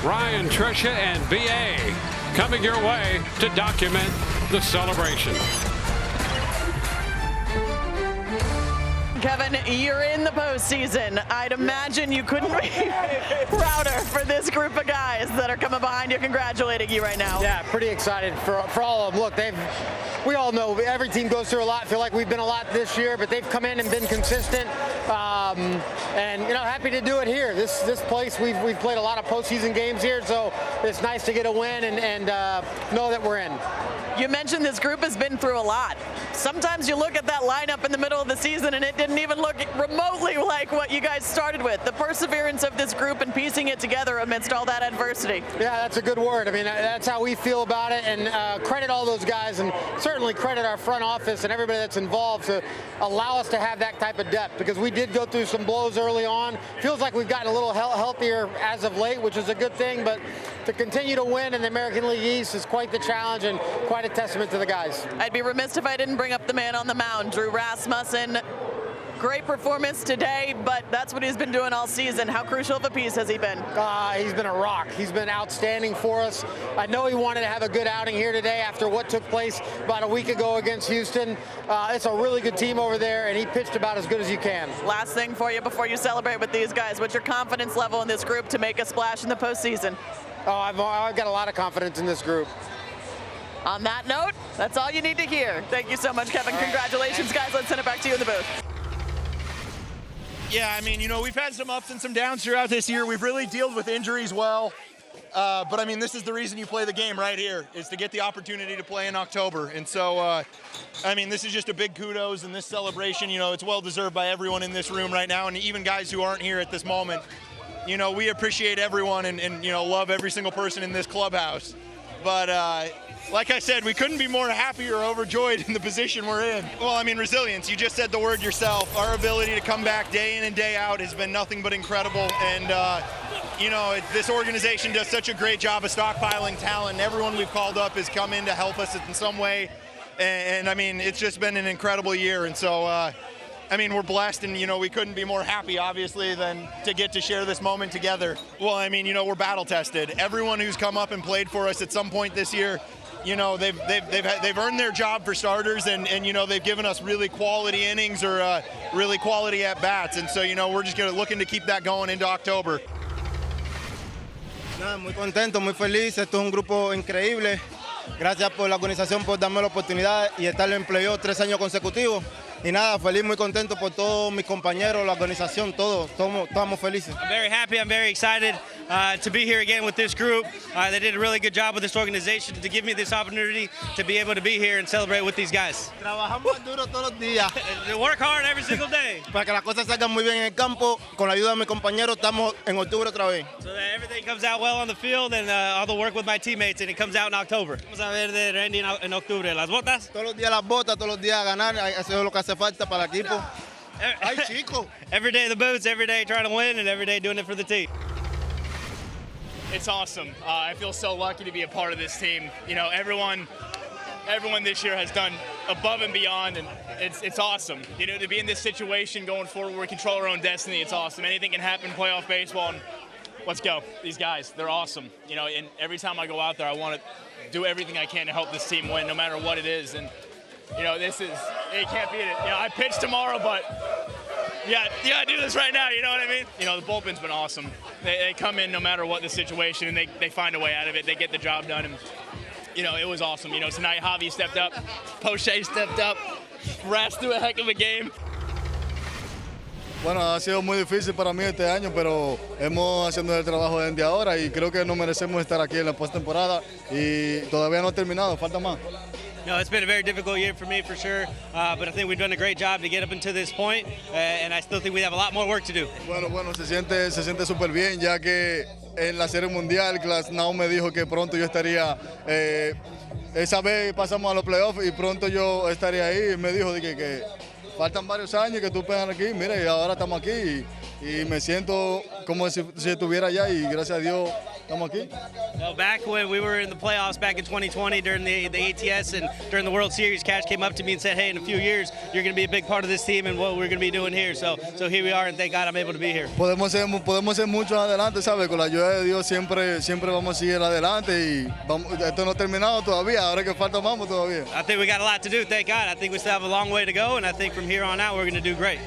Ryan, Tricia, and BA coming your way to document the celebration. Kevin, you're in the postseason. I'd imagine you couldn't be prouder for this group of guys that are coming behind you, congratulating you right now. Yeah, pretty excited for all of them. Look, we all know every team goes through a lot. Feel like we've been a lot this year, but they've come in and been consistent. And happy to do it here. This place, we've played a lot of postseason games here, so it's nice to get a win and know that we're in. You mentioned this group has been through a lot. Sometimes you look at that lineup in the middle of the season and it didn't even look remotely like what you guys started with. The perseverance of this group and piecing it together amidst all that adversity. Yeah, that's a good word. I mean, that's how we feel about it, and credit all those guys, and certainly credit our front office and everybody that's involved to allow us to have that type of depth, because we did go through some blows early on. Feels like we've gotten a little healthier as of late, which is a good thing, but to continue to win in the American League East is quite the challenge and quite a testament to the guys. I'd be remiss if I didn't bring up the man on the mound, Drew Rasmussen. Great performance today, but that's what he's been doing all season. How crucial of a piece has he been? He's been a rock. He's been outstanding for us. I know he wanted to have a good outing here today after what took place about a week ago against Houston. It's a really good team over there, and he pitched about as good as you can. Last thing for you before you celebrate with these guys, what's your confidence level in this group to make a splash in the postseason? Oh, I've got a lot of confidence in this group. On that note, that's all you need to hear. Thank you so much, Kevin. Congratulations, guys. Let's send it back to you in the booth. Yeah, I mean, we've had some ups and some downs throughout this year. We've really dealt with injuries well. But, I mean, this is the reason you play the game right here, is to get the opportunity to play in October. And so, I mean, this is just a big kudos, and this celebration, it's well-deserved by everyone in this room right now, and even guys who aren't here at this moment. We appreciate everyone and love every single person in this clubhouse. But like I said, we couldn't be more happy or overjoyed in the position we're in. Well, I mean, resilience. You just said the word yourself. Our ability to come back day in and day out has been nothing but incredible. And, this organization does such a great job of stockpiling talent. And everyone we've called up has come in to help us in some way. And I mean, it's just been an incredible year. And so, I mean, we're blessed, and, we couldn't be more happy, obviously, than to get to share this moment together. Well, I mean, we're battle-tested. Everyone who's come up and played for us at some point this year, they've earned their job for starters, and they've given us really quality innings or really quality at-bats. And so, we're just looking to keep that going into October. Nada, muy contento, muy feliz. Esto es un grupo increíble. Gracias por la organización por darme la oportunidad y estar en playoff 3 años consecutivos. Y nada, feliz, muy contento por todos mis compañeros, la organización, todos estamos felices. I'm very happy, I'm very excited to be here again with this group. They did a really good job with this organization to give me this opportunity to be able to be here and celebrate with these guys. Trabajamos duro todos los días. They work hard every single day. Para que las cosas salgan muy bien en el campo, con la ayuda de mis compañeros, estamos en octubre otra vez. So that everything comes out well on the field, and all the work with my teammates, and it comes out in October. Vamos a ver de Randy en octubre. Las botas. Todos los días las botas, todos los días a ganar, eso es lo que hace falta para el equipo. Ay, chico. Every day the boots, every day trying to win, and every day doing it for the team. It's awesome. I feel so lucky to be a part of this team. Everyone this year has done above and beyond, and it's awesome. To be in this situation going forward, we control our own destiny. It's awesome. Anything can happen in playoff baseball, and let's go. These guys, they're awesome. You know, and every time I go out there, I want to do everything I can to help this team win, no matter what it is. And, you know, you can't beat it. You know, I pitch tomorrow, but yeah, you got to do this right now, you know what I mean? You know, the bullpen's been awesome. They come in no matter what the situation, and they find a way out of it. They get the job done, and, you know, it was awesome. You know, tonight Javi stepped up, Poche stepped up, Ras threw a heck of a game. Bueno, ha sido muy difícil para mí este año, pero hemos haciendo el trabajo desde ahora y creo que nos merecemos estar aquí en la postemporada y todavía no ha terminado, falta más. No, it's been a very difficult year for me for sure, but I think we've done a great job to get up until this point, and I still think we have a lot more work to do. Bueno, se siente súper bien, ya que en la Serie Mundial, Glasnow me dijo que pronto yo estaría, esa vez pasamos a los playoffs y pronto yo estaría ahí, y me dijo que faltan varios años que tú pegas aquí, mira, y ahora estamos aquí y me siento como si estuviera allá y gracias a Dios estamos aquí. No, back when we were in the playoffs back in 2020 during the ATS and during the World Series, Cash came up to me and said, hey, in a few years, you're going to be a big part of this team and what we're going to be doing here. So here we are, and thank God I'm able to be here. Podemos ser muchos adelante, ¿sabes? Con la ayuda de Dios siempre vamos a seguir adelante y esto no ha terminado todavía, ahora que falta vamos todavía. I think we got a lot to do, thank God. I think we still have a long way to go, and I think from here on out we're going to do great.